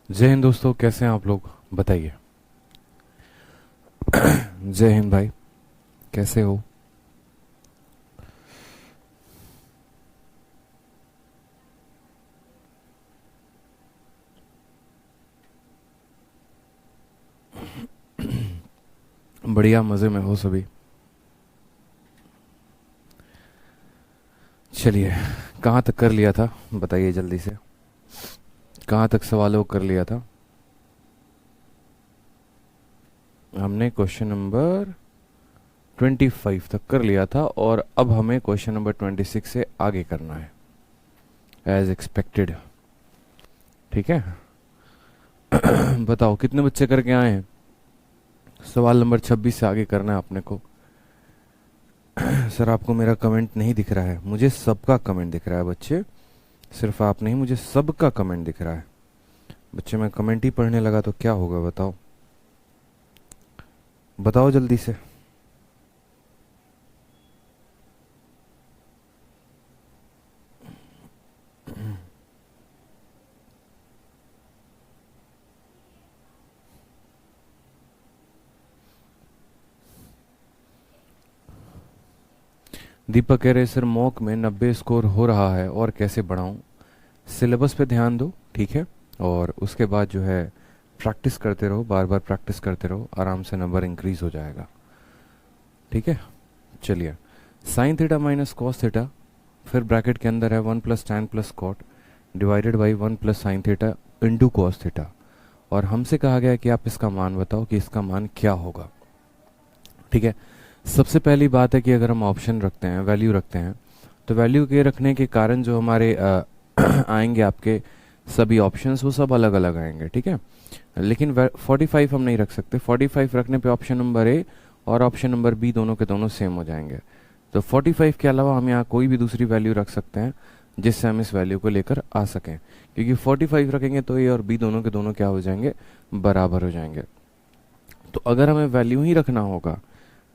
जय हिंद दोस्तों, कैसे हैं आप लोग? बताइए। जय हिंद भाई, कैसे हो? बढ़िया, मज़े में हो सभी। चलिए, कहाँ तक कर लिया था बताइए जल्दी से। कहाँ तक सवालों को कर लिया था? हमने क्वेश्चन नंबर 25 तक कर लिया था और अब हमें क्वेश्चन नंबर 26 से आगे करना है, एज एक्सपेक्टेड। ठीक है। बताओ कितने बच्चे करके आए हैं? सवाल नंबर 26 से आगे करना है अपने को। सर आपको मेरा कमेंट नहीं दिख रहा है? मुझे सबका कमेंट दिख रहा है बच्चे, सिर्फ आप नहीं, मुझे सबका कमेंट दिख रहा है। बच्चे मैं कमेंट ही पढ़ने लगा तो क्या होगा बताओ? बताओ जल्दी से। दीपक कह रहे सर मॉक में 90 स्कोर हो रहा है और कैसे बढ़ाऊं? सिलेबस पे ध्यान दो, ठीक है। और उसके बाद जो है प्रैक्टिस करते रहो, बार बार प्रैक्टिस करते रहो, आराम से नंबर इंक्रीज हो जाएगा। ठीक है। चलिए, sine theta minus cos theta, फिर ब्रैकेट के अंदर है 1 + tan + cot divided by 1 + sin theta into cos theta. और हमसे कहा गया कि आप इसका मान बताओ कि इसका मान क्या होगा। ठीक है। सबसे पहली बात है कि अगर हम ऑप्शन रखते हैं, वैल्यू रखते हैं, तो वैल्यू के रखने के कारण जो हमारे आएंगे आपके सभी ऑप्शंस, वो सब अलग अलग आएंगे। ठीक है। लेकिन 45 हम नहीं रख सकते। 45 रखने पे ऑप्शन नंबर ए और ऑप्शन नंबर बी दोनों के दोनों सेम हो जाएंगे। तो 45 के अलावा हम यहाँ कोई भी दूसरी वैल्यू रख सकते हैं जिससे हम इस वैल्यू को लेकर आ सकें, क्योंकि 45 रखेंगे तो ए और बी दोनों के दोनों क्या हो जाएंगे? बराबर हो जाएंगे। तो अगर हमें वैल्यू ही रखना होगा,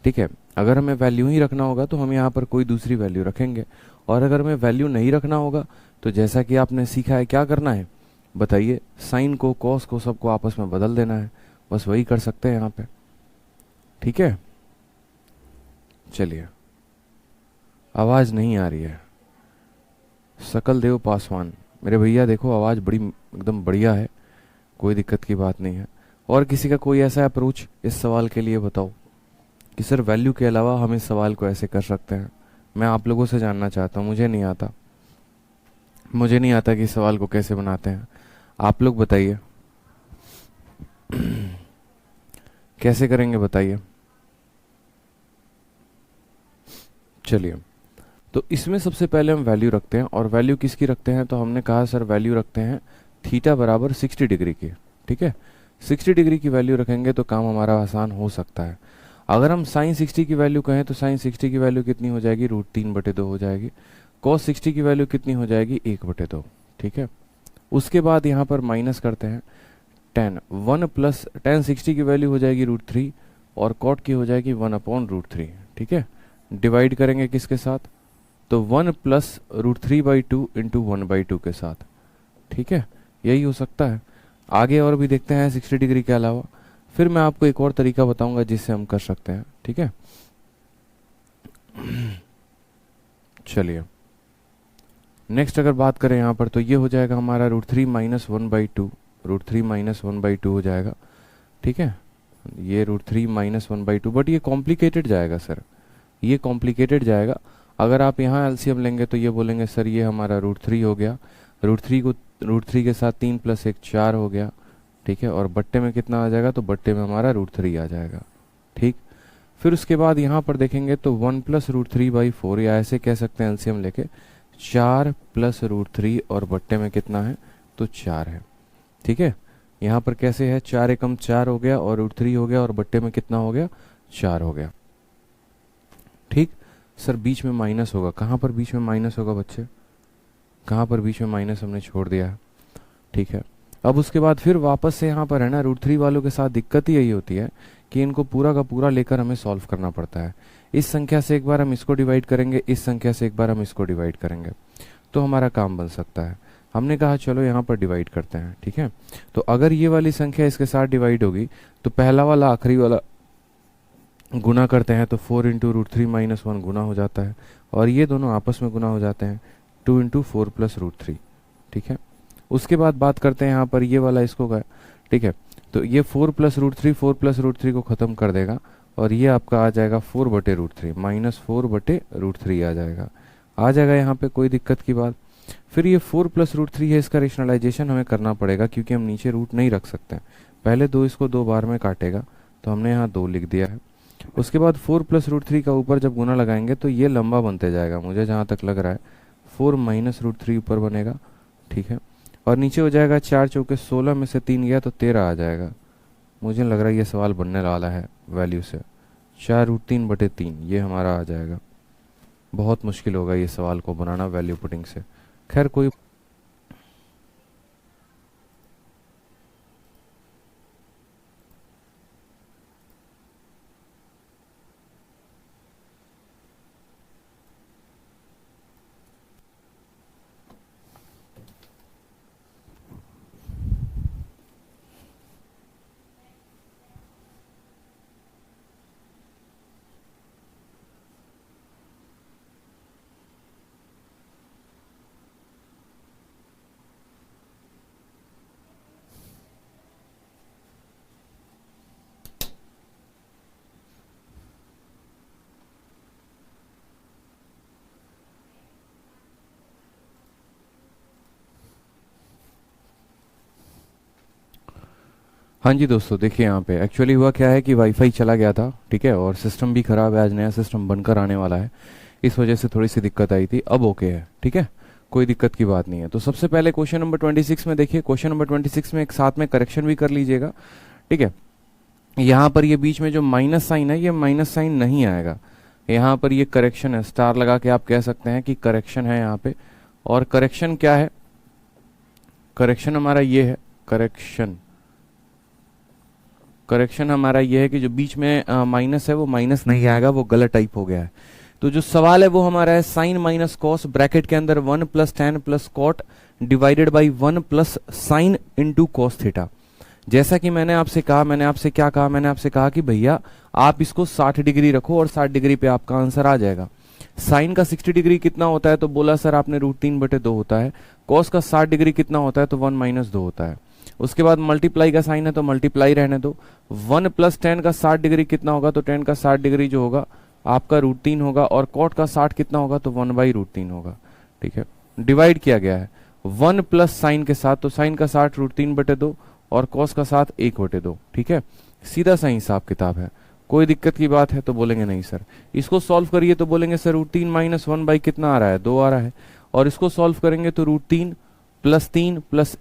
ठीक है, अगर हमें वैल्यू ही रखना होगा तो हम यहाँ पर कोई दूसरी वैल्यू रखेंगे। और अगर हमें वैल्यू नहीं रखना होगा तो जैसा कि आपने सीखा है, क्या करना है बताइए? साइन को, कॉस को, सबको आपस में बदल देना है। बस वही कर सकते हैं यहाँ पे। ठीक है। चलिए, आवाज नहीं आ रही है। सकल देव पासवान, मेरे भैया देखो आवाज बड़ी एकदम बढ़िया है, कोई दिक्कत की बात नहीं है। और किसी का कोई ऐसा अप्रोच इस सवाल के लिए बताओ कि सर वैल्यू के अलावा हम इस सवाल को ऐसे कर सकते हैं। मैं आप लोगों से जानना चाहता हूँ, मुझे नहीं आता, मुझे नहीं आता कि इस सवाल को कैसे बनाते हैं। आप लोग बताइए। कैसे करेंगे बताइए। चलिए, तो इसमें सबसे पहले हम वैल्यू रखते हैं। और वैल्यू किसकी रखते हैं? तो हमने कहा सर वैल्यू रखते हैं थीटा बराबर 60 डिग्री की। ठीक है। 60 डिग्री की वैल्यू रखेंगे तो काम हमारा आसान हो सकता है। अगर हम साइन 60 की वैल्यू कहें तो साइन 60 की वैल्यू कितनी हो जाएगी? √3/2 हो जाएगी। कॉस 60 की वैल्यू कितनी हो जाएगी? 1/2। ठीक है। उसके बाद यहाँ पर माइनस करते हैं टेन। 1 + tan 60 की वैल्यू हो जाएगी √3 और कॉट की हो जाएगी 1/√3। ठीक है। डिवाइड करेंगे किसके साथ? तो 1 + √3/2 इंटू 1/2 के साथ। ठीक है। यही हो सकता है। आगे और भी देखते हैं 60 डिग्री के अलावा। फिर मैं आपको एक और तरीका बताऊंगा जिससे हम कर सकते हैं। ठीक है। चलिए, नेक्स्ट अगर बात करें यहाँ पर तो ये हो जाएगा हमारा √3 - 1/2। √3 - 1/2 हो जाएगा। ठीक है। ये √3 - 1/2, बट ये कॉम्प्लिकेटेड जाएगा सर, ये कॉम्प्लिकेटेड जाएगा। अगर आप यहाँ एलसीएम लेंगे तो ये बोलेंगे सर ये हमारा √3 हो गया, √3 के साथ 3 + 1 4 हो गया। ठीक है। और बट्टे में कितना आ जाएगा? तो बट्टे में हमारा √3 आ जाएगा। ठीक। फिर उसके बाद यहाँ पर देखेंगे तो 1 + √3/4, या ऐसे कह सकते हैं एलसीएम लेके 4 + √3 और बट्टे में कितना है? तो 4 है। ठीक है। यहाँ पर कैसे है? 4 एकम 4 हो गया और √3 हो गया और बट्टे में कितना हो गया? 4 हो गया। ठीक। सर बीच में माइनस होगा, कहाँ पर बीच में माइनस होगा बच्चे? कहाँ पर बीच में माइनस हमने छोड़ दिया है? ठीक है। अब उसके बाद फिर वापस से यहाँ पर है ना, √3 वालों के साथ दिक्कत ही यही होती है कि इनको पूरा का पूरा लेकर हमें सॉल्व करना पड़ता है। इस संख्या से एक बार हम इसको डिवाइड करेंगे, इस संख्या से एक बार हम इसको डिवाइड करेंगे, तो हमारा काम बन सकता है। हमने कहा चलो यहाँ पर डिवाइड करते हैं, ठीक है। तो अगर ये वाली संख्या इसके साथ डिवाइड होगी तो पहला वाला आखिरी वाला गुना करते हैं तो 4 into root three minus one गुना हो जाता है, और ये दोनों आपस में गुना हो जाते हैं 2 into four plus root three, ठीक है। उसके बाद बात करते हैं यहाँ पर ये वाला इसको का, ठीक है। तो ये 4 प्लस रूट थ्री को ख़त्म कर देगा, और ये आपका आ जाएगा 4 बटे रूट थ्री, माइनस 4 बटे रूट थ्री आ जाएगा यहाँ पे, कोई दिक्कत की बात। फिर ये 4 प्लस रूट थ्री है, इसका रेशनलाइजेशन हमें करना पड़ेगा क्योंकि हम नीचे रूट नहीं रख सकते हैं। पहले दो इसको दो बार में काटेगा तो हमने यहाँ 2 लिख दिया है। उसके बाद 4 प्लस रूट थ्री का ऊपर जब गुना लगाएंगे तो ये लंबा बनते जाएगा, मुझे जहाँ तक लग रहा है 4 माइनस रूट थ्री ऊपर बनेगा, ठीक है। और नीचे हो जाएगा 4 चौके 16 में से 3 गया तो 13 आ जाएगा। मुझे लग रहा है ये सवाल बनने वाला है वैल्यू से, 4 रूट 3 बटे 3 ये हमारा आ जाएगा। बहुत मुश्किल होगा ये सवाल को बनाना वैल्यू पुटिंग से, खैर कोई। हाँ जी दोस्तों, देखिए यहाँ पे एक्चुअली हुआ क्या है कि वाईफाई चला गया था, ठीक है, और सिस्टम भी ख़राब है, आज नया सिस्टम बनकर आने वाला है, इस वजह से थोड़ी सी दिक्कत आई थी। अब ओके है, ठीक है, कोई दिक्कत की बात नहीं है। तो सबसे पहले क्वेश्चन नंबर 26 में देखिए, क्वेश्चन नंबर 26 में एक साथ में करेक्शन भी कर लीजिएगा, ठीक है। यहाँ पर ये बीच में जो माइनस साइन है ये माइनस साइन नहीं आएगा, यहाँ पर ये करेक्शन है, स्टार लगा के आप कह सकते हैं कि करेक्शन है यहाँ पे। और करेक्शन क्या है, करेक्शन हमारा ये है, करेक्शन हमारा ये है कि जो बीच में माइनस है वो माइनस नहीं आएगा, वो गलत टाइप हो गया है। तो जो सवाल है वो हमारा है साइन माइनस कॉस ब्रैकेट के अंदर 1 plus tan plus cot divided by 1 plus sine into cos theta. जैसा कि मैंने आपसे कहा, मैंने आपसे कहा कि भैया आप इसको 60 डिग्री रखो और 60 डिग्री पे आपका आंसर आ जाएगा। साइन का 60 डिग्री कितना होता है, तो बोला सर आपने रूट 3 बटे 2 होता है। कॉस का 60 डिग्री कितना होता है, तो 1 माइनस 2 होता है। उसके बाद मल्टीप्लाई का साइन है तो मल्टीप्लाई रहने दो। 1 प्लस 10 का 60 डिग्री कितना होगा, तो 10 का 60 डिग्री जो होगा आपका रूट 3 होगा, और कॉट का 60 कितना होगा, तो 1 बाई रूट 3 होगा, ठीक है। डिवाइड किया गया है 1 प्लस साइन के साथ, तो साइन का 60 रूट 3 बटे 2 और कॉस का 7 1 बटे 2, ठीक है। सीधा सा हिसाब किताब है, कोई दिक्कत की बात है तो बोलेंगे नहीं सर। इसको सॉल्व करिए तो बोलेंगे सर रूट 3 माइनस 1 बाई कितना आ रहा है, 2 आ रहा है। और इसको सॉल्व करेंगे तो रूट 3 प्लस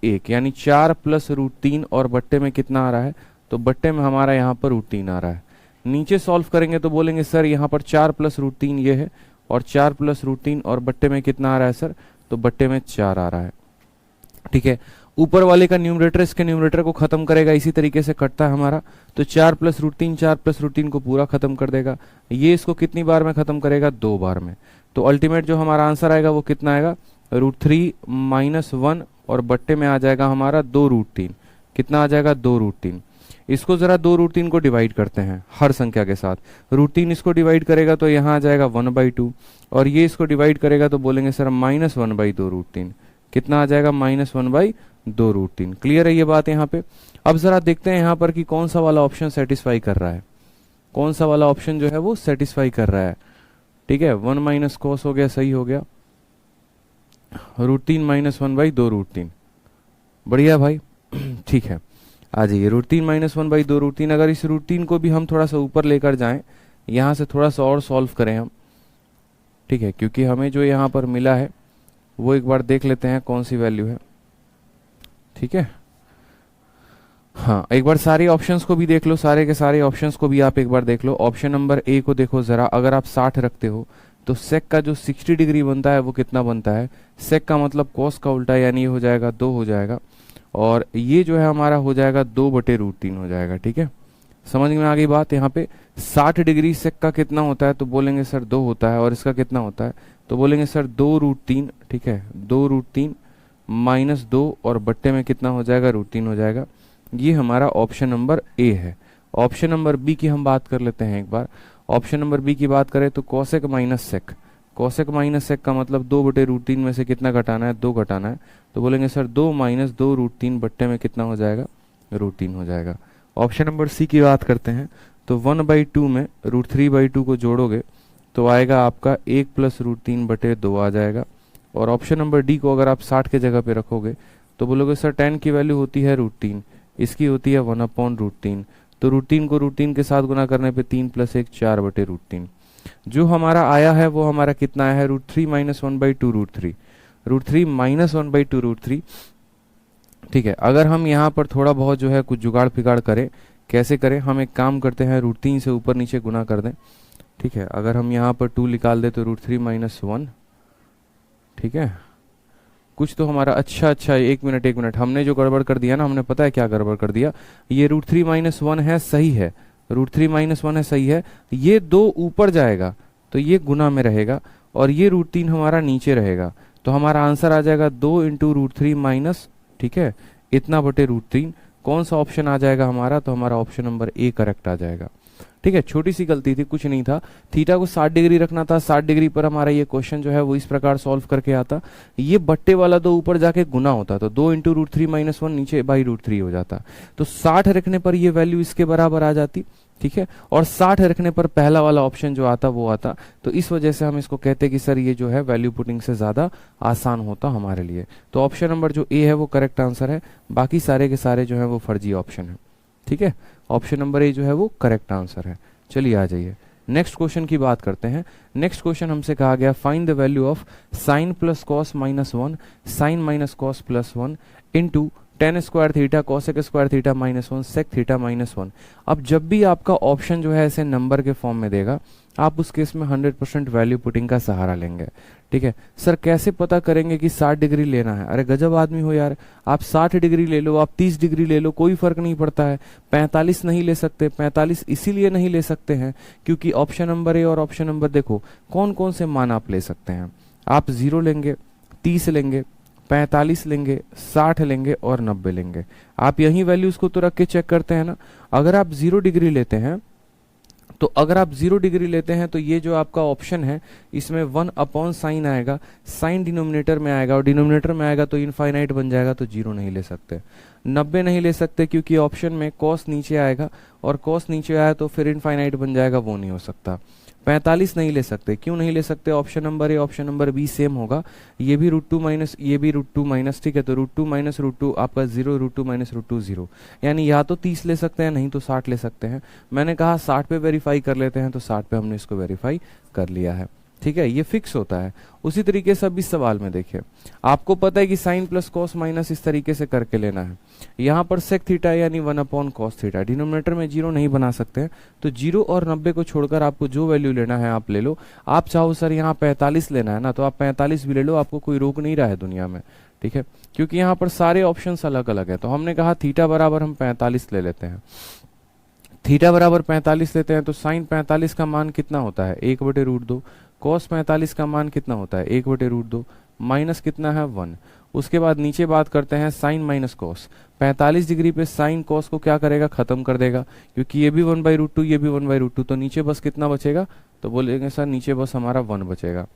1 यानी 4 प्लस रूट 3 और बट्टे में कितना आ रहा है, तो बट्टे में हमारा यहाँ पर रूट 3 आ रहा है। नीचे सॉल्व करेंगे तो बोलेंगे सर यहाँ पर 4 प्लस रूट 3 ये है, और 4 प्लस रूट 3 और बट्टे में कितना आ रहा है सर, तो बट्टे में 4 आ रहा है, ठीक है। ऊपर वाले का न्यूमरेटर इसके न्यूमरेटर को खत्म करेगा, इसी तरीके से कटता है हमारा। तो 4 प्लस रूट 3 को पूरा खत्म कर देगा। ये इसको कितनी बार में खत्म करेगा, 2 बार में। तो अल्टीमेट जो हमारा आंसर आएगा वो कितना आएगा, रूट 3 माइनस 1 और बट्टे में आ जाएगा हमारा 2 रूट 3। कितना आ जाएगा, 2 रूट 3। इसको जरा 2 रूट 3 को डिवाइड करते हैं हर संख्या के साथ। रूट 3 इसको डिवाइड करेगा तो यहाँ आ जाएगा 1/2, और ये इसको डिवाइड करेगा तो बोलेंगे सर माइनस 1/2 रूट 3। कितना आ जाएगा, माइनस 1/2 रूट 3। क्लियर है ये बात यहाँ पे। अब जरा देखते हैं यहाँ पर कि कौन सा वाला ऑप्शन सेटिस्फाई कर रहा है, कौन सा वाला ऑप्शन जो है वो सेटिस्फाई कर रहा है, ठीक है। 1 माइनस कॉस हो गया, सही हो गया। रूट 3 माइनस 1/2 रूट 3, बढ़िया भाई, ठीक है। आ जाइए, रूट 3 माइनस 1/2 रूट 3। अगर इस रूट 3 को भी हम थोड़ा सा ऊपर लेकर जाएं, यहाँ से थोड़ा सा और सॉल्व करें हम, ठीक है, क्योंकि हमें जो यहाँ पर मिला है वो एक बार देख लेते हैं कौन सी वैल्यू है, ठीक है। हाँ, एक बार सारे ऑप्शंस को भी देख लो, सारे के सारे ऑप्शंस को भी आप एक बार देख लो। ऑप्शन नंबर ए को देखो जरा, अगर आप 60 रखते हो तो सेक का जो 60 डिग्री बनता है वो कितना बनता है, सेक का मतलब कॉस का उल्टा, यानी ये हो जाएगा 2 हो जाएगा, और ये जो है हमारा हो जाएगा 2 बटे रूट 3 हो जाएगा, ठीक है। समझ में आ गई बात। यहाँ पे 60 डिग्री सेक का कितना होता है, तो बोलेंगे सर 2 होता है, और इसका कितना होता है, तो बोलेंगे सर 2 रूट 3, ठीक है, 2 रूट 3 -2 और बट्टे में कितना हो जाएगा, √3 हो जाएगा। ये हमारा ऑप्शन नंबर ए है। ऑप्शन नंबर बी की हम बात कर लेते हैं एक बार। ऑप्शन नंबर बी की बात करें तो cosec minus sec, cosec minus sec का मतलब 2/√3 में से कितना घटाना है, 2 घटाना है। तो बोलेंगे सर 2 - 2 √3 बट्टे में कितना हो जाएगा, √3 हो जाएगा। ऑप्शन नंबर सी की बात करते हैं तो 1/2 में √3/2 को जोड़ोगे तो आएगा आपका 1 + √3/2 आ जाएगा। और ऑप्शन नंबर डी को अगर आप 60 के जगह पे रखोगे तो बोलोगे सर tan की वैल्यू होती है √3, इसकी होती है 1/√3, तो √3 को √3 के साथ गुना करने पे 3 + 1 4/√3। जो हमारा आया है वो हमारा कितना आया है, √3 - 1/2 √3, √3 - 1/2 √3। ठीक है, अगर हम यहाँ पर थोड़ा बहुत जो है कुछ जुगाड़ फिगाड़ करें, कैसे करें, हम एक काम करते हैं, √3 से ऊपर नीचे गुना कर दें। ठीक है, अगर हम यहाँ पर 2 निकाल दें तो √3 - 1, ठीक है, कुछ तो हमारा अच्छा 1 मिनट हमने जो गड़बड़ कर दिया ना, हमने पता है क्या गड़बड़ कर दिया, ये √3 - 1 है, सही है, √3 - 1 है, सही है, ये 2 ऊपर जाएगा तो ये गुना में रहेगा और ये √3 हमारा नीचे रहेगा, तो हमारा आंसर आ जाएगा 2 × √3 माइनस, ठीक है, इतना बटे √3। कौन सा ऑप्शन आ जाएगा हमारा, तो हमारा ऑप्शन नंबर ए करेक्ट आ जाएगा। ठीक है, छोटी सी गलती थी, कुछ नहीं था, थीटा को 60 डिग्री रखना था, 60 डिग्री पर हमारा ये क्वेश्चन जो है वो इस प्रकार सॉल्व करके आता, ये बट्टे वाला 2 ऊपर जाके गुना होता, तो 2 × √3 - 1 नीचे /√3 हो जाता, तो 60 रखने पर ये वैल्यू इसके बराबर आ जाती। ठीक है, और 60 रखने पर पहला वाला ऑप्शन जो आता वो आता, तो इस वजह से हम इसको कहते हैं कि सर ये जो है वैल्यू पुटिंग से ज्यादा आसान होता हमारे लिए। तो ऑप्शन नंबर जो ए है वो करेक्ट आंसर है, बाकी सारे के सारे जो है वो फर्जी ऑप्शन है। ठीक है, ऑप्शन नंबर ए जो है वो करेक्ट आंसर है। चलिए आ जाइए नेक्स्ट क्वेश्चन की बात करते हैं। नेक्स्ट क्वेश्चन हमसे कहा गया find the value of sin + cos - 1 sin - cos + 1 into tan square theta cosec square theta -1 sec theta -1। अब जब भी आपका ऑप्शन जो है ऐसे नंबर के फॉर्म में देगा, आप उस केस में 100% वैल्यू पुटिंग का सहारा लेंगे। ठीक है, सर कैसे पता करेंगे कि 60 डिग्री लेना है, अरे गजब आदमी हो यार, आप 60 डिग्री ले लो, आप 30 डिग्री ले लो, कोई फर्क नहीं पड़ता है। 45 नहीं ले सकते, 45 इसीलिए नहीं ले सकते हैं क्योंकि ऑप्शन नंबर ए और ऑप्शन नंबर देखो कौन कौन से मान आप ले सकते हैं। आप 0 लेंगे, 30 लेंगे, 45 लेंगे, 60 लेंगे और 90 लेंगे। आप यही वैल्यूज को तो रख के चेक करते हैं ना। अगर आप 0 डिग्री लेते हैं तो अगर आप 0 डिग्री लेते हैं तो ये जो आपका ऑप्शन है इसमें 1/sin आएगा, साइन डिनोमिनेटर में आएगा और डिनोमिनेटर में आएगा तो इनफाइनाइट बन जाएगा, तो 0 नहीं ले सकते। 90 नहीं ले सकते क्योंकि ऑप्शन में cos नीचे आएगा और cos नीचे आया तो फिर इनफाइनाइट बन जाएगा, वो नहीं हो सकता। 45 नहीं ले सकते, क्यों नहीं ले सकते, option number A option number B same होगा, ये भी √2 माइनस ये भी √2 माइनस, ठीक है, तो √2 माइनस √2 आपका 0, √2 माइनस √2 0, यानी या तो 30 ले सकते हैं नहीं तो 60 ले सकते हैं। मैंने कहा 60 पे वेरीफाई कर लेते हैं, तो 60 पे हमने इसको वेरीफाई कर लिया है। ठीक है, ये फिक्स होता है। उसी तरीके से अब इस सवाल में देखिए, आपको पता है कि साइन प्लस कॉस माइनस इस तरीके से करके लेना है। यहाँ पर सेक थीटा यानी 1/cos थीटा, डिनोमिनेटर में 0 नहीं बना सकते हैं, तो 0 और 90 को छोड़कर आपको जो वैल्यू लेना है आप ले लो। आप चाहो सर यहाँ 45 लेना है ना, तो आप 45 भी ले लो, आपको कोई रोक नहीं रहा है दुनिया में। ठीक है, क्योंकि यहाँ पर सारे ऑप्शन अलग अलग है, तो हमने कहा थीटा बराबर हम 45 ले लेते हैं। थीटा बराबर 45 लेते हैं तो साइन 45 का मान कितना होता है, 1/√2, कॉस 45 का मान कितना होता है, 1/√2, माइनस कितना है 1। उसके बाद नीचे बात करते हैं साइन माइनस कॉस, 45 डिग्री पे साइन कॉस को क्या करेगा, खत्म कर देगा, क्योंकि ये भी 1/√2 ये भी 1/√2, तो नीचे बस कितना बचेगा, तो बोलेंगे सर नीचे बस हमारा 1 बचेगा,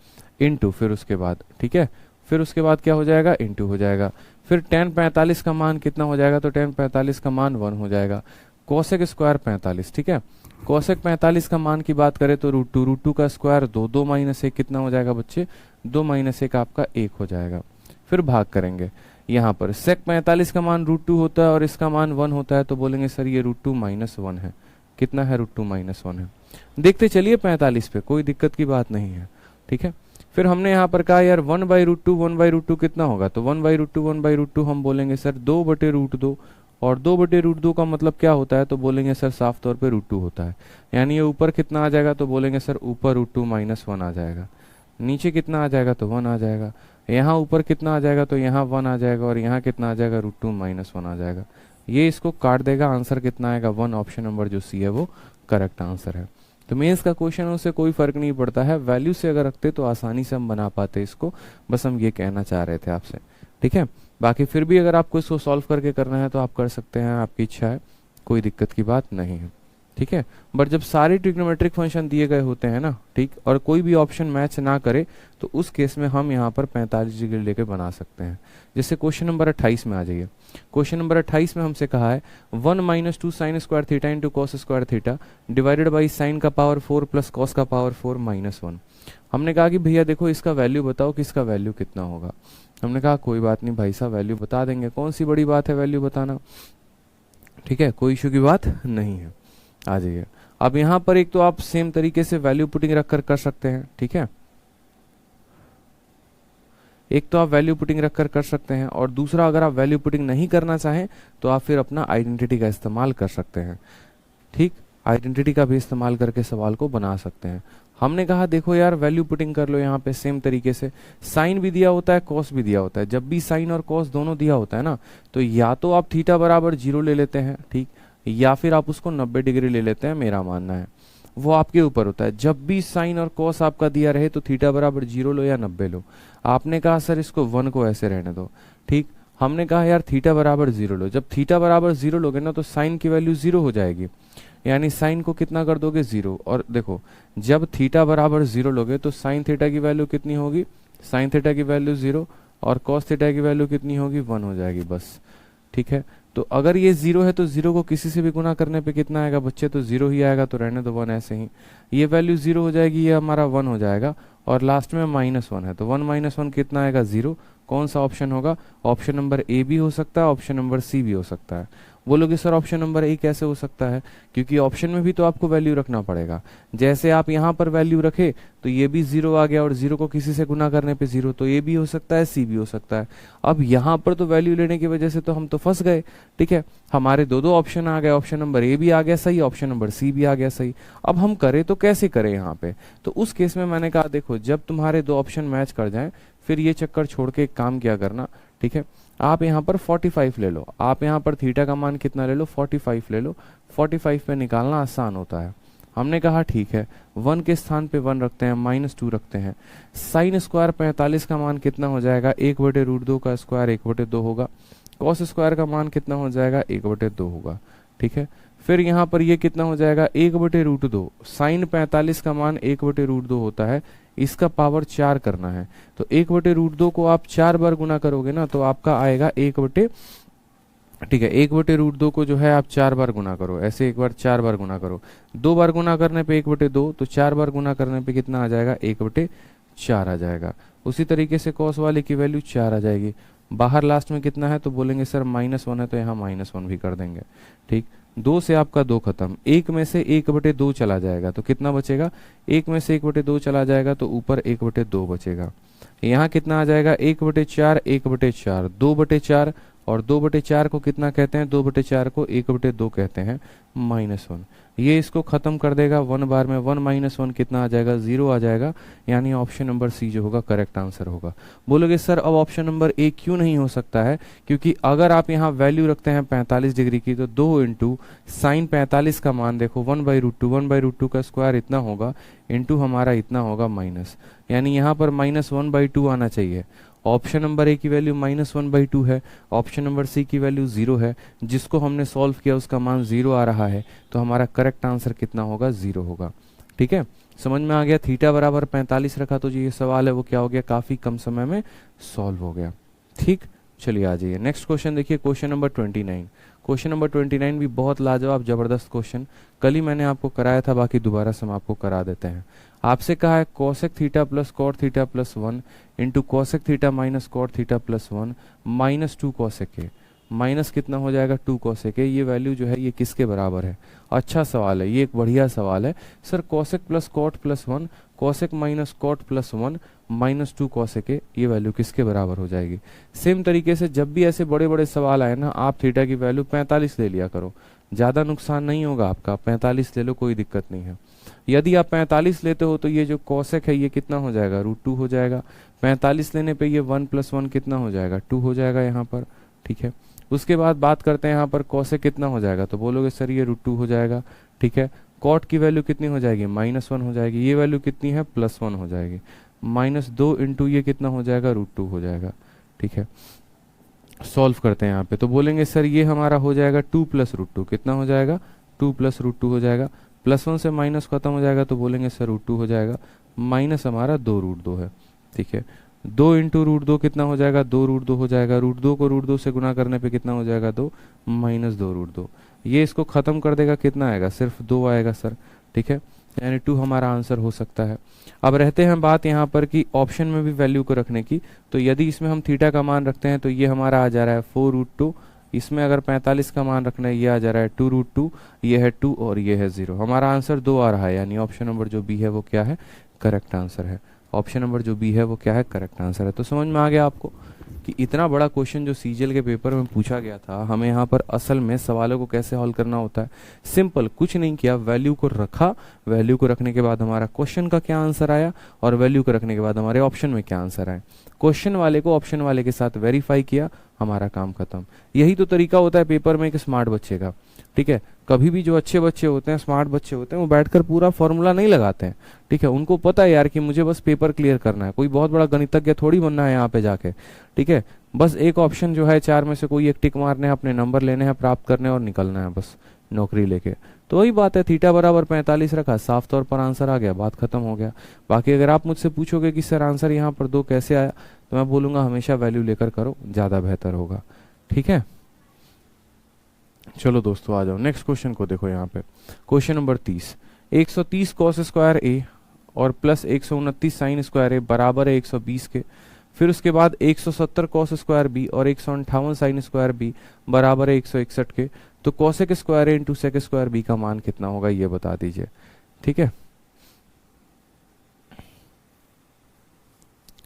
इंटू फिर उसके बाद, ठीक है, फिर उसके बाद क्या हो जाएगा, इंटू हो जाएगा, फिर tan 45 का मान कितना हो जाएगा, तो tan 45 का मान 1 हो जाएगा, कोसेक स्क्वायर 45, ठीक है, कोसेक 45 का मान की बात करें तो √2 का स्क्वायर 2, 2 - 1 कितना हो जाएगा बच्चे, 2 - 1 आपका 1 हो जाएगा। फिर भाग करेंगे, यहाँ पर सेक 45 का मान √2 होता है और इसका मान 1 होता है, तो बोलेंगे सर ये √2 - 1 है, कितना है, √2 - 1 है। देखते चलिए 45 पे, कोई दिक्कत की बात नहीं है। ठीक है, फिर हमने यहाँ पर कहा यार 1/√2 कितना होगा, तो 1/√2 हम बोलेंगे सर 2/√2, और 2/√2 का मतलब क्या होता है, तो बोलेंगे सर साफ तौर पे √2 होता है, यानी ये ऊपर कितना आ जाएगा, तो बोलेंगे सर ऊपर √2 - 1 आ जाएगा, नीचे कितना आ जाएगा, तो 1 आ जाएगा, यहाँ ऊपर कितना आ जाएगा, तो यहाँ 1 आ जाएगा, और यहाँ कितना आ जाएगा, √2 - 1 आ जाएगा। ये इसको काट देगा, आंसर कितना आएगा 1, ऑप्शन नंबर जो सी है वो करेक्ट आंसर है। तो मेंस का क्वेश्चन उससे कोई फर्क नहीं पड़ता है, वैल्यू से अगर रखते तो आसानी से हम बना पाते इसको, बस हम ये कहना चाह रहे थे आपसे। ठीक है। बाकी फिर भी अगर आपको इसको सॉल्व करके करना है तो आप कर सकते हैं, आपकी इच्छा है, कोई दिक्कत की बात नहीं है, ठीक है। बट जब सारे ट्रिग्नोमेट्रिक फंक्शन दिए गए होते हैं ना, ठीक, और कोई भी ऑप्शन मैच ना करे तो उस केस में हम यहाँ पर 45 डिग्री लेके बना सकते हैं। जैसे क्वेश्चन नंबर 28 में आ जाइए। क्वेश्चन नंबर 28 में हमसे कहा है 1 - 2 sin square theta into cos square theta divided by sine का पावर 4 प्लस कॉस का पावर 4 -1। हमने कहा कि भैया देखो इसका वैल्यू बताओ कि इसका वैल्यू कितना होगा। हमने कहा कोई बात नहीं भाई साहब, वैल्यू बता देंगे, कौन सी बड़ी बात है वैल्यू बताना, ठीक है, कोई इशू की बात नहीं है। आ जाइए। अब यहाँ पर एक तो आप सेम तरीके से वैल्यू पुटिंग रखकर कर सकते हैं, ठीक है, एक तो आप वैल्यू पुटिंग रखकर कर सकते हैं, और दूसरा अगर आप वैल्यू पुटिंग नहीं करना चाहें तो आप फिर अपना आइडेंटिटी का इस्तेमाल कर सकते हैं, ठीक, आइडेंटिटी का भी इस्तेमाल करके सवाल को बना सकते हैं। हमने कहा देखो यार वैल्यू पुटिंग कर लो, यहाँ पे सेम तरीके से साइन भी दिया होता है, कॉस भी दिया होता है। जब भी साइन और कॉस दोनों दिया होता है ना, तो या तो आप थीटा बराबर 0 ले लेते हैं, ठीक, या फिर आप उसको 90 डिग्री ले लेते हैं, मेरा मानना है, वो आपके ऊपर होता है। जब भी साइन और कॉस आपका दिया रहे तो थीटा बराबर 0 लो या 90 लो। आपने कहा सर इसको 1 को ऐसे रहने दो, ठीक, हमने कहा यार थीटा बराबर 0 लो। जब थीटा बराबर 0 लोगे ना तो साइन की वैल्यू 0 हो जाएगी, यानी साइन को कितना कर दोगे 0। और देखो जब थीटा बराबर 0 लोगे तो साइन थीटा की वैल्यू कितनी होगी, साइन थीटा की वैल्यू 0, और कॉस थीटा की वैल्यू कितनी होगी, 1 हो जाएगी बस, ठीक है। तो अगर ये 0 है तो 0 को किसी से भी गुना करने पे कितना आएगा बच्चे, तो 0 ही आएगा, तो रहने दो 1 ऐसे ही। ये वैल्यू 0 हो जाएगी, ये हमारा 1 हो जाएगा, और लास्ट में -1 है, तो 1 - 1 कितना आएगा 0। कौन सा ऑप्शन होगा, ऑप्शन नंबर ए भी हो सकता है, ऑप्शन नंबर सी भी हो सकता है। बोलोगे सर ऑप्शन नंबर ए कैसे हो सकता है, क्योंकि ऑप्शन में भी तो आपको वैल्यू रखना पड़ेगा। जैसे आप यहाँ पर वैल्यू रखे तो ये भी 0 आ गया, और 0 को किसी से गुना करने पे 0, तो ए भी हो सकता है, सी भी हो सकता है। अब यहाँ पर तो वैल्यू लेने की वजह से तो हम तो फंस गए, ठीक है, हमारे दो ऑप्शन आ गए, ऑप्शन नंबर ए भी आ गया सही, ऑप्शन नंबर सी भी आ गया सही। अब हम करें तो कैसे करें यहाँ पे, तो उस केस में मैंने कहा देखो जब तुम्हारे 2 ऑप्शन मैच कर जाएं फिर ये चक्कर छोड़ के एक काम किया करना, ठीक है, आप यहाँ पर 45 ले लो, आप यहाँ पर थीटा का मान कितना ले लो, 45 ले लो। 45 पे निकालना आसान होता है। हमने कहा ठीक है 1 के स्थान पे 1 रखते हैं, -2 रखते हैं। साइन स्क्वायर 45 का मान कितना हो जाएगा, 1/√2 का स्क्वायर 1/2 होगा। कॉस स्क्वायर का मान कितना हो जाएगा, 1/2 होगा, ठीक है। फिर यहाँ पर ये कितना हो जाएगा, 1/√2। साइन 45 का मान 1/√2 होता है, इसका पावर 4 करना है, तो 1/√2 को आप 4 बार गुना करोगे ना तो आपका आएगा 1/, ठीक है, 1/√2 को जो है आप 4 बार गुना करो, ऐसे एक बार 4 बार गुना करो, 2 बार गुना करने पे 1/2, तो 4 बार गुना करने पे कितना आ जाएगा, 1/4 आ जाएगा। उसी तरीके से कॉस वाले की वैल्यू 4 आ जाएगी। बाहर लास्ट में कितना है तो बोलेंगे सर -1 है, तो यहाँ -1 भी कर देंगे, ठीक। 2 से आपका 2 खत्म, 1 में से 1/2 चला जाएगा तो कितना बचेगा, 1 में से 1/2 चला जाएगा तो ऊपर 1/2 बचेगा। यहाँ कितना आ जाएगा, 1/4, 1/4, 2/4, और 2/4 को कितना कहते हैं, 2/4 को 1/2 कहते हैं, -1। ये इसको खत्म कर देगा 1 बार में, 1 - 1 कितना आ जाएगा, 0 आ जाएगा, यानी ऑप्शन नंबर सी जो होगा करेक्ट आंसर होगा। बोलोगे सर अब ऑप्शन नंबर ए क्यों नहीं हो सकता है, क्योंकि अगर आप यहाँ वैल्यू रखते हैं 45 डिग्री की तो 2 इंटू साइन 45 का मान देखो 1/√2, 1/√2 का स्क्वायर इतना होगा, इंटू हमारा इतना होगा माइनस, यानी यहाँ पर -1/2 आना चाहिए। ऑप्शन नंबर ए की वैल्यू -1/2 है, ऑप्शन नंबर सी की वैल्यू 0 है, जिसको हमने सॉल्व किया उसका मान 0 आ रहा है, तो हमारा करेक्ट आंसर कितना होगा, 0 होगा, ठीक है। समझ में आ गया, थीटा बराबर 45 रखा तो जो ये सवाल है वो क्या हो गया, काफी कम समय में सॉल्व हो गया, ठीक। चलिए आ जाइए नेक्स्ट क्वेश्चन देखिए, क्वेश्चन नंबर 29। क्वेश्चन नंबर 29 भी बहुत लाजवाब जबरदस्त क्वेश्चन, कल ही मैंने आपको कराया था, बाकी दोबारा से हम आपको करा देते हैं। आपसे कहा है cosec theta plus cot theta plus 1 into cosec theta minus cot theta plus 1 -2 cosec A, minus कितना हो जाएगा 2 कोसेक ए। ये वैल्यू जो है ये किसके बराबर है, अच्छा सवाल है, ये एक बढ़िया सवाल है। Sir cosec plus cot plus 1, cosec minus cot plus 1 -2 cosec A, ये वैल्यू किसके बराबर हो जाएगी। सेम तरीके से जब भी ऐसे बड़े बड़े सवाल आए ना, आप थीटा की वैल्यू 45 ले लिया करो, ज़्यादा नुकसान नहीं होगा आपका, 45 ले लो, कोई दिक्कत नहीं है। यदि आप 45 लेते हो तो ये जो कोसेक है ये कितना हो जाएगा, √2 हो जाएगा। 45 लेने पे ये 1 + 1 कितना हो जाएगा, 2 हो जाएगा यहाँ पर, ठीक है। उसके बाद बात करते हैं यहाँ पर कोसेक कितना हो जाएगा, तो बोलोगे सर ये √2 हो जाएगा, ठीक है। कॉट की वैल्यू कितनी हो जाएगी, -1 हो जाएगी, ये वैल्यू कितनी है, +1 हो जाएगी। -2 इंटू ये कितना हो जाएगा, √2 हो जाएगा, ठीक है। सॉल्व करते हैं यहाँ पे, तो बोलेंगे सर ये हमारा हो जाएगा 2 + √2, कितना हो जाएगा 2 + √2 हो जाएगा, +1 से माइनस खत्म हो जाएगा तो बोलेंगे सर √2 हो जाएगा, माइनस हमारा 2 √2 है, ठीक है। 2 × √2 कितना हो जाएगा 2 √2 हो जाएगा, √2 को √2 से गुना करने पे कितना हो जाएगा 2, -2 √2। ये इसको खत्म कर देगा, कितना आएगा सिर्फ 2 आएगा सर, ठीक है, यानी 2 हमारा आंसर हो सकता है। अब रहते हैं बात यहाँ पर कि ऑप्शन में भी वैल्यू को रखने की, तो यदि इसमें हम थीटा का मान रखते हैं तो ये हमारा आ जा रहा है 4 √2, इसमें अगर 45 का मान रखना है ये आ जा रहा है 2 √2, ये है 2 और ये है 0, हमारा आंसर 2 आ रहा है, यानी ऑप्शन नंबर जो बी है वो क्या है, करेक्ट आंसर है। ऑप्शन नंबर जो बी है वो क्या है, करेक्ट आंसर है। तो समझ में आ गया आपको कि इतना बड़ा क्वेश्चन जो सीजीएल के पेपर में पूछा गया था, हमें यहाँ पर असल में सवालों को कैसे हल करना होता है। सिंपल, कुछ नहीं किया, वैल्यू को रखा, वैल्यू को रखने के बाद हमारा क्वेश्चन का क्या आंसर आया और वैल्यू को रखने के बाद हमारे ऑप्शन में क्या आंसर आए, क्वेश्चन वाले को ऑप्शन वाले के साथ वेरीफाई किया, हमारा काम खत्म। यही तो तरीका होता है पेपर में एक स्मार्ट बच्चे का, ठीक है। कभी भी जो अच्छे बच्चे होते हैं, स्मार्ट बच्चे होते हैं, वो बैठकर पूरा फॉर्मूला नहीं लगाते हैं, ठीक है। उनको पता है यार कि मुझे बस पेपर क्लियर करना है, कोई बहुत बड़ा गणितज्ञ थोड़ी बनना है यहाँ पे जाके, ठीक है। बस एक ऑप्शन जो है 4 में से कोई एक टिक मारने हैं, अपने नंबर लेने हैं, प्राप्त करने और निकलना है बस नौकरी लेके। तो वही बात है, थीटा बराबर 45 रखा, साफ तौर पर आंसर आ गया, बात खत्म हो गया। बाकी अगर आप मुझसे पूछोगे कि सर आंसर यहाँ पर 2 कैसे आया, तो मैं बोलूंगा हमेशा वैल्यू लेकर करो, ज्यादा बेहतर होगा, ठीक है। चलो दोस्तों आ जाओ नेक्स्ट क्वेश्चन को देखो। यहाँ पे क्वेश्चन नंबर 30, 130 कॉस स्क्वायर ए और प्लस 129 साइन स्क्वायर ए बराबर है 120 के। फिर उसके बाद 170 कॉस स्क्वायर बी और 158 साइन स्क्वायर बी बराबर है 161 के। तो कॉसेक स्क्वायर ए इंटू सेक स्क्वायर बी का मान कितना होगा ये बता दीजिए, ठीक है।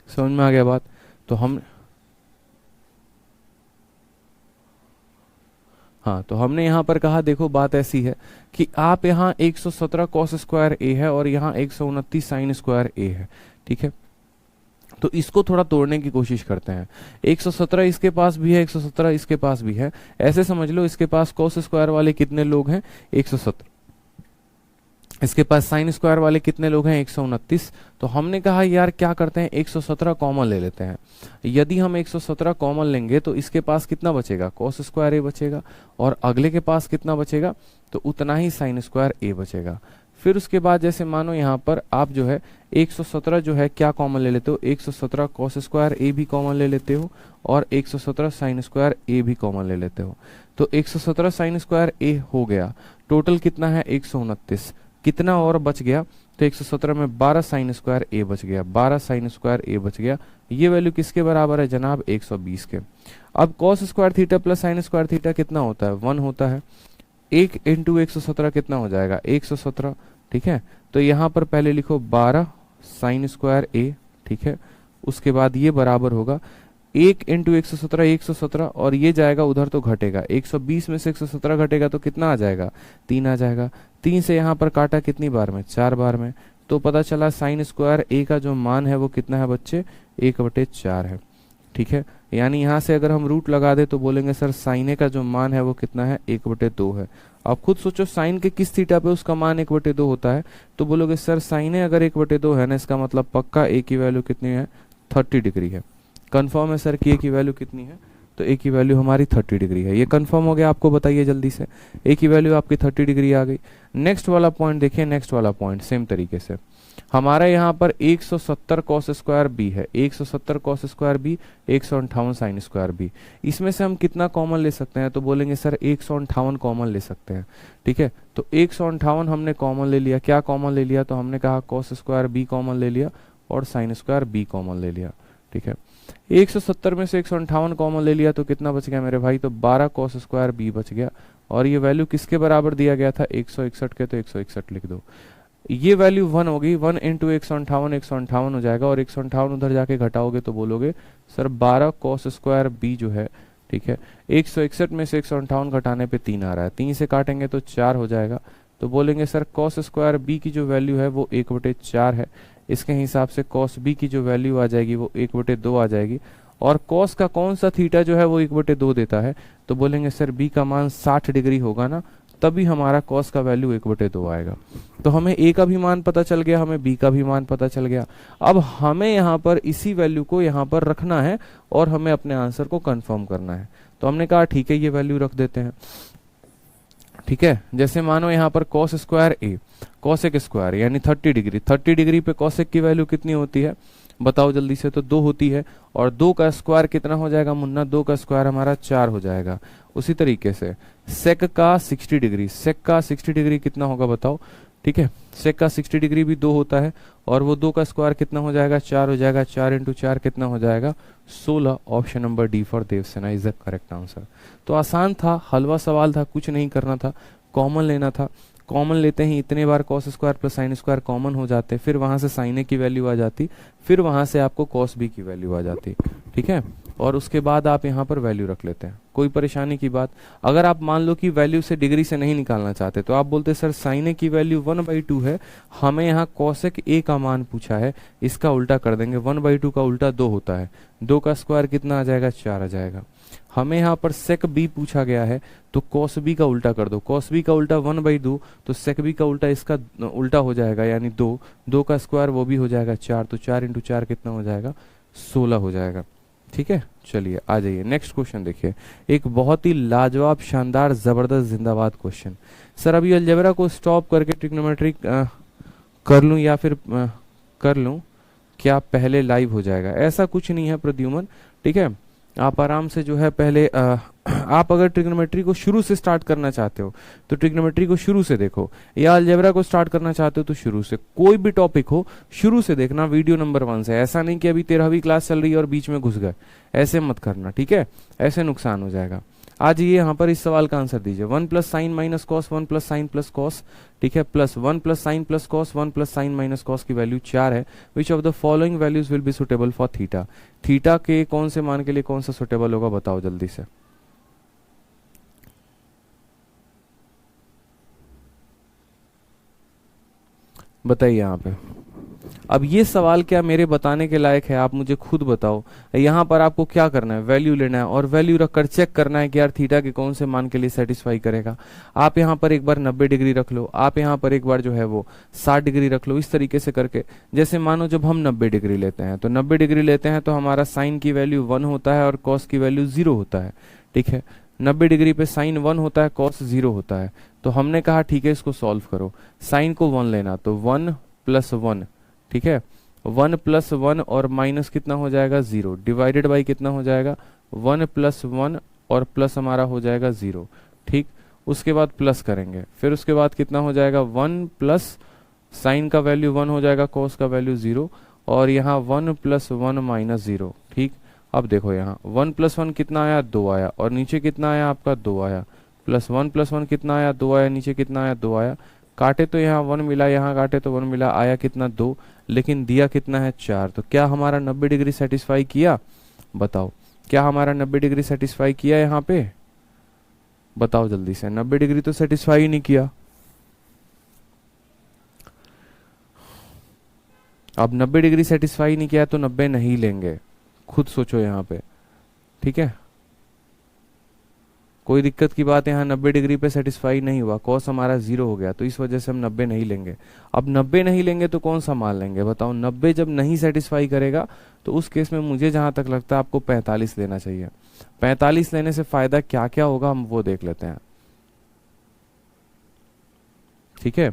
समझ में आ गया बात। तो हम हाँ, तो हमने यहाँ पर कहा देखो बात ऐसी है कि आप यहाँ 117 कॉस स्क्वायर ए है और यहाँ 129 साइन स्क्वायर ए है, ठीक है। तो इसको थोड़ा तोड़ने की कोशिश करते हैं। 117 इसके पास भी है, 117 इसके पास भी है, ऐसे समझ लो इसके पास कॉस स्क्वायर वाले कितने लोग हैं 117, इसके पास साइन स्क्वायर वाले कितने लोग हैं 129। तो हमने कहा यार क्या करते हैं 117 कॉमन ले लेते हैं। यदि हम 117 कॉमन लेंगे तो इसके पास कितना बचेगा कॉस स्क्वायर ए बचेगा और अगले के पास कितना बचेगा तो उतना ही साइन स्क्वायर ए बचेगा। फिर उसके बाद जैसे मानो यहाँ पर आप जो है 117 जो है क्या कॉमन ले लेते हो 117 कॉस स्क्वायर ए भी कॉमन ले लेते हो और 117 साइन स्क्वायर ए भी कॉमन ले लेते हो। तो 117 साइन स्क्वायर ए हो गया, टोटल कितना है 129, कितना और बच गया तो 117 में 12 साइन स्क्वायर ए बच गया, 12 साइन स्क्वायर ए बच गया। ये वैल्यू किसके बराबर है जनाब 120 के। अब cos square theta plus sine square theta कितना होता है 1 होता है, 1 इंटू 117 कितना हो जाएगा 117, ठीक है। तो यहाँ पर पहले लिखो 12 साइन स्क्वायर ए, ठीक है। उसके बाद ये बराबर होगा 1 इंटू 117 117 और ये जाएगा उधर तो घटेगा, 120 में से 117 घटेगा तो कितना आ जाएगा 3 आ जाएगा। 3 से यहाँ पर काटा कितनी बार में 4 बार में, तो पता चला साइन स्क्वायर ए का जो मान है वो कितना है बच्चे 1/4 है, ठीक है। यानी यहाँ से अगर हम रूट लगा दे तो बोलेंगे सर साइन ए का जो मान है वो कितना है 1/2 है। आप खुद सोचो साइन के किस थीटा पे उसका मान 1/2 होता है, तो बोलोगे सर साइन ए अगर 1/2 है ना इसका मतलब पक्का ए की वैल्यू कितनी है 30 डिग्री है। कंफर्म है सर कि ए की वैल्यू कितनी है, तो ए की वैल्यू हमारी 30 डिग्री है। ये कंफर्म हो गया, आपको बताइए जल्दी से, ए की वैल्यू आपकी 30 डिग्री आ गई। नेक्स्ट वाला पॉइंट देखिए, नेक्स्ट वाला पॉइंट सेम तरीके से हमारा यहाँ पर 170 कॉस स्क्वायर बी है, 170 cos square B 158 sine square B. इसमें से हम कितना कॉमन ले सकते हैं, तो बोलेंगे सर 158 कॉमन ले सकते हैं, ठीक है। तो 158 हमने कॉमन ले लिया, क्या कॉमन ले लिया, तो हमने कहा कॉस स्क्वायर बी कॉमन ले लिया और साइन स्क्वायर बी कॉमन ले लिया, ठीक है। 170 में से 158 कॉमन ले लिया तो कितना बच गया मेरे भाई, तो 12 कॉस स्क्वायर बी बच गया। और ये वैल्यू किसके बराबर दिया गया था 161 के, तो 161 लिख दो। ये वैल्यू 1 होगी, 1 इंटू 158 158 हो जाएगा और 158 उधर जाके घटाओगे तो बोलोगे सर 12 कॉस स्क्वायर बी जो है, ठीक है। 161 में से 158 घटाने पे 3 आ रहा है, 3 से काटेंगे तो 4 हो जाएगा। तो बोलेंगे सर कॉस स्क्वायर बी की जो वैल्यू है वो 1/4 है। इसके हिसाब से कॉस बी की जो वैल्यू आ जाएगी वो 1/2 आ जाएगी। और कॉस का कौन सा थीटा जो है वो 1/2 देता है, तो बोलेंगे सर बी का मान 60 डिग्री होगा ना, तभी हमारा कॉस का वैल्यू 1/2 आएगा। तो हमें ए का भी मान पता चल गया, हमें बी का भी मान पता चल गया। अब हमें यहाँ पर इसी वैल्यू को यहाँ पर रखना है और हमें अपने आंसर को कंफर्म करना है। तो हमने कहा ठीक है ये वैल्यू रख देते हैं। ठीक है, जैसे मानो यहाँ पर कॉस स्क्वायर ए, कॉसेक स्क्वायर यानी 30 डिग्री, 30 डिग्री पे कॉसेक की वैल्यू कितनी होती है बताओ जल्दी से। तो 2 होती है, और 2 का स्क्वायर कितना हो जाएगा मुन्ना, 2 का स्क्वायर हमारा 4 हो जाएगा। उसी तरीके से सेक का 60 डिग्री, सेक का 60 डिग्री कितना होगा बताओ। ठीक है, सेक का 60 डिग्री भी 2 होता है, और वो 2 का स्क्वायर कितना हो जाएगा, 4 हो जाएगा। 4 इंटू 4 कितना हो जाएगा, 16। Option number D for Devasena is the correct answer. तो आसान था, हलवा सवाल था, कुछ नहीं करना था, कॉमन लेना था। कॉमन लेते ही इतने बार cos square plus sine square common हो जाते, फिर वहां से साइन ए की वैल्यू आ जाती, फिर वहां से आपको कॉस बी की वैल्यू आ जाती। ठीक है, और उसके बाद आप यहाँ पर वैल्यू रख लेते हैं, कोई परेशानी की बात। अगर आप मान लो कि वैल्यू से डिग्री से नहीं निकालना चाहते तो आप बोलते सर साइन ए की वैल्यू 1/2 है, हमें यहाँ कॉसेक ए का मान पूछा है, इसका उल्टा कर देंगे। 1/2 का उल्टा 2 होता है, 2 का स्क्वायर कितना आ जाएगा, 4 आ जाएगा। हमें यहाँ पर सेक बी पूछा गया है, तो कॉस बी का उल्टा कर दो। कॉस बी का उल्टा 1/2, तो सेक बी का उल्टा इसका उल्टा हो जाएगा यानी 2, 2 का स्क्वायर वो भी हो जाएगा 4, तो 4 इंटू 4 कितना हो जाएगा, 16 हो जाएगा। ठीक है, चलिए आ जाइए नेक्स्ट क्वेश्चन देखिए, एक बहुत ही लाजवाब शानदार जबरदस्त जिंदाबाद क्वेश्चन। सर अभी अलजेब्रा को स्टॉप करके ट्रिग्नोमेट्री कर लूं या फिर कर लूं, क्या पहले लाइव हो जाएगा? ऐसा कुछ नहीं है प्रद्युमन। ठीक है, आप आराम से जो है पहले आप अगर ट्रिग्नोमेट्री को शुरू से स्टार्ट करना चाहते हो तो ट्रिग्नोमेट्री को शुरू से देखो, या अलजेब्रा को स्टार्ट करना चाहते हो तो शुरू से, कोई भी टॉपिक हो शुरू से देखना, वीडियो नंबर 1 से। ऐसा नहीं कि अभी 13वीं क्लास चल रही है और बीच में घुस गए, ऐसे मत करना। ठीक है, ऐसे नुकसान हो जाएगा। आज ये यहाँ पर इस सवाल का आंसर दीजिए, 1 plus sign minus cos, 1 plus sign plus cos. ठीक है, plus 1 plus sign plus cos, 1 plus sign minus cos की वैल्यू 4 है। Which of the following values will be suitable for theta? Theta के कौन से मान के लिए कौन सा सुटेबल होगा बताओ जल्दी से। बताइए यहाँ पे। अब ये सवाल क्या मेरे बताने के लायक है, आप मुझे खुद बताओ। यहाँ पर आपको क्या करना है, वैल्यू लेना है और वैल्यू रखकर चेक करना है कि यार थीटा के कौन से मान के लिए सेटिस्फाई करेगा। आप यहाँ पर एक बार 90 डिग्री रख लो, आप यहाँ पर एक बार जो है वो 60 डिग्री रख लो, इस तरीके से करके। जैसे मानो जब हम 90 डिग्री लेते हैं तो 90 डिग्री लेते हैं तो हमारा साइन की वैल्यू 1 होता है और कॉस की वैल्यू 0 होता है। ठीक है, 90 डिग्री पे साइन 1 होता है, कॉस 0 होता है। तो हमने कहा ठीक है इसको सॉल्व करो, साइन को 1 लेना, तो 1 प्लस 1। ठीक है, 1 प्लस 1 और माइनस कितना हो जाएगा 0, डिवाइडेड बाई कितना हो जाएगा 1 प्लस 1 और प्लस हमारा हो जाएगा 0। ठीक, उसके बाद प्लस करेंगे, फिर उसके बाद कितना हो जाएगा 1 प्लस साइन का वैल्यू 1 हो जाएगा, कॉस का वैल्यू 0, और यहाँ 1 प्लस 1 माइनस 0। ठीक, अब देखो यहाँ 1 प्लस 1 कितना आया, 2 आया, और नीचे कितना आया आपका 2 आया, प्लस 1 प्लस 1 कितना आया, 2 आया, नीचे कितना आया 2 आया। काटे तो यहाँ 1 मिला, यहाँ काटे तो 1 मिला, आया कितना 2, लेकिन दिया कितना है 4। तो क्या हमारा 90 डिग्री सेटिस्फाई किया बताओ, क्या हमारा 90 डिग्री सेटिस्फाई किया यहाँ पे बताओ जल्दी से। 90 डिग्री तो सेटिस्फाई नहीं किया। अब 90 डिग्री सेटिस्फाई नहीं किया तो 90 नहीं लेंगे, खुद सोचो यहाँ पे। ठीक है, कोई दिक्कत की बात यहाँ 90 डिग्री पे सेटिस्फाई नहीं हुआ, कॉस हमारा 0 हो गया, तो इस वजह से हम 90 नहीं लेंगे। अब 90 नहीं लेंगे तो कौन सा मान लेंगे बताओ। 90 जब नहीं सेटिस्फाई करेगा तो उस केस में मुझे जहां तक लगता है आपको 45 लेना चाहिए। 45 लेने से फायदा क्या क्या होगा हम वो देख लेते हैं। ठीक है,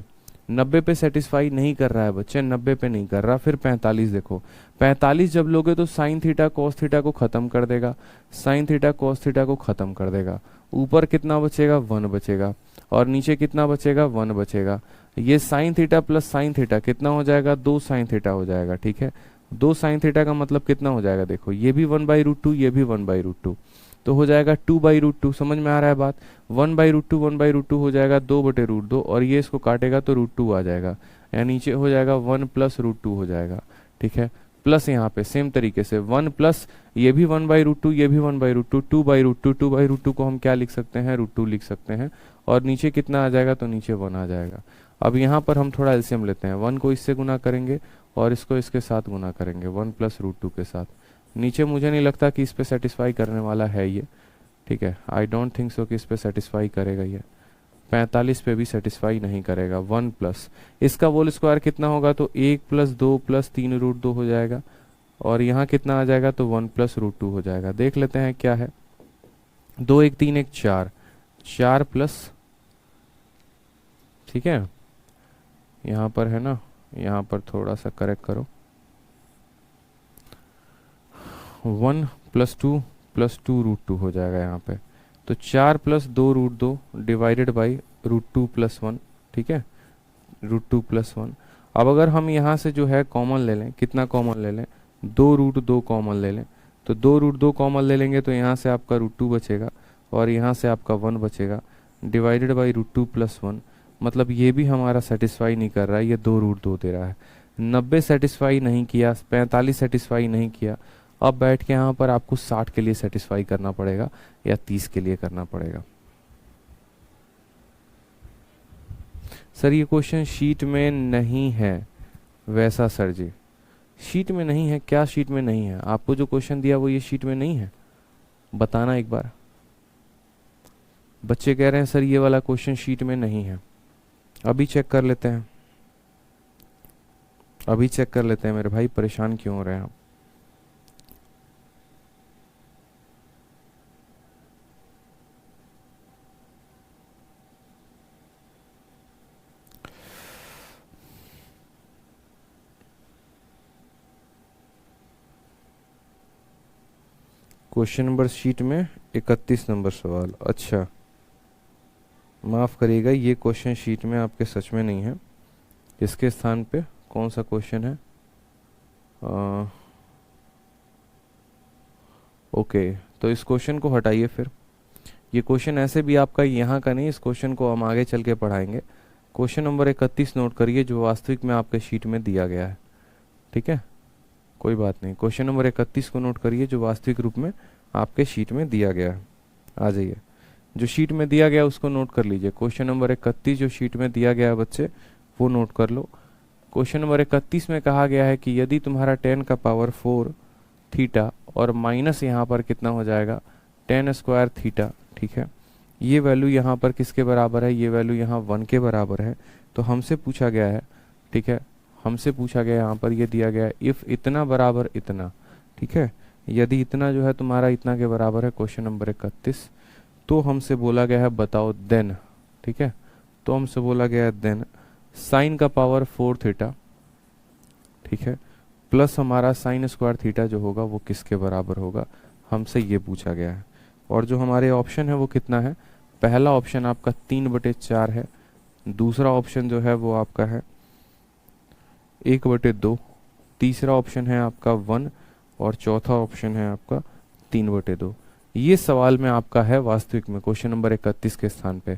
90 पे सेटिस्फाई नहीं कर रहा है बच्चे, 90 पे नहीं कर रहा, फिर 45 देखो। 45 जब लोगे तो साइन थीटा कॉस थीटा को खत्म कर देगा, साइन थीटा कॉस थीटा को खत्म कर देगा। ऊपर कितना बचेगा 1 बचेगा, और नीचे कितना बचेगा 1 बचेगा। ये sine theta plus sine theta कितना हो जाएगा, 2 साइन थीटा हो जाएगा। ठीक है, 2 साइन थीटा का मतलब कितना हो जाएगा, देखो ये भी 1/√2 ये भी 1/√2, तो हो जाएगा 2/√2। समझ में आ रहा है बात, 1/√2 1/√2 हो जाएगा 2/√2, और ये इसको काटेगा तो √2 आ जाएगा, या नीचे हो जाएगा 1 प्लस √2 हो जाएगा। ठीक है, प्लस यहाँ पे सेम तरीके से 1 प्लस ये भी 1/√2 ये भी 1/√2, 2/√2, 2/√2 को हम क्या लिख सकते हैं, √2 लिख सकते हैं, और नीचे कितना आ जाएगा तो नीचे 1 आ जाएगा। अब यहाँ पर हम थोड़ा एलसीएम लेते हैं, 1 को इससे गुना करेंगे और इसको इसके साथ गुना करेंगे 1 प्लस √2 के साथ। नीचे मुझे नहीं लगता कि इस पे सेटिस्फाई करने वाला है ये। ठीक है, आई डोंट थिंक सो कि इस पे सेटिस्फाई करेगा ये। 45 पे भी सेटिस्फाई नहीं करेगा। 1 प्लस इसका होल स्क्वायर कितना होगा, तो 1 प्लस 2 प्लस 3√2 हो जाएगा, और यहाँ कितना आ जाएगा, तो 1 प्लस √2 हो जाएगा। देख लेते हैं क्या है। 2 1 3 1 4, 4 प्लस, ठीक है, यहाँ पर है ना, यहाँ पर थोड़ा सा करेक्ट करो, 1 प्लस 2 प्लस 2√2 हो जाएगा यहाँ पे। तो 4 प्लस 2√2 डिवाइडेड बाई √2 प्लस 1, ठीक है, √2 प्लस 1। अब अगर हम यहाँ से जो है कॉमन ले लें, कितना कॉमन ले लें, 2√2 कॉमन ले लें, तो 2√2 कॉमन ले लेंगे तो यहाँ से आपका √2 बचेगा और यहाँ से आपका 1 बचेगा, डिवाइडेड बाई √2 प्लस 1। मतलब ये भी हमारा सेटिस्फाई नहीं कर रहा है, ये 2√2 दे रहा है। 90 सेटिस्फाई नहीं किया, 45 सेटिस्फाई नहीं किया। अब बैठ के यहाँ पर आपको 60 के लिए सेटिस्फाई करना पड़ेगा या 30 के लिए करना पड़ेगा। सर ये क्वेश्चन शीट में नहीं है वैसा, सर जी शीट में नहीं है, क्या शीट में नहीं है? आपको जो क्वेश्चन दिया वो ये शीट में नहीं है, बताना एक बार। बच्चे कह रहे हैं सर ये वाला क्वेश्चन शीट में नहीं है। अभी चेक कर लेते हैं, अभी चेक कर लेते हैं मेरे भाई, परेशान क्यों हो रहे हैं आप? क्वेश्चन नंबर शीट में 31 नंबर सवाल। अच्छा माफ़ करिएगा, ये क्वेश्चन शीट में आपके सच में नहीं है। इसके स्थान पे कौन सा क्वेश्चन है? ओके, तो इस क्वेश्चन को हटाइए फिर। ये क्वेश्चन ऐसे भी आपका यहाँ का नहीं, इस क्वेश्चन को हम आगे चल के पढ़ाएंगे। क्वेश्चन नंबर 31 नोट करिए जो वास्तविक में आपके शीट में दिया गया है, ठीक है, कोई बात नहीं। क्वेश्चन नंबर 31 को नोट करिए जो वास्तविक रूप में आपके शीट में दिया गया है। आ जाइए, जो शीट में दिया गया उसको नोट कर लीजिए। क्वेश्चन नंबर 31 जो शीट में दिया गया है बच्चे, वो नोट कर लो। क्वेश्चन नंबर 31 में कहा गया है कि यदि तुम्हारा 10 का पावर 4 थीटा और माइनस यहाँ पर कितना हो जाएगा, 10 स्क्वायर थीटा, ठीक है, ये वैल्यू यहाँ पर किसके बराबर है, ये वैल्यू यहाँ 1 के बराबर है। तो हमसे पूछा गया है, ठीक है, हमसे पूछा गया यहाँ पर ये दिया गया है इफ इतना बराबर इतना, ठीक है, यदि इतना जो है तुम्हारा इतना के बराबर है, क्वेश्चन नंबर 31, तो हमसे बोला गया है बताओ देन, ठीक है, तो हमसे बोला गया है देन साइन का पावर 4 थीटा, ठीक है, प्लस हमारा साइन स्क्वायर थीटा जो होगा वो किसके बराबर होगा, हमसे ये पूछा गया है। और जो हमारे ऑप्शन है वो कितना है, पहला ऑप्शन आपका 3/4 है, दूसरा ऑप्शन जो है वो आपका है 1/2, तीसरा ऑप्शन है आपका 1 और चौथा ऑप्शन है आपका 3/2। ये सवाल में आपका है वास्तविक में क्वेश्चन नंबर 31 के स्थान पे,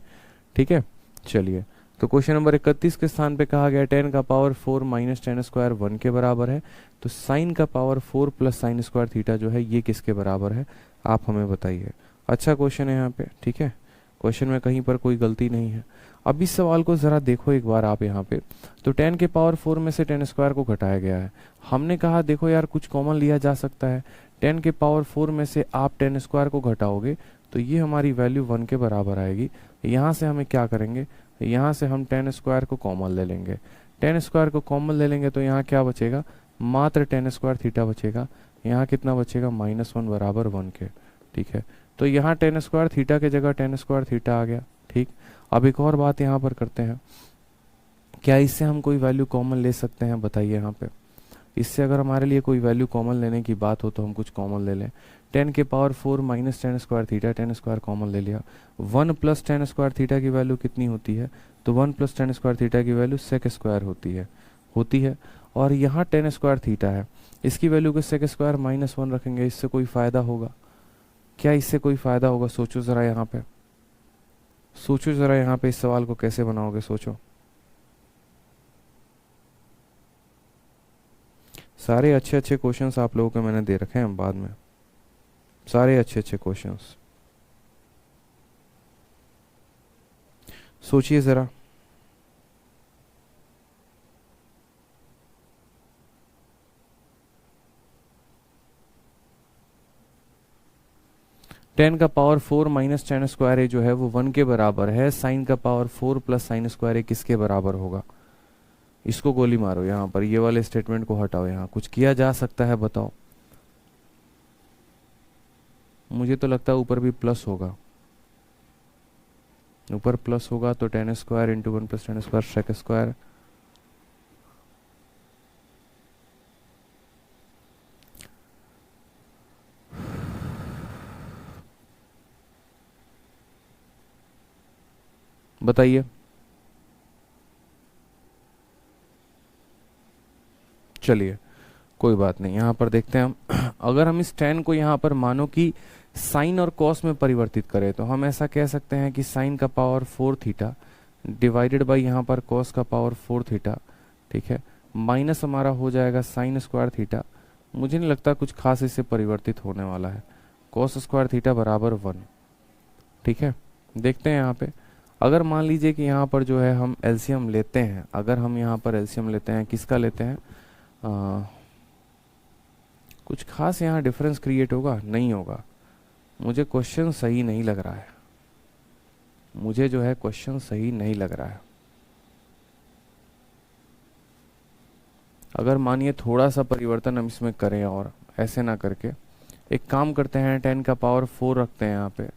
ठीक है। चलिए, तो क्वेश्चन नंबर 31 के स्थान पे कहा गया 10 का पावर 4 माइनस 10 स्क्वायर 1 के बराबर है। तो साइन का power 4 plus sine square theta जो है ये किसके बराबर है, आप हमें बताइए। अच्छा क्वेश्चन है यहाँ पे, ठीक है, क्वेश्चन में कहीं पर कोई गलती नहीं है। अब इस सवाल को जरा देखो एक बार आप यहाँ पे, तो 10 के पावर 4 में से 10 स्क्वायर को घटाया गया है। हमने कहा देखो यार कुछ कॉमन लिया जा सकता है, 10 के पावर 4 में से आप 10 स्क्वायर को घटाओगे तो ये हमारी वैल्यू 1 के बराबर आएगी। यहाँ से हमें क्या करेंगे, यहाँ से हम 10 स्क्वायर को कॉमन ले लेंगे। 10 स्क्वायर को कॉमन ले लेंगे तो यहाँ क्या बचेगा, मात्र 10 स्क्वायर थीटा बचेगा। यहाँ कितना बचेगा, -1 बराबर 1 के, ठीक है। तो यहाँ 10 स्क्वायर थीटा की जगह 10 स्क्वायर थीटा आ गया, ठीक। अब एक और बात यहाँ पर करते हैं, क्या इससे हम कोई वैल्यू कॉमन ले सकते हैं, बताइए यहाँ पे। इससे अगर हमारे लिए कोई वैल्यू कॉमन लेने की बात हो तो हम कुछ कॉमन ले लें। 10 के power 4 minus 10 square theta, 10 square common ले लिया। 1 प्लस 10 स्क्वायर थीटा की वैल्यू कितनी होती है, तो 1 प्लस 10 स्क्वायर थीटा की वैल्यू सेक स्क्वायर होती है। और यहाँ 10 स्क्वायर थीटा है, इसकी वैल्यू को सेक स्क्वायर -1 रखेंगे। इससे कोई फायदा होगा क्या, इससे कोई फायदा होगा? सोचो जरा यहाँ पे, सोचो जरा यहाँ पे इस सवाल को कैसे बनाओगे, सोचो। सारे अच्छे अच्छे क्वेश्चंस आप लोगों को मैंने दे रखे हैं बाद में, सारे अच्छे अच्छे क्वेश्चंस, सोचिए जरा। टेन का पावर 4 माइनस टेन स्क्वायर ए जो है वो 1 के बराबर है, साइन का पावर 4 प्लस साइन स्क्वायर ए किसके बराबर होगा? इसको गोली मारो, यहाँ पर ये वाले स्टेटमेंट को हटाओ, यहाँ कुछ किया जा सकता है बताओ। मुझे तो लगता है ऊपर भी प्लस होगा, ऊपर प्लस होगा तो tan square into 1 plus tan square sec square. बताइए, चलिए कोई बात नहीं, यहाँ पर देखते हैं हम। अगर हम इस टेन को यहाँ पर मानो कि साइन और कॉस में परिवर्तित करें तो हम ऐसा कह सकते हैं कि साइन का पावर 4 थीटा डिवाइडेड बाई यहाँ पर कॉस का पावर 4 थीटा, ठीक है, माइनस हमारा हो जाएगा साइन स्क्वायर थीटा। मुझे नहीं लगता कुछ खास इससे परिवर्तित होने वाला है, कॉस स्क्वायर थीटा बराबर 1, ठीक है। देखते हैं यहाँ पे, अगर मान लीजिए कि यहाँ पर जो है हम एलसीएम लेते हैं, अगर हम यहाँ पर एलसीएम लेते हैं, किसका लेते हैं, कुछ खास यहाँ डिफरेंस क्रिएट होगा? नहीं होगा। मुझे क्वेश्चन सही नहीं लग रहा है, मुझे जो है क्वेश्चन सही नहीं लग रहा है। अगर मानिए थोड़ा सा परिवर्तन हम इसमें करें, और ऐसे ना करके एक काम करते हैं, 10 का पावर 4 रखते हैं यहाँ पे,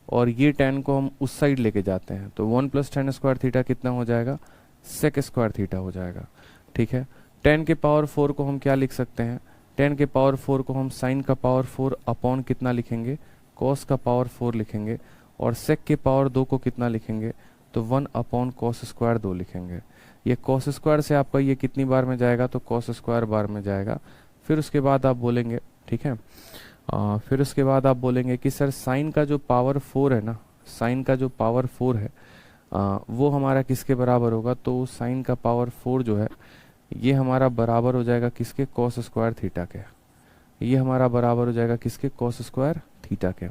और ये 10 को हम उस साइड लेके जाते हैं, तो 1 प्लस टेन स्क्वायर थीटा कितना हो जाएगा? सेक स्क्वायर थीटा हो जाएगा, ठीक है। 10 के पावर 4 को हम क्या लिख सकते हैं? 10 के पावर 4 को हम साइन का पावर 4 अपॉन कितना लिखेंगे? कॉस का पावर 4 लिखेंगे, और सेक के पावर 2 को कितना लिखेंगे? तो 1 अपॉन कॉस स्क्वायर 2 लिखेंगे। ये कॉस स्क्वायर से आपका ये कितनी बार में जाएगा? तो कॉस स्क्वायर बार में जाएगा। फिर उसके बाद आप बोलेंगे, ठीक है, फिर उसके बाद आप बोलेंगे कि सर साइन का जो पावर 4 है ना, साइन का जो पावर 4 है वो हमारा किसके बराबर होगा? तो साइन का पावर 4 जो है ये हमारा बराबर हो जाएगा किसके? कॉस स्क्वायर थीटा के। ये हमारा बराबर हो जाएगा किसके? कॉस स्क्वायर थीटा के,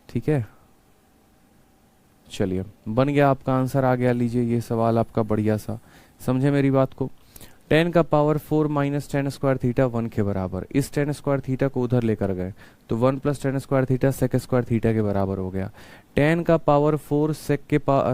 ठीक है। चलिए बन गया आपका आंसर, आ गया, लीजिए ये सवाल आपका बढ़िया सा, समझे मेरी बात को। 10 का power 4 minus ten square theta 1 के बराबर, इस टेन स्क्वायर थीटा को उधर लेकर गए तो 1 plus tan square theta sec square theta के बराबर हो गया। 10 का पावर 4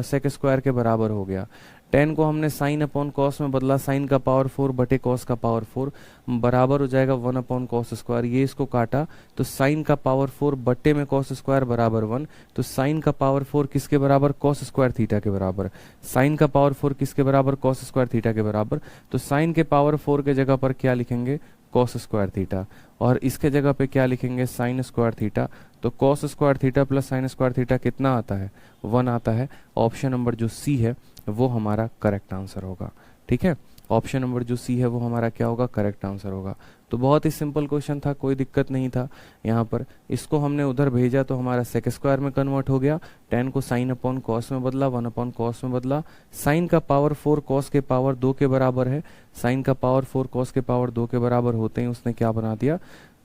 सेक स्क्वायर के बराबर हो गया। 10 को हमने साइन अपॉन कॉस में बदला, साइन का पावर 4 बटे कॉस का पावर 4 बराबर हो जाएगा 1 अपॉन कॉस स्क्वायर। ये इसको काटा तो साइन का पावर 4 बटे में कॉस स्क्वायर बराबर 1, तो साइन का पावर 4 किसके बराबर? कॉस स्क्वायर थीटा के बराबर। साइन का पावर 4 किसके बराबर? कॉस स्क्वायर थीटा के बराबर। तो साइन के पावर 4 के जगह पर क्या लिखेंगे? कॉस स्क्वायर थीटा, और इसके जगह पे क्या लिखेंगे? Sine square theta. तो cos square theta plus sine square theta कितना आता है? 1 आता है। ऑप्शन नंबर जो सी है वो हमारा करेक्ट आंसर होगा, ठीक है। ऑप्शन नंबर जो सी है वो हमारा क्या होगा? करेक्ट आंसर होगा। तो बहुत ही सिंपल क्वेश्चन था, कोई दिक्कत नहीं था। यहाँ पर इसको हमने उधर भेजा तो हमारा सेक स्क्वायर में कन्वर्ट हो गया, 10 को साइन अपॉन कॉस में बदला, 1 अपॉन कॉस में बदला। साइन का पावर 4 कॉस के पावर 2 के बराबर है, साइन का पावर 4 कॉस के पावर 2 के बराबर होते ही उसने क्या बना दिया?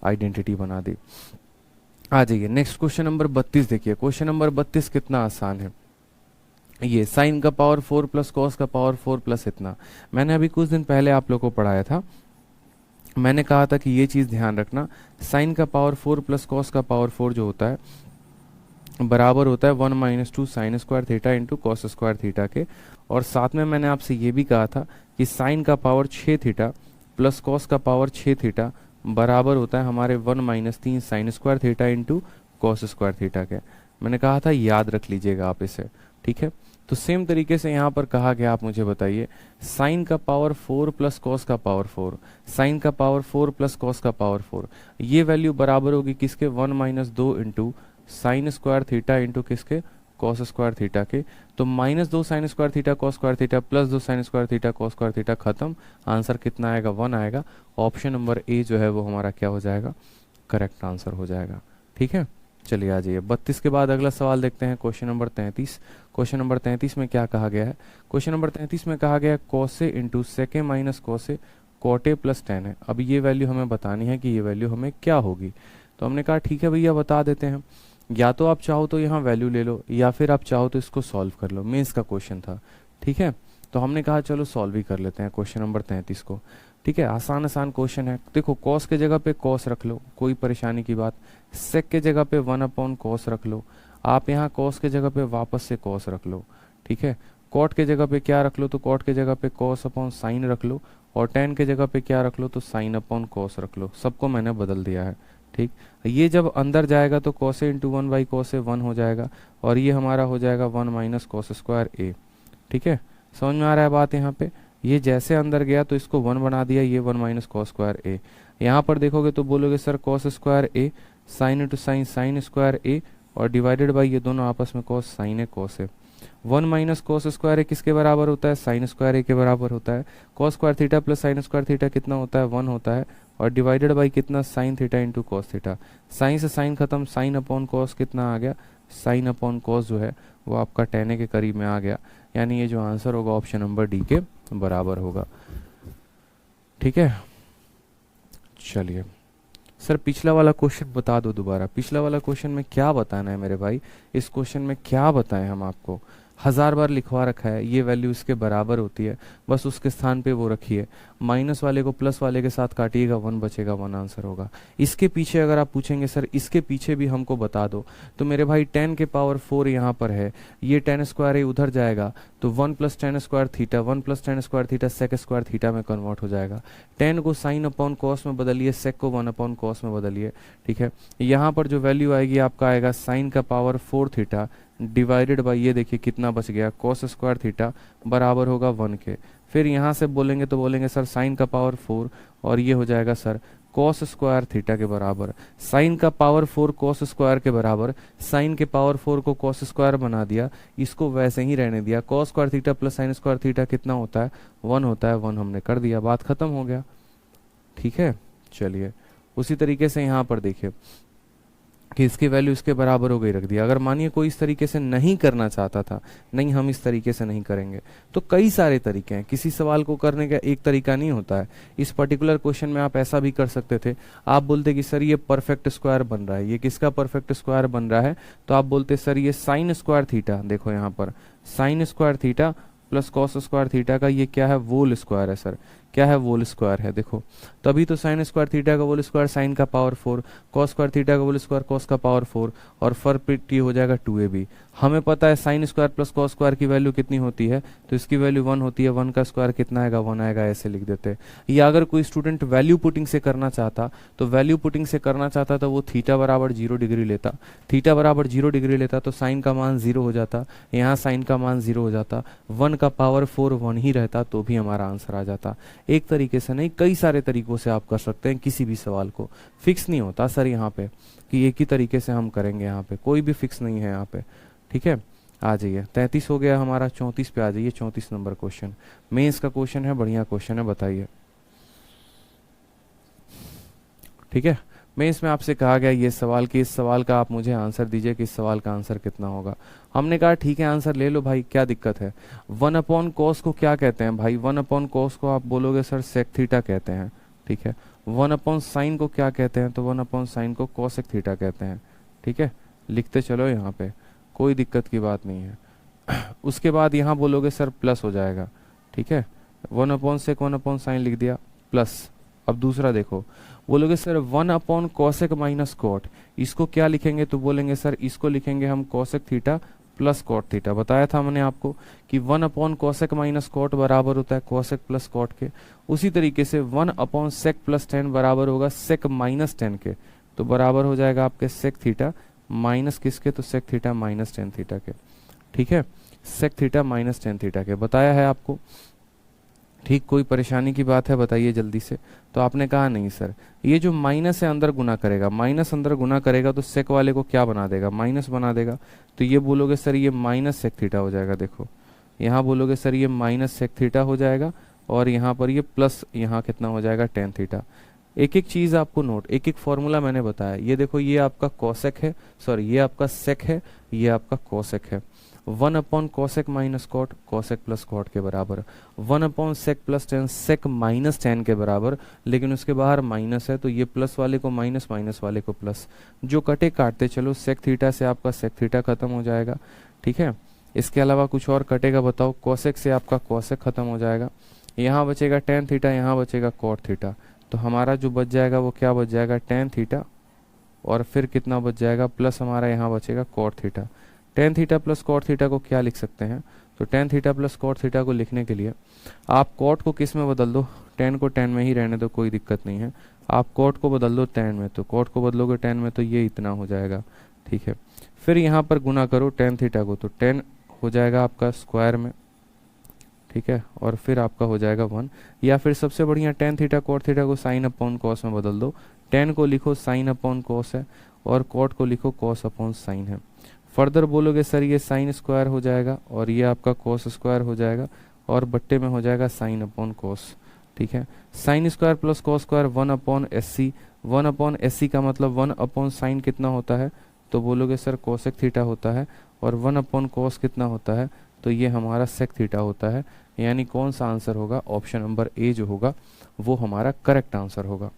आइडेंटिटी बना दी। आ जाइए नेक्स्ट क्वेश्चन नंबर 32 देखिए। क्वेश्चन नंबर 32 कितना आसान है। ये साइन का पावर 4 प्लस कॉस का पावर 4 प्लस इतना, मैंने अभी कुछ दिन पहले आप लोगों को पढ़ाया था। मैंने कहा था कि ये चीज ध्यान रखना, साइन का पावर 4 प्लस कॉस का पावर 4 जो होता है बराबर होता है 1 minus 2 sign square theta into cos square theta के। और साथ में मैंने आपसे ये भी कहा था कि साइन का पावर 6 थीटा प्लस कॉस का पावर 6 थीटा बराबर होता है हमारे 1 minus 3 sign square theta into cos square theta के। मैंने कहा था याद रख लीजिएगा आप इसे, ठीक है। तो सेम तरीके से यहाँ पर कहा गया, आप मुझे बताइए, साइन का पावर 4 प्लस कॉस का पावर 4, साइन का पावर 4 प्लस कॉस का पावर 4, ये वैल्यू बराबर होगी किसके? 1 minus 2 into sine square theta into किसके? कॉस स्क्वायर थीटा के। तो minus 2 sign square theta cos square theta plus 2 sign square theta cos square theta, खत्म। आंसर कितना आएगा? 1 आएगा। ऑप्शन नंबर ए जो है वो हमारा क्या हो जाएगा? करेक्ट आंसर हो जाएगा, ठीक है। चलिए आ जाइए 32 के बाद अगला सवाल देखते हैं, क्वेश्चन नंबर 33। क्वेश्चन नंबर 33 में क्या कहा गया है? क्वेश्चन नंबर 33 में कहा गया है कोसे इंटू सेके माइनस कोसे कोटे प्लस टेन है। अब ये वैल्यू हमें बतानी है कि ये वैल्यू हमें क्या होगी। तो हमने कहा ठीक है भैया बता देते हैं, या तो आप चाहो तो यहाँ वैल्यू ले लो, या फिर आप चाहो तो इसको सॉल्व कर लो। मेंस का क्वेश्चन था, ठीक है। तो हमने कहा चलो सॉल्व ही कर लेते हैं क्वेश्चन नंबर 33 को। ठीक है, आसान आसान क्वेश्चन है। देखो कॉस के जगह पे कॉस रख लो, कोई परेशानी की बात। सेक के जगह पे 1/cos रख लो, आप यहाँ कॉस के जगह पे वापस से कॉस रख लो। ठीक है, कॉट के जगह पे क्या रख लो, तो कॉट के जगह पे cos/sin रख लो, और tan के जगह पे क्या रख लो, तो sin/cos रख लो। सबको मैंने बदल दिया है। ठीक, ये जब अंदर जाएगा तो cos a × 1/cos a 1 हो जाएगा, और ये हमारा हो जाएगा 1 - cos² a। ठीक है, समझ में आ रहा है बात यहाँ पे। ये जैसे अंदर गया तो इसको 1 बना दिया, ये 1 - cos² a। यहाँ पर देखोगे तो बोलोगे sir cos² a sin × sin sin² a, और डिवाइडेड बाई ये दोनों आपस में cos sin a cos a। 1 - cos² a किसके बराबर होता है, sin² a के बराबर होता है। cos² theta plus sin² theta कितना होता है, 1 होता है, और डिवाइडेड बाई कितना, sin theta into cos theta. Sine से साइन खत्म, sin/cos कितना आ गया, sin/cos जो है वो आपका tan a के करीब में आ गया। यानी ये जो आंसर होगा ऑप्शन नंबर डी के बराबर होगा। ठीक है, चलिए सर पिछला वाला क्वेश्चन बता दो दोबारा। पिछला वाला क्वेश्चन में क्या बताना है मेरे भाई, इस क्वेश्चन में क्या बताएं हम आपको। 1000 बार लिखवा रखा है, ये वैल्यू इसके बराबर होती है, बस उसके स्थान पे वो रखिए। माइनस वाले को प्लस वाले के साथ काटिएगा, 1 बचेगा, 1 आंसर होगा। इसके पीछे अगर आप पूछेंगे सर इसके पीछे भी हमको बता दो, तो मेरे भाई 10 के पावर 4 यहाँ पर है, ये tan² a उधर जाएगा तो 1 + tan² theta, 1 + tan² theta sec² theta में कन्वर्ट हो जाएगा। tan को sin/cos में बदलिए, sec को 1/cos में बदलिए। ठीक है, यहाँ पर जो वैल्यू आएगी आपका आएगा sin का पावर 4 थीटा डिवाइडेड बाई ये देखिए कितना बच गया, cos² थीटा बराबर होगा 1 के। फिर यहाँ से बोलेंगे तो बोलेंगे सर sin का पावर 4, और ये हो जाएगा सर cos² थीटा के बराबर। sin का पावर 4 cos² के बराबर, sin के पावर 4 को cos² बना दिया, इसको वैसे ही रहने दिया। cos² theta plus sin² theta कितना होता है, 1 होता है, 1 हमने कर दिया, बात खत्म हो गया। ठीक है, चलिए उसी तरीके से यहाँ पर देखिए कि इसकी वैल्यू इसके बराबर हो गई, रख दिया। अगर मानिए कोई इस तरीके से नहीं करना चाहता था, नहीं हम इस तरीके से नहीं करेंगे, तो कई सारे तरीके हैं, किसी सवाल को करने का एक तरीका नहीं होता है। इस पर्टिकुलर क्वेश्चन में आप ऐसा भी कर सकते थे, आप बोलते कि सर ये परफेक्ट स्क्वायर बन रहा है, ये किसका परफेक्ट स्क्वायर बन रहा है, तो आप बोलते सर ये sin² थीटा, देखो यहाँ पर sin² theta plus cos² theta का ये क्या है, होल स्क्वायर है। सर क्या है, होल स्क्वायर है। देखो तभी तो sin² थीटा का होल स्क्वायर sin का पावर 4, cos² थीटा का होल स्क्वायर cos का पावर 4, और फर्क ये हो जाएगा 2ab। हमें पता है sin² प्लस cos² की वैल्यू कितनी होती है, तो इसकी वैल्यू 1 होती है, 1 का स्क्वायर कितना आएगा, 1 आएगा, ऐसे लिख देते। या अगर कोई स्टूडेंट वैल्यू पुटिंग से करना चाहता, तो वैल्यू पुटिंग से करना चाहता तो वो थीटा बराबर 0 डिग्री लेता, थीटा बराबर 0 डिग्री लेता तो साइन का मान 0 हो जाता, यहाँ साइन का मान 0 हो जाता, 1 का पावर 4 1 ही रहता, तो भी हमारा आंसर आ जाता। एक तरीके से नहीं, कई सारे तरीकों से आप कर सकते हैं किसी भी सवाल को, फिक्स नहीं होता सर यहाँ पे कि एक ही तरीके से हम करेंगे, यहाँ पे कोई भी फिक्स नहीं है यहाँ पे। ठीक है, आ जाइए 33 हो गया हमारा, 34 पे आ जाइए। 34 नंबर क्वेश्चन मेंस का क्वेश्चन है, बढ़िया क्वेश्चन है, बताइए। ठीक है, मेंस में आपसे कहा गया ये सवाल कि इस सवाल का आप मुझे आंसर दीजिए कि इस सवाल का आंसर कितना होगा। हमने कहा ठीक है आंसर ले लो भाई, क्या दिक्कत है। 1/cos को क्या कहते हैं भाई, 1/cos को आप बोलोगे सर sec थीटा कहते हैं। ठीक है, 1/sin को क्या कहते हैं, तो 1/sin को cosec थीटा कहते हैं। ठीक है, लिखते चलो यहाँ पे, कोई दिक्कत की बात नहीं है। उसके बाद यहाँ बोलोगे सर प्लस हो जाएगा। ठीक है, 1/sec 1/sin लिख दिया प्लस। अब दूसरा देखो, बोलोगे सर 1/cosec माइनस cot, इसको क्या लिखेंगे, तो बोलेंगे सर इसको लिखेंगे हम cosec theta plus cot theta. बताया था मैंने आपको कि 1/cosec माइनस cot बराबर होता है cosec प्लस cot के। उसी तरीके से 1/sec प्लस tan बराबर होगा sec माइनस tan के, तो बराबर हो जाएगा आपके sec थीटा माइनस किसके, तो sec theta minus tan theta के। ठीक है, sec theta minus tan theta के, बताया है आपको। ठीक, कोई परेशानी की बात है बताइए जल्दी से। तो आपने कहा नहीं सर, ये जो माइनस है अंदर गुना करेगा, माइनस अंदर गुना करेगा तो सेक वाले को क्या बना देगा, माइनस बना देगा। तो ये बोलोगे सर ये माइनस सेक थीटा हो जाएगा। देखो यहाँ बोलोगे सर ये माइनस सेक थीटा हो जाएगा, और यहाँ पर ये प्लस यहाँ कितना हो जाएगा tan थीटा। एक एक चीज आपको नोट, एक एक फॉर्मूला मैंने बताया। ये देखो ये आपका कॉसेक है, सॉरी ये आपका सेक है, ये आपका कॉसेक है। 1/cosec minus cot, cosec plus cot के बराबर। 1/sec plus tan, sec minus tan के बराबर, लेकिन उसके बाहर माइनस है तो ये प्लस वाले को माइनस, माइनस वाले को प्लस। जो कटे काटते चलो, sec थीटा से आपका sec थीटा खत्म हो जाएगा। ठीक है, इसके अलावा कुछ और कटेगा बताओ, cosec से आपका cosec खत्म हो जाएगा। यहाँ बचेगा टेन थीटा, यहाँ बचेगा कॉट थीटा। तो हमारा जो बच जाएगा वो क्या बच जाएगा, टेन थीटा, और फिर कितना बच जाएगा, प्लस हमारा यहाँ बचेगा cot theta. Tan theta plus cot theta को क्या लिख सकते हैं, तो tan theta plus cot theta को लिखने के लिए आप कॉट को किस में बदल दो, टेन को टेन में ही रहने दो, कोई दिक्कत नहीं है। आप कॉट को बदल दो टेन में, तो कॉट को बदलोगे टेन में तो ये इतना हो जाएगा, ठीक है। फिर यहाँ पर गुना करो टेन थीटा को, तो टेन हो जाएगा आपका स्क्वायर में, ठीक है, और फिर आपका हो जाएगा 1। या फिर सबसे बढ़िया टेन थीटा कॉट थीटा को साइन अपॉन कॉस में बदल दो। टेन को लिखो साइन अपॉन कॉस है, और कॉट को लिखो कॉस अपॉन साइन है। फर्दर बोलोगे सर ये साइन स्क्वायर हो जाएगा, और ये आपका कॉस स्क्वायर हो जाएगा, और बट्टे में हो जाएगा साइन अपॉन कॉस, ठीक है। Sine square plus cos square 1/SC। 1/SC का मतलब 1 साइन कितना होता है, तो बोलोगे सर कोसेक थीटा होता है, और 1/cos कितना होता है, तो ये हमारा सेक थीटा होता है। यानी कौन सा आंसर होगा, ऑप्शन नंबर ए जो होगा वो हमारा करेक्ट आंसर होगा,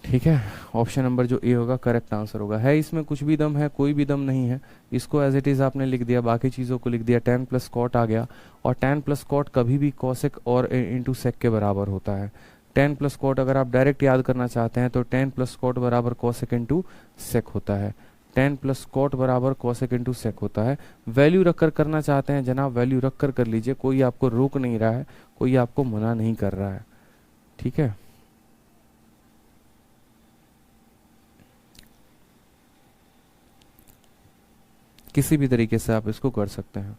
ठीक है। ऑप्शन नंबर जो ए होगा करेक्ट आंसर होगा। है इसमें कुछ भी दम है, कोई भी दम नहीं है, इसको एज इट इज आपने लिख दिया, बाकी चीज़ों को लिख दिया। टेन प्लस कॉट आ गया, और टेन प्लस कॉट कभी भी कॉसेक और इंटू सेक के बराबर होता है। टेन प्लस कॉट अगर आप डायरेक्ट याद करना चाहते हैं तो टेन प्लस कॉट बराबर कॉसेक इंटू सेक होता है। टेन प्लस कॉट बराबर कॉसेक इंटू सेक होता है। वैल्यू रखकर करना चाहते हैं जनाब, वैल्यू रखकर कर लीजिए, कोई आपको रोक नहीं रहा है, कोई आपको मना नहीं कर रहा है, ठीक है। किसी भी तरीके से आप इसको कर सकते हैं।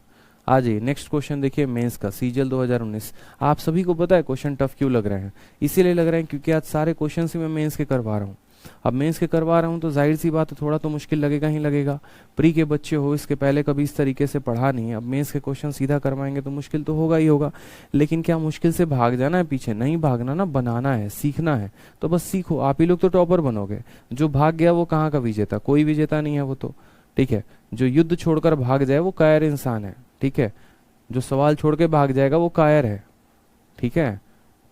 आ जाइए नेक्स्ट क्वेश्चन देखिए, मेंस का सीजीएल 2019। आप सभी को पता है क्वेश्चन टफ क्यों लग रहे हैं, इसीलिए लग रहे हैं क्योंकि आज सारे क्वेश्चन ही मैं मेंस के करवा रहा हूँ। अब मेंस के करवा रहा हूँ तो जाहिर सी बात है थोड़ा तो मुश्किल लगेगा ही लगेगा। प्री के बच्चे हो, इसके पहले कभी इस तरीके से पढ़ा नहीं है, अब मेंस के क्वेश्चन सीधा करवाएंगे तो मुश्किल तो होगा ही होगा। लेकिन क्या मुश्किल से भाग जाना है पीछे, नहीं भागना ना, बनाना है, सीखना है। तो बस सीखो, आप ही लोग तो टॉपर बनोगे। जो भाग गया वो कहाँ का विजेता, कोई विजेता नहीं है वो तो, ठीक है। जो युद्ध छोड़कर भाग जाए वो कायर इंसान है, ठीक है। जो सवाल छोड़ के भाग जाएगा वो कायर है, ठीक है।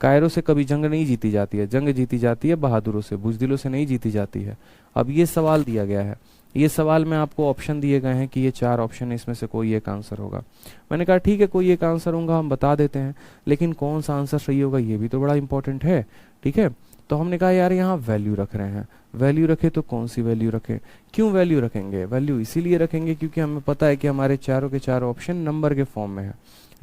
कायरों से कभी जंग नहीं जीती जाती है, जंग जीती जाती है बहादुरों से, बुजदिलों से नहीं जीती जाती है। अब ये सवाल दिया गया है, ये सवाल में आपको ऑप्शन दिए गए हैं कि ये 4 ऑप्शन है, इसमें से कोई एक आंसर होगा। मैंने कहा ठीक है कोई एक आंसर होगा, हम बता देते हैं, लेकिन कौन सा आंसर सही होगा ये भी तो बड़ा इंपॉर्टेंट है, ठीक है। तो हमने कहा यार यहाँ वैल्यू रख रहे हैं, वैल्यू रखे तो कौन सी वैल्यू रखें। क्यों वैल्यू रखेंगे, वैल्यू इसीलिए रखेंगे क्योंकि हमें पता है कि हमारे चारों के चारों ऑप्शन नंबर के फॉर्म में है,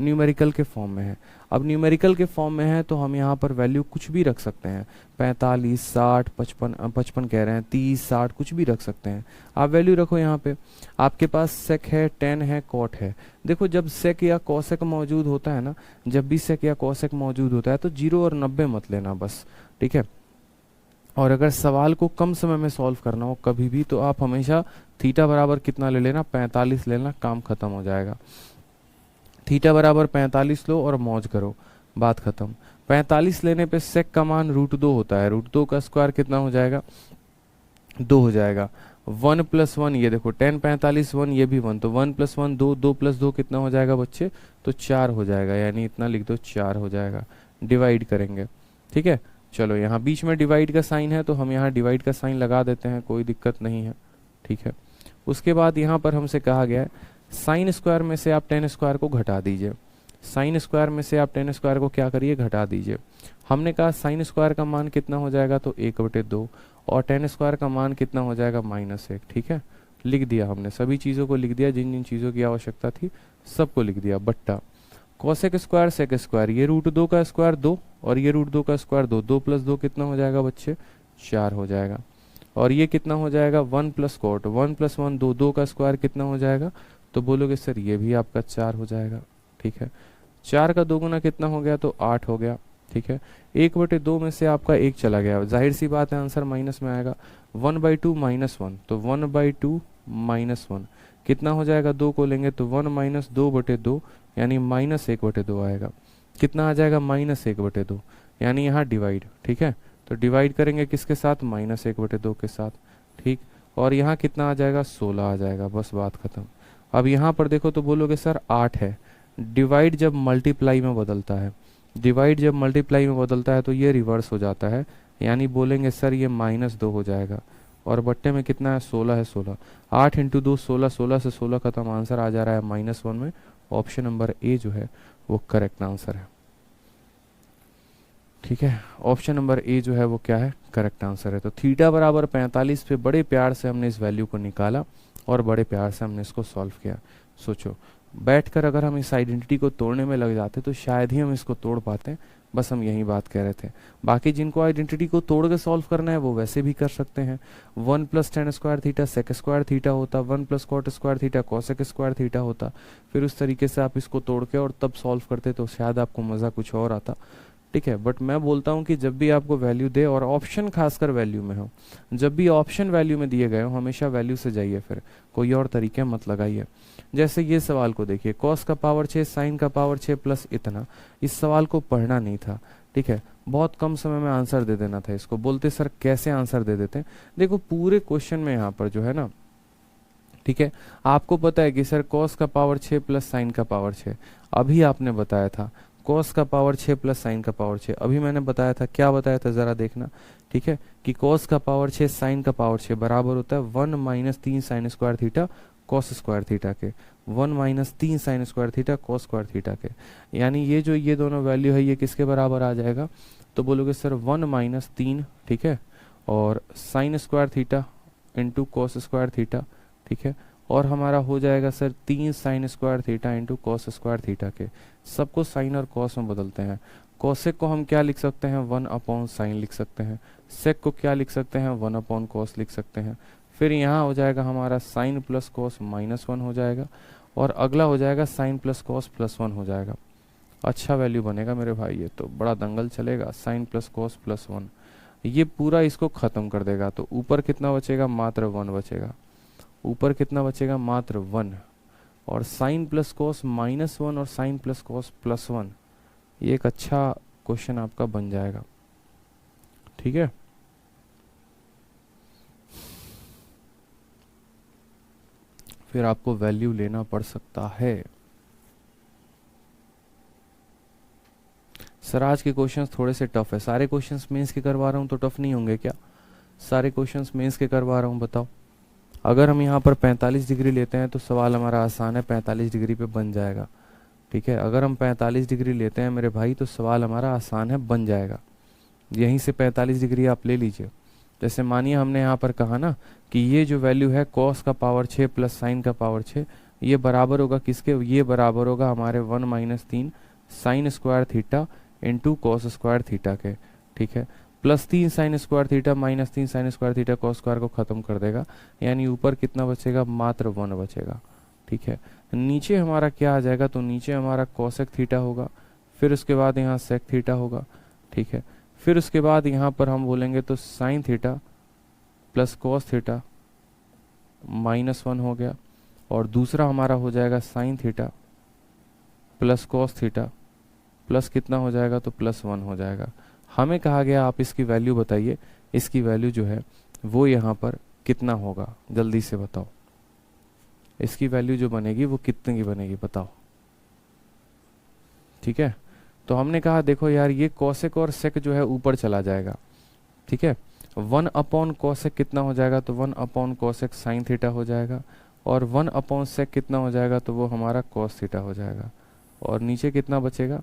न्यूमेरिकल के फॉर्म में है। अब न्यूमेरिकल के फॉर्म में है तो हम यहाँ पर वैल्यू कुछ भी रख सकते हैं, 45, 60, 55 कह रहे हैं, 30, 60 कुछ भी रख सकते हैं। आप वैल्यू रखो यहाँ पे। आपके पास सेक है, टेन है, कॉट है। देखो जब सेक या कॉसेक मौजूद होता है ना, जब भी सेक या कॉसेक मौजूद होता है तो 0 और 90 मत लेना बस, ठीक है। और अगर सवाल को कम समय में सॉल्व करना हो कभी भी तो आप हमेशा थीटा बराबर कितना ले लेना, 45 लेना, काम खत्म हो जाएगा। थीटा बराबर 45 लो और मौज करो, बात खत्म। 45 लेने पे सेक का मान √2 होता है, √2 का स्क्वायर कितना हो जाएगा, 2 हो जाएगा। 1 + 1 ये देखो 10 45 1 ये भी 1, तो 1 + 1 2, 2 + 2 कितना हो जाएगा बच्चे, तो 4 हो जाएगा। यानी इतना लिख दो 4 हो जाएगा। डिवाइड करेंगे, ठीक है। चलो यहाँ बीच में डिवाइड का साइन है तो हम यहाँ डिवाइड का साइन लगा देते हैं, कोई दिक्कत नहीं है, ठीक है। उसके बाद यहाँ पर हमसे कहा गया है साइन स्क्वायर में से आप टेन स्क्वायर को घटा दीजिए। साइन स्क्वायर में से आप टेन स्क्वायर को क्या करिए, घटा दीजिए। हमने कहा साइन स्क्वायर का मान कितना हो जाएगा, तो 1/2, और टेन स्क्वायर का मान कितना हो जाएगा, -1, ठीक है। लिख दिया हमने, सभी चीज़ों को लिख दिया, जिन जिन चीज़ों की आवश्यकता थी सबको लिख दिया। बट्टा कोसेक स्क्वायर सेक स्क्वायर, ये √2 का स्क्वायर 2 और ये √2 का स्क्वायर 2, 2 + 2 कितना हो जाएगा बच्चे, 4 हो जाएगा। और ये कितना हो जाएगा 1 + कॉट, 1 + 1 2, 2 का स्क्वायर कितना हो जाएगा, तो बोलोगे सर ये भी आपका 4 हो जाएगा, ठीक है। 4 का 2 गुना कितना हो गया, तो 8 हो गया, ठीक है। 1/2 में से आपका 1 चला गया, जाहिर सी बात है आंसर माइनस में आएगा। 1/2 -1, तो 1/2 -1 कितना हो जाएगा, 2 को लेंगे तो 1 - 2/2 यानी -1/2 आएगा। कितना आ जाएगा, -1/2, यानी यहाँ डिवाइड, ठीक है। तो डिवाइड करेंगे किसके साथ, -1/2 के साथ, ठीक। और यहाँ कितना आ जाएगा, 16 आ जाएगा, बस बात खत्म। अब यहाँ पर देखो तो बोलोगे सर 8 है। डिवाइड जब मल्टीप्लाई में बदलता है, डिवाइड जब मल्टीप्लाई में बदलता है तो ये रिवर्स हो जाता है, यानी बोलेंगे सर ये -2 हो जाएगा। और बट्टे में कितना है, 16 है, 16 8 × 2 16, 16 से 16 खत्म, आंसर आ जा रहा है -1 में। ऑप्शन नंबर ए जो है वो करेक्ट आंसर है। ठीक है, ऑप्शन नंबर ए जो है वो क्या है, करेक्ट आंसर है। तो थीटा बराबर 45 पे बड़े प्यार से हमने इस वैल्यू को निकाला और बड़े प्यार से हमने इसको सॉल्व किया। सोचो, बैठकर अगर हम इस आइडेंटिटी को तोड़ने में लग जाते तो शायद ही हम इसको तोड़ पाते। बस हम यही बात कह रहे थे। बाकी जिनको आइडेंटिटी को तोड़ के सॉल्व करना है वो वैसे भी कर सकते हैं। 1 plus tan square theta sec square theta होता, 1 plus cot square theta cosec square theta होता। फिर उस तरीके से आप इसको तोड़ के और तब सॉल्व करते तो शायद आपको मज़ा कुछ और आता। ठीक है, बट मैं बोलता हूँ कि जब भी आपको वैल्यू दे और ऑप्शन खासकर वैल्यू में हो, जब भी ऑप्शन वैल्यू में दिए गए हो हमेशा वैल्यू से जाइए, फिर कोई और तरीके मत लगाइए। जैसे ये सवाल को देखिए, कॉस का पावर 6 साइन का पावर 6 प्लस इतना। इस सवाल को पढ़ना नहीं था, ठीक है, बहुत कम समय में आंसर दे देना था। इसको बोलते सर कैसे आंसर दे देते हैं। देखो पूरे क्वेश्चन में यहाँ पर जो है ना, ठीक है, आपको पता है कि सर कॉस का पावर 6 प्लस साइन का पावर 6, अभी आपने बताया था कॉस का पावर 6 प्लस साइन का पावर 6, अभी मैंने बताया था, क्या बताया था जरा देखना। ठीक है, कि कॉस का पावर 6 साइन का पावर 6 बराबर होता है 1 minus 3 sign square theta cos square theta के, 1 minus 3 sign square theta cos square theta के। यानी ये जो ये दोनों वैल्यू है ये किसके बराबर आ जाएगा, तो बोलोगे सर 1 माइनस 3, ठीक है, और sign square theta into cos square theta, ठीक है, और हमारा हो जाएगा sir 3 sign square theta into cos square theta के। सबको साइन और कॉस में बदलते हैं। कॉसेक को हम क्या लिख सकते हैं, 1 अपॉन साइन लिख सकते हैं। सेक को क्या लिख सकते हैं, 1 अपॉन कॉस लिख सकते हैं। फिर यहाँ हो जाएगा हमारा साइन प्लस कॉस -1 हो जाएगा, और अगला हो जाएगा साइन प्लस कॉस +1 हो जाएगा। अच्छा वैल्यू बनेगा मेरे भाई, ये तो बड़ा दंगल चलेगा। साइन प्लस कॉस +1 ये पूरा इसको खत्म कर देगा। तो ऊपर कितना बचेगा, मात्र 1 बचेगा। ऊपर कितना बचेगा, मात्र 1। और साइन प्लस कॉस -1 और साइन प्लस कॉस +1, ये एक अच्छा क्वेश्चन आपका बन जाएगा। ठीक है, फिर आपको वैल्यू लेना पड़ सकता है। सर आज के क्वेश्चंस थोड़े से टफ है। सारे क्वेश्चंस मेंस के करवा रहा हूँ तो टफ नहीं होंगे क्या, सारे क्वेश्चंस मेंस के करवा रहा हूँ, बताओ। अगर हम यहाँ पर 45 डिग्री लेते हैं तो सवाल हमारा आसान है, 45 डिग्री पे बन जाएगा। ठीक है, अगर हम 45 डिग्री लेते हैं मेरे भाई तो सवाल हमारा आसान है, बन जाएगा। यहीं से 45 डिग्री आप ले लीजिए। जैसे मानिए हमने यहाँ पर कहा ना कि ये जो वैल्यू है कॉस का पावर 6 प्लस साइन का पावर 6, ये बराबर होगा किसके, ये बराबर होगा हमारे 1 minus 3 sign square theta into cos square theta के। ठीक है, +3 sign square theta -3 sign square theta cos square को खत्म कर देगा। यानी ऊपर कितना बचेगा, मात्र 1 बचेगा। ठीक है, नीचे हमारा क्या आ जाएगा, तो नीचे हमारा कॉसेक थीटा होगा, फिर उसके बाद यहाँ सेक थीटा होगा। ठीक है, फिर उसके बाद यहाँ पर हम बोलेंगे तो sine theta plus cos theta -1 हो गया, और दूसरा हमारा हो जाएगा sine theta plus cos theta plus कितना हो जाएगा, तो +1 हो जाएगा। हमें कहा गया आप इसकी वैल्यू बताइए, इसकी वैल्यू जो है वो यहाँ पर कितना होगा, जल्दी से बताओ। इसकी वैल्यू जो बनेगी वो कितने की बनेगी बताओ। ठीक है, तो हमने कहा देखो यार ये कॉसेक और सेक जो है ऊपर चला जाएगा। ठीक है, 1 अपॉन कॉसेक कितना हो जाएगा, तो 1 अपॉन कॉसेक साइन थीटा हो जाएगा, और 1 अपॉन सेक कितना हो जाएगा, तो वो हमारा कॉस थीटा हो जाएगा। और नीचे कितना बचेगा,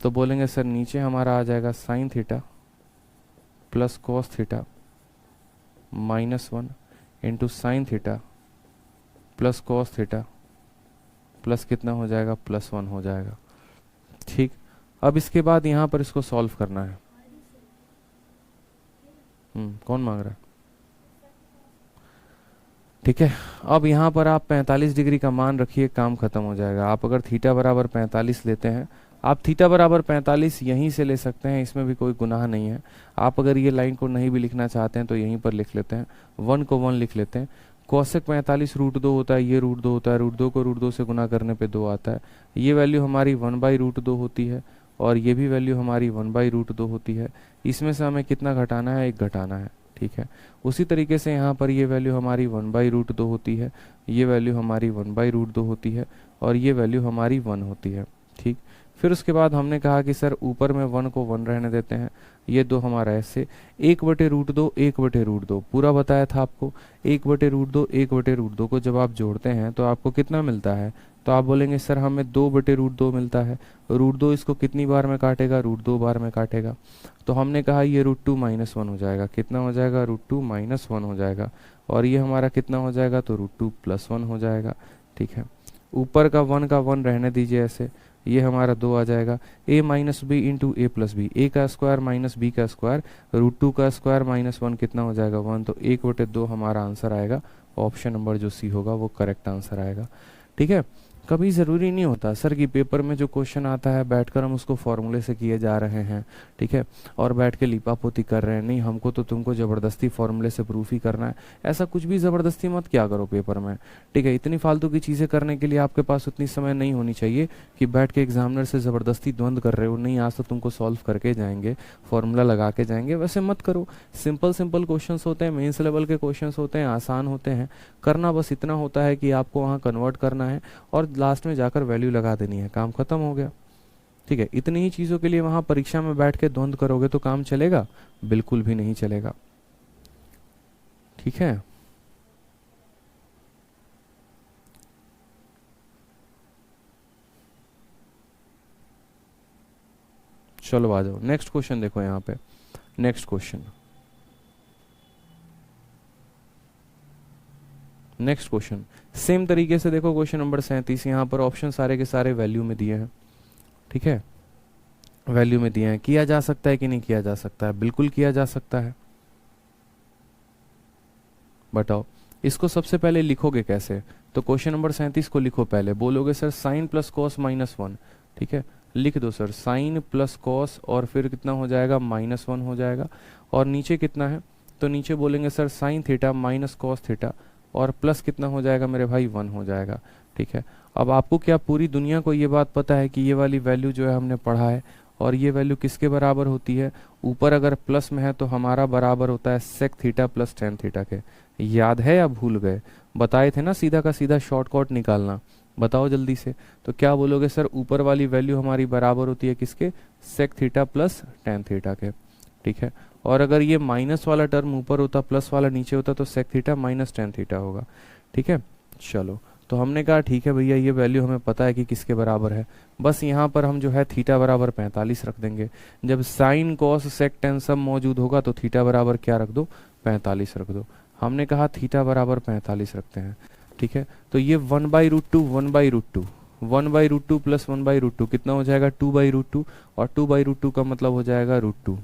तो बोलेंगे सर नीचे हमारा आ जाएगा sine theta plus cos theta -1 into sine theta plus cos theta plus कितना हो जाएगा, +1 हो जाएगा। ठीक, अब इसके बाद यहाँ पर इसको सॉल्व करना है। कौन मांग रहा है, ठीक है। अब यहाँ पर आप 45 डिग्री का मान रखिए, काम खत्म हो जाएगा। आप अगर थीटा बराबर 45 लेते हैं, आप थीटा बराबर 45 यहीं से ले सकते हैं, इसमें भी कोई गुनाह नहीं है। आप अगर ये लाइन को नहीं भी लिखना चाहते हैं तो यहीं पर लिख लेते हैं, 1 को 1 लिख लेते हैं। कॉसेक 45 √2 होता है, ये √2 होता है, √2 को √2 से गुना करने पे 2 आता है। ये वैल्यू हमारी 1/√2 होती है, और ये भी वैल्यू हमारी 1/√2 होती है। इसमें से हमें कितना घटाना है, 1 घटाना है। ठीक है, उसी तरीके से यहाँ पर ये वैल्यू हमारी 1/√2 होती है, ये वैल्यू हमारी 1/√2 होती है, और ये वैल्यू हमारी 1 होती है। ठीक, फिर उसके बाद हमने कहा कि सर ऊपर में 1 को 1 रहने देते हैं, ये 2 हमारा ऐसे 1/√2 1/√2 पूरा बताया था आपको। 1/√2 1/√2 को जब आप जोड़ते हैं तो आपको कितना मिलता है, तो आप बोलेंगे सर हमें 2/√2 मिलता है। √2 इसको कितनी बार में काटेगा, √2 बार में काटेगा। तो हमने कहा ये √2 - 1 हो जाएगा, कितना हो जाएगा, √2 - 1 हो जाएगा। और ये हमारा कितना हो जाएगा, तो √2 + 1 हो जाएगा। ठीक है, ऊपर का 1 का 1 रहने दीजिए ऐसे, ये हमारा 2 आ जाएगा। a - b into a + b, a का स्क्वायर माइनस b का स्क्वायर, √2 का स्क्वायर -1 कितना हो जाएगा, 1। तो 1/2 हमारा आंसर आएगा। ऑप्शन नंबर जो सी होगा वो करेक्ट आंसर आएगा। ठीक है, कभी ज़रूरी नहीं होता सर कि पेपर में जो क्वेश्चन आता है बैठकर हम उसको फॉर्मूले से किए जा रहे हैं, ठीक है, और बैठ के लिपापोती कर रहे हैं। नहीं, हमको तो तुमको ज़बरदस्ती फॉर्मूले से प्रूफ ही करना है। ऐसा कुछ भी ज़बरदस्ती मत क्या करो पेपर में। ठीक है, इतनी फालतू की चीज़ें करने के लिए आपके पास उतनी समय नहीं होनी चाहिए कि बैठ के एग्जामिनर से ज़बरदस्ती द्वंद्व कर रहे हो। नहीं, आज तो तुमको सॉल्व करके जाएंगे, फॉर्मूला लगा के जाएंगे, वैसे मत करो। सिंपल सिंपल क्वेश्चन होते हैं, मेंस लेवल के क्वेश्चन होते हैं, आसान होते हैं। करना बस इतना होता है कि आपको वहाँ कन्वर्ट करना है और लास्ट में जाकर वैल्यू लगा देनी है, काम खत्म हो गया। ठीक है, इतनी ही चीज़ों के लिए वहाँ परीक्षा में बैठ के द्वंद्व करोगे तो काम चलेगा? बिल्कुल भी नहीं चलेगा। ठीक है, चलो आ जाओ नेक्स्ट क्वेश्चन देखो यहाँ पे। Next question, next question same तरीके से देखो। क्वेश्चन नंबर 37, यहाँ पर ऑप्शन सारे के सारे वैल्यू में दिए हैं। ठीक है, वैल्यू में दिए हैं। किया जा सकता है कि नहीं किया जा सकता है? बिल्कुल किया जा सकता है। बताओ, इसको सबसे पहले लिखोगे कैसे? तो क्वेश्चन नंबर 37 को लिखो, पहले बोलोगे सर साइन प्लस कॉस -1। ठीक है, लिख दो सर साइन प्लस कॉस और फिर कितना हो जाएगा, -1 हो जाएगा। और नीचे कितना है, तो नीचे बोलेंगे sir sine theta minus cos theta और प्लस कितना हो जाएगा मेरे भाई, 1 हो जाएगा। ठीक है, अब आपको क्या पूरी दुनिया को ये बात पता है कि ये वाली वैल्यू जो है हमने पढ़ा है और ये वैल्यू किसके बराबर होती है? ऊपर अगर प्लस में है तो हमारा बराबर होता है sec theta plus tan theta के। याद है या भूल गए? बताए थे ना, सीधा का सीधा शॉर्टकट निकालना। बताओ जल्दी से। तो क्या बोलोगे सर, ऊपर वाली वैल्यू हमारी बराबर होती है किसके? Sec theta plus tan theta के। ठीक है, और अगर ये माइनस वाला टर्म ऊपर होता, प्लस वाला नीचे होता, तो sec theta minus tan theta होगा। ठीक है, चलो तो हमने कहा ठीक है भैया, ये वैल्यू हमें पता है कि किसके बराबर है। बस यहाँ पर हम जो है थीटा बराबर 45 रख देंगे। जब साइन कॉस सेक टेन सब मौजूद होगा तो थीटा बराबर क्या रख दो, 45 रख दो। हमने कहा थीटा बराबर 45 रखते हैं। ठीक है, तो ये 1/√2 1/√2 1/√2 प्लस 1/√2 कितना हो जाएगा, 2/√2 और 2/√2 का मतलब हो जाएगा √2।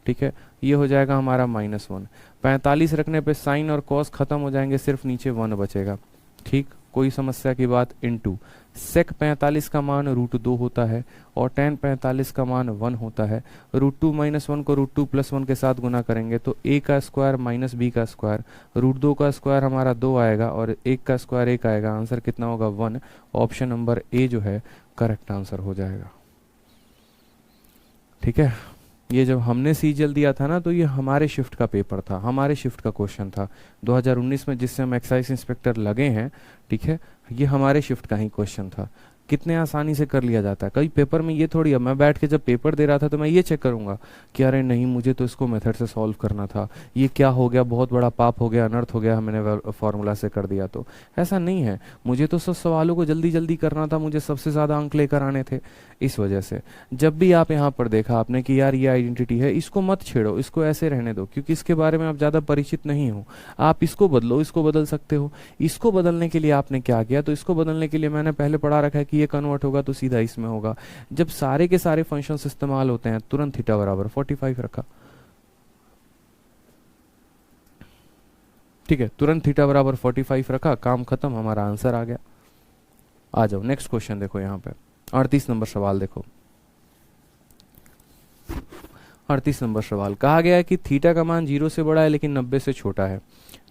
ठीक है, ये हो जाएगा हमारा -1। 45 रखने पे साइन और कॉस खत्म हो जाएंगे, सिर्फ नीचे 1 बचेगा। ठीक, कोई समस्या की बात। इनटू सेक 45 का मान √2 होता है और टेन 45 का मान 1 होता है। √2 - 1 को √2 + 1 के साथ गुना करेंगे तो a का स्क्वायर माइनस b का स्क्वायर, √2 का स्क्वायर हमारा 2 आएगा और 1 का स्क्वायर 1 आएगा। आंसर कितना होगा, 1। ऑप्शन नंबर ए जो है करेक्ट आंसर हो जाएगा। ठीक है, ये जब हमने सीजीएल दिया था ना, तो ये हमारे शिफ्ट का पेपर था, हमारे शिफ्ट का क्वेश्चन था 2019 में, जिससे हम एक्साइज इंस्पेक्टर लगे हैं। ठीक है, ये हमारे शिफ्ट का ही क्वेश्चन था। कितने आसानी से कर लिया जाता है। कई पेपर में ये थोड़ी है, मैं बैठ के जब पेपर दे रहा था तो मैं ये चेक करूंगा कि अरे नहीं, मुझे तो इसको मेथड से सॉल्व करना था, ये क्या हो गया, बहुत बड़ा पाप हो गया, अनर्थ हो गया, मैंने फॉर्मूला से कर दिया। तो ऐसा नहीं है, मुझे तो सब सवालों को जल्दी जल्दी करना था, मुझे सबसे ज़्यादा अंक लेकर आने थे। इस वजह से जब भी आप यहाँ पर देखा आपने कि यार ये आइडेंटिटी है, इसको मत छेड़ो, इसको ऐसे रहने दो, क्योंकि इसके बारे में आप ज़्यादा परिचित नहीं हो। आप इसको बदलो, इसको बदल सकते हो। इसको बदलने के लिए आपने क्या किया, तो इसको बदलने के लिए मैंने पहले पढ़ा रखा है कि ये कन्वर्ट होगा तो सीधा इसमें होगा। जब सारे के सारे फंक्शंस इस्तेमाल होते हैं, तुरंत थीटा बराबर 45 रखा। ठीक है, तुरंत थीटा बराबर 45 रखा, काम खत्म, हमारा आंसर आ गया। आ जाओ नेक्स्ट क्वेश्चन देखो, यहाँ पे 38 नंबर सवाल देखो। 38 नंबर सवाल, कहा गया है कि थीटा का मान 0 से बड़ा है लेकिन 90 से छोटा है।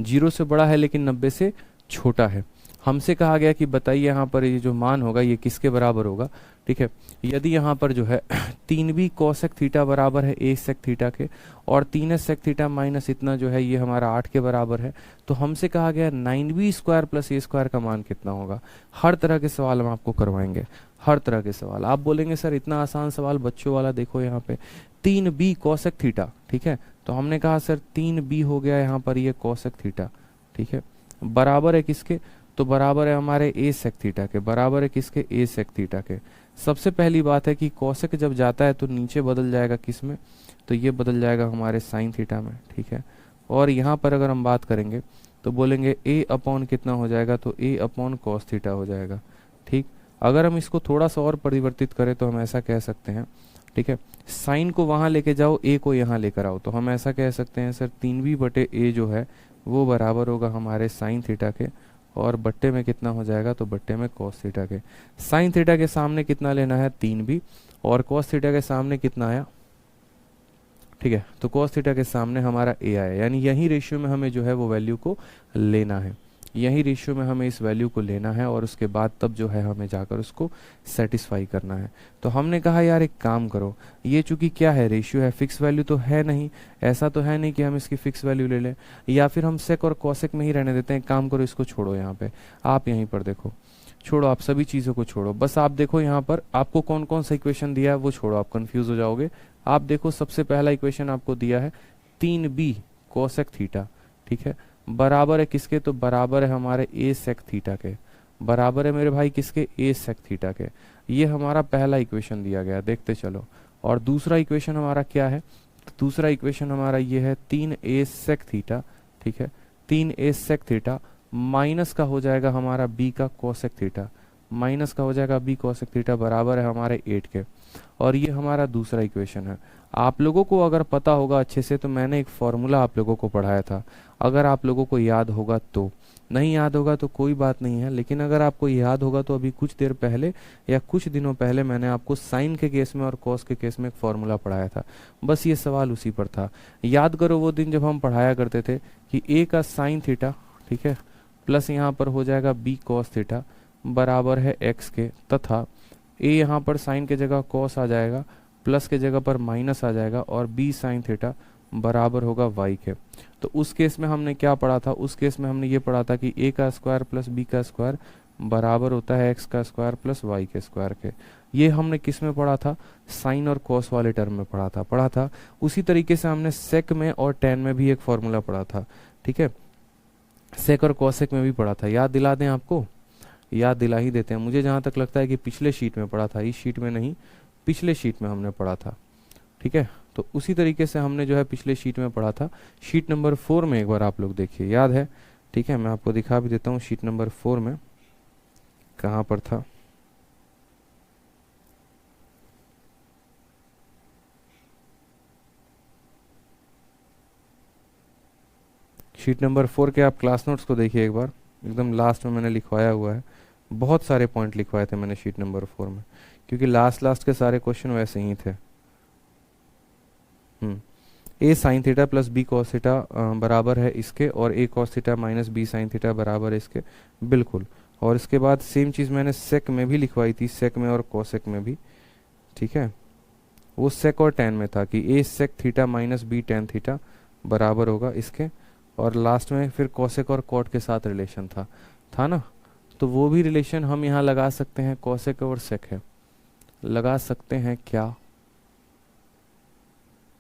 0 से बड़ा है लेकिन 90 से छोटा है। हमसे कहा गया कि बताइए यहाँ पर ये जो मान होगा ये किसके बराबर होगा, ठीक है। यदि यहाँ पर जो है 3b कोसेक थीटा बराबर है a सेक थीटा के, और 3s सेक थीटा माइनस इतना जो है ये हमारा 8 के बराबर है, तो हमसे कहा गया 9b square plus a square का मान कितना होगा। हर तरह के सवाल हम आपको करवाएंगे, हर तरह के सवाल। आप बोलेंगे सर इतना आसान सवाल बच्चों वाला, देखो यहाँ पे 3b कोसेक थीटा, ठीक है। तो हमने कहा सर 3b हो गया यहाँ पर ये कोसेक थीटा, ठीक है, बराबर है किसके, तो बराबर है हमारे a सेक थीटा के, बराबर है किसके, a सेक थीटा के। सबसे पहली बात है कि कोसेक जब जाता है तो नीचे बदल जाएगा किस में, तो ये बदल जाएगा हमारे साइन थीटा में, ठीक है। और यहाँ पर अगर हम बात करेंगे तो बोलेंगे a अपॉन कितना हो जाएगा, तो a अपॉन कॉस थीटा हो जाएगा, ठीक। अगर हम इसको थोड़ा सा और परिवर्तित करें तो हम ऐसा कह सकते हैं, ठीक है, साइन को वहां लेके जाओ, a को यहाँ लेकर आओ, तो हम ऐसा कह सकते हैं सर 3b बटे a जो है वो बराबर होगा हमारे साइन थीटा के, और बट्टे में कितना हो जाएगा, तो बट्टे में कॉस थीटा के। साइन थीटा के सामने कितना लेना है, 3b, और कॉस थीटा के सामने कितना आया, ठीक है, तो कॉस थीटा के सामने हमारा a आया, यानी यही रेशियो में हमें जो है वो वैल्यू को लेना है, यही रेशियो में हमें इस वैल्यू को लेना है, और उसके बाद तब जो है हमें जाकर उसको सेटिस्फाई करना है। तो हमने कहा यार एक काम करो, ये चूंकि क्या है, रेशियो है, फिक्स वैल्यू तो है नहीं, ऐसा तो है नहीं कि हम इसकी फिक्स वैल्यू ले लें, या फिर हम सेक और कॉसेक में ही रहने देते हैं। काम करो, इसको छोड़ो, यहाँ पे आप यहीं पर देखो, छोड़ो, आप सभी चीज़ों को छोड़ो, बस आप देखो यहाँ पर आपको कौन कौन सा इक्वेशन दिया है वो छोड़ो, आप कंफ्यूज हो जाओगे। आप देखो सबसे पहला इक्वेशन आपको दिया है 3b कोसेक थीटा, ठीक है, बराबर है किसके, तो बराबर है हमारे a सेक थीटा के, बराबर है मेरे भाई किसके, a सेक थीटा के। ये हमारा पहला इक्वेशन दिया गया, देखते चलो। और दूसरा इक्वेशन हमारा क्या है, तो दूसरा इक्वेशन हमारा ये है 3a सेक थीटा, ठीक है, 3a सेक थीटा माइनस का हो जाएगा हमारा b का कोसेक थीटा, माइनस का हो जाएगा b कोसेक थीटा, बराबर है हमारे 8 के। और ये हमारा दूसरा इक्वेशन है। आप लोगों को अगर पता होगा अच्छे से तो मैंने एक फॉर्मूला आप लोगों को पढ़ाया था, अगर आप लोगों को याद होगा तो, नहीं याद होगा तो कोई बात नहीं है, लेकिन अगर आपको याद होगा तो अभी कुछ देर पहले या कुछ दिनों पहले मैंने आपको साइन के केस में और कॉस के केस में एक फॉर्मूला पढ़ाया था, बस ये सवाल उसी पर था। याद करो वो दिन जब हम पढ़ाया करते थे कि a का साइन थीटा, ठीक है, प्लस यहाँ पर हो जाएगा b कॉस थीटा बराबर है x के, तथा a यहाँ पर साइन के जगह कॉस आ जाएगा, प्लस के जगह पर माइनस आ जाएगा, और b साइन थीटा बराबर होगा y के। तो उस केस में हमने क्या पढ़ा था, उस केस में हमने ये पढ़ा था कि a का स्क्वायर प्लस b का स्क्वायर बराबर होता है x का स्क्वायर प्लस y के स्क्वायर के। ये हमने किस में पढ़ा था, साइन और कॉस वाले टर्म में पढ़ा था। उसी तरीके से हमने सेक में और टेन में भी एक फॉर्मूला पढ़ा था, ठीक है, सेक और कॉसेक में भी पढ़ा था। याद दिला दें आपको, याद दिला ही देते हैं। मुझे जहां तक लगता है कि पिछले शीट में पढ़ा था, इस शीट में नहीं, पिछले शीट में हमने पढ़ा था, ठीक है। तो उसी तरीके से हमने जो है पिछले शीट में पढ़ा था, शीट नंबर 4 में एक बार आप लोग देखिए, याद है, ठीक है, मैं आपको दिखा भी देता हूँ शीट नंबर 4 में कहाँ पर था। शीट नंबर 4 के आप क्लास नोट्स को देखिए एक बार, एकदम लास्ट में मैंने लिखवाया हुआ है, बहुत सारे पॉइंट लिखवाए थे मैंने शीट नंबर 4 में, क्योंकि लास्ट के सारे क्वेश्चन वैसे ही थे। a sine theta plus b cos theta बराबर है इसके, और a cos theta minus b sine theta बराबर है इसके, बिल्कुल। और इसके बाद सेम चीज़ मैंने सेक में भी लिखवाई थी, सेक में और कॉसेक में भी, ठीक है, वो सेक और टेन में था कि a sec theta minus b tan theta बराबर होगा इसके, और लास्ट में फिर कॉसेक और कॉट के साथ रिलेशन था ना। तो वो भी रिलेशन हम यहाँ लगा सकते हैं, कॉसेक और सेक है, लगा सकते हैं क्या,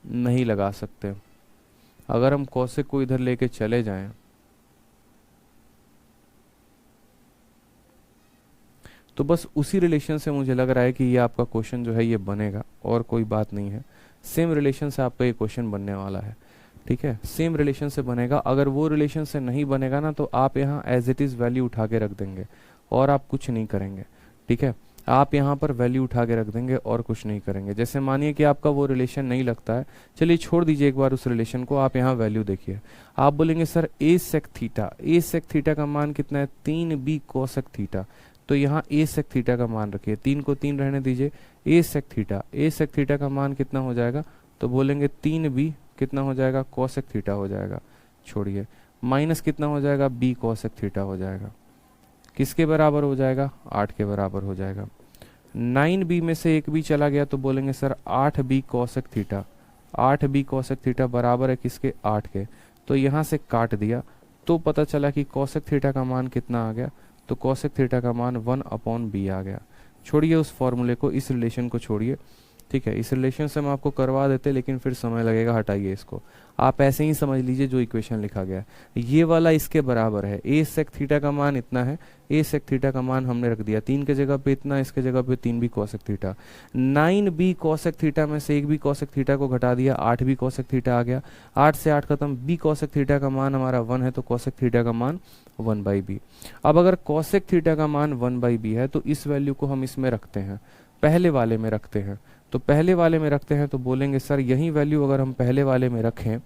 नहीं लगा सकते। अगर हम कॉसेक को इधर लेके चले जाएं तो बस उसी रिलेशन से मुझे लग रहा है कि ये आपका क्वेश्चन जो है ये बनेगा, और कोई बात नहीं है। सेम रिलेशन से आपका ये क्वेश्चन बनने वाला है, ठीक है, सेम रिलेशन से बनेगा। अगर वो रिलेशन से नहीं बनेगा ना तो आप यहाँ एज इट इज़ वैल्यू उठा के रख देंगे और आप कुछ नहीं करेंगे, ठीक है, आप यहाँ पर वैल्यू उठा के रख देंगे और कुछ नहीं करेंगे। जैसे मानिए कि आपका वो रिलेशन नहीं लगता है, चलिए छोड़ दीजिए एक बार उस रिलेशन को, आप यहाँ वैल्यू देखिए। आप बोलेंगे सर a सेक थीटा का मान कितना है, 3b कोसेक थीटा, तो यहाँ a सेक थीटा का मान रखिए, 3 को 3 रहने दीजिए, a सेक थीटा का मान कितना हो जाएगा, तो बोलेंगे 3b कितना हो जाएगा, कोसेक थीटा हो जाएगा, छोड़िए, माइनस कितना हो जाएगा, b कोसेक थीटा हो जाएगा। किसके बराबर हो जाएगा, 8 के बराबर हो जाएगा। 9b में से एक भी चला गया तो बोलेंगे sir 8b cosec theta, 8b cosec theta बराबर है किसके, 8 के। तो यहाँ से काट दिया तो पता चला कि कोसेक थीटा का मान कितना आ गया, तो कोसेक थीटा का मान 1/b आ गया। छोड़िए उस फॉर्मूले को, इस रिलेशन को छोड़िए, ठीक है। इस रिलेशन से हम आपको करवा देते लेकिन फिर समय लगेगा, हटाइए इसको। आप ऐसे ही समझ लीजिए जो इक्वेशन लिखा गया है ये वाला इसके बराबर है। ए सेक थीटा का मान इतना है, ए सेक थीटा का मान हमने रख दिया 3 के जगह पे इतना, इसके जगह पे 3b cosec theta. 9b cosec theta में से एक भी कोसेक थीटा को घटा दिया, 8b कोसेक थीटा आ गया। 8 से 8 खत्म, b कोसेक थीटा का मान हमारा 1 है तो कोसेक थीटा का मान 1/b। अब अगर कोसेक थीटा का मान 1/b है तो इस वैल्यू को हम इसमें रखते हैं, पहले वाले में रखते हैं। तो पहले वाले में रखते हैं तो बोलेंगे सर यही वैल्यू अगर हम पहले वाले में रखें,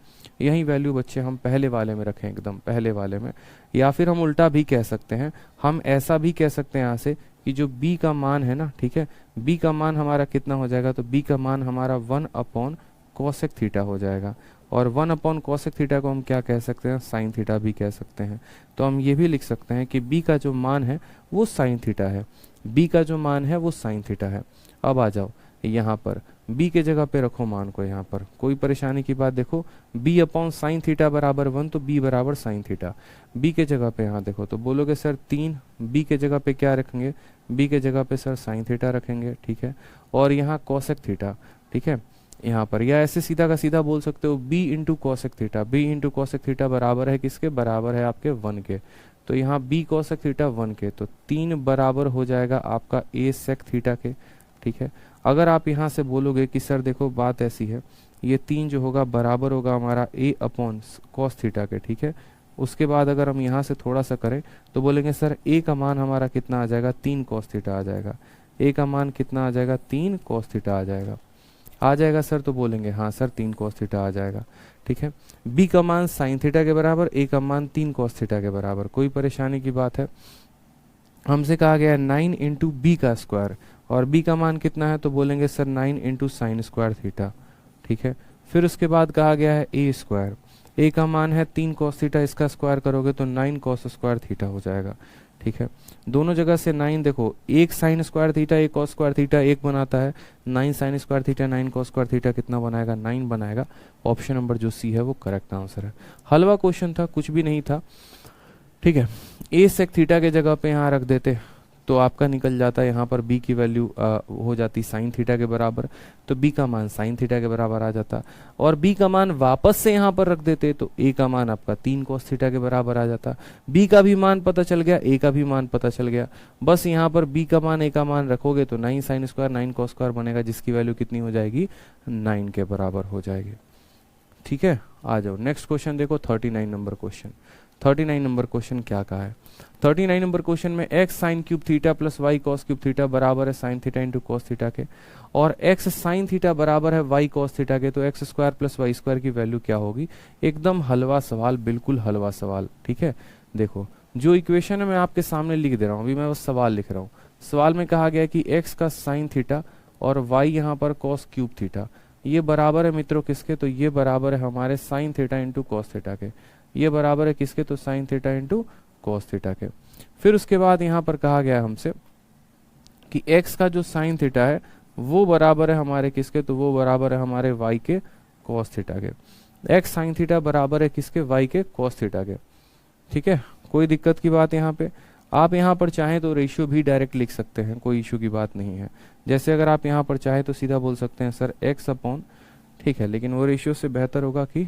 यही वैल्यू बच्चे हम पहले वाले में रखें, एकदम पहले वाले में। या फिर हम उल्टा भी कह सकते हैं, हम ऐसा भी कह सकते हैं यहाँ से कि जो b का मान है ना, ठीक है, b का मान हमारा कितना हो जाएगा, तो b का मान हमारा 1 कोसेक थीटा हो जाएगा। और 1 कोसेक थीटा को हम क्या कह सकते हैं, साइन थीटा भी कह सकते हैं। तो हम ये भी लिख सकते हैं कि b का जो मान है वो साइन थीटा है, b का जो मान है वो साइन थीटा है। अब आ जाओ यहाँ पर b के जगह पे रखो मान को, यहाँ पर कोई परेशानी की बात, देखो b/sin थीटा बराबर 1 तो b बराबर साइन थीटा। b के जगह पे यहाँ देखो तो बोलोगे सर 3, b के जगह पे क्या रखेंगे, b के जगह पे सर साइन थीटा रखेंगे, ठीक है। और यहाँ कोसेक थीटा, ठीक है, यहाँ पर, या ऐसे सीधा का सीधा बोल सकते हो b into cosec theta, b into cosec theta बराबर है किसके, बराबर है आपके 1 के। तो यहाँ b कोसेक थीटा 1 के, तो 3 बराबर हो जाएगा आपका a सेक थीटा के, ठीक है। अगर आप यहाँ से बोलोगे कि सर देखो बात ऐसी है, ये 3 जो होगा बराबर होगा हमारा a/cos थीटा के, ठीक है। उसके बाद अगर हम यहाँ से थोड़ा सा करें तो बोलेंगे सर a का मान हमारा कितना आ जाएगा, 3 cos थीटा आ जाएगा। a का मान कितना आ जाएगा, 3 cos थीटा आ जाएगा सर। तो बोलेंगे हाँ सर 3 cos थीटा आ जाएगा, ठीक है। b का मान साइन थीटा के बराबर, a का मान 3 cos थीटा के बराबर। कोई परेशानी की बात है, हमसे कहा गया है 9 इंटू बी का स्क्वायर, और b का मान कितना है, तो बोलेंगे sir 9 into sine square theta, ठीक है। फिर उसके बाद कहा गया है a स्क्वायर, a का मान है 3 cos थीटा, इसका स्क्वायर करोगे तो 9 cos स्क्वायर थीटा हो जाएगा, ठीक है। दोनों जगह से 9 देखो, एक साइन स्क्वायर थीटा एक cos स्क्वायर थीटा एक बनाता है, 9 sign square theta 9 cos square theta कितना बनाएगा, 9 बनाएगा। ऑप्शन नंबर जो सी है वो करेक्ट आंसर है। हलवा क्वेश्चन था, कुछ भी नहीं था, ठीक है। a सेक थीटा के जगह पे यहाँ रख देते तो आपका निकल जाता है, यहाँ पर b की वैल्यू हो जाती साइन थीटा के बराबर, तो b का मान साइन थीटा के बराबर आ जाता। और b का मान वापस से यहाँ पर रख देते तो a का मान आपका 3 cos थीटा के बराबर आ जाता। b का भी मान पता चल गया, a का भी मान पता चल गया, बस यहाँ पर b का मान a का मान रखोगे तो 9 साइन स्क्वायर 9 cos स्क्वायर बनेगा, जिसकी वैल्यू कितनी हो जाएगी, 9 के बराबर हो जाएगी, ठीक है। आ जाओ नेक्स्ट क्वेश्चन देखो, 39 नंबर क्वेश्चन। 39 नंबर क्वेश्चन क्या कहा है, 39 नंबर क्वेश्चन में x sign cube theta plus y cos cube theta बराबर है sine theta into cos theta के, और x साइन थीटा बराबर है y कॉस थीटा के, तो x square plus Y square की वैल्यू क्या होगी। एकदम हलवा सवाल, बिल्कुल हलवा सवाल, ठीक है। देखो जो इक्वेशन है मैं आपके सामने लिख दे रहा हूँ, अभी मैं बस सवाल लिख रहा हूँ। सवाल में कहा गया कि x का साइन थीटा और y यहाँ पर कॉस क्यूब थीटा, ये बराबर है मित्रों किसके, तो ये बराबर है हमारे sign theta into cos theta के। ये बराबर है किसके, तो sign theta into cos theta के। फिर उसके बाद यहाँ पर कहा गया हमसे कि x का जो साइन थीटा है वो बराबर है हमारे किसके, तो वो बराबर है हमारे y के कॉस थीटा के। x साइन थीटा बराबर है किसके, y के कॉस थीटा के, ठीक है। कोई दिक्कत की बात यहाँ पे, आप यहाँ पर चाहें तो रेशियो भी डायरेक्ट लिख सकते हैं, कोई इशू की बात नहीं है। जैसे अगर आप यहाँ पर चाहें तो सीधा बोल सकते हैं सर x अपॉन, ठीक है, लेकिन वो रेशियो से बेहतर होगा कि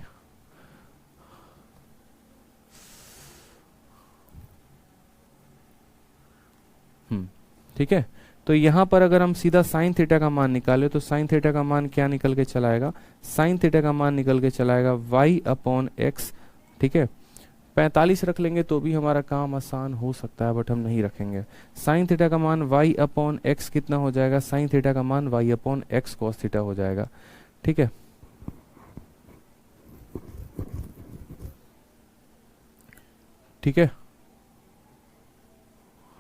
ठीक है। तो यहाँ पर अगर हम सीधा साइन थीटा का मान निकाले तो साइन थीटा का मान क्या निकल के चलाएगा, साइन थीटा का मान निकल के चलाएगा y अपॉन एक्स, ठीक है। 45 रख लेंगे तो भी हमारा काम आसान हो सकता है, बट हम नहीं रखेंगे। साइन थीटा का मान y अपॉन एक्स कितना हो जाएगा, साइन थीटा का मान y upon X cos theta हो जाएगा, ठीक है। ठीक है,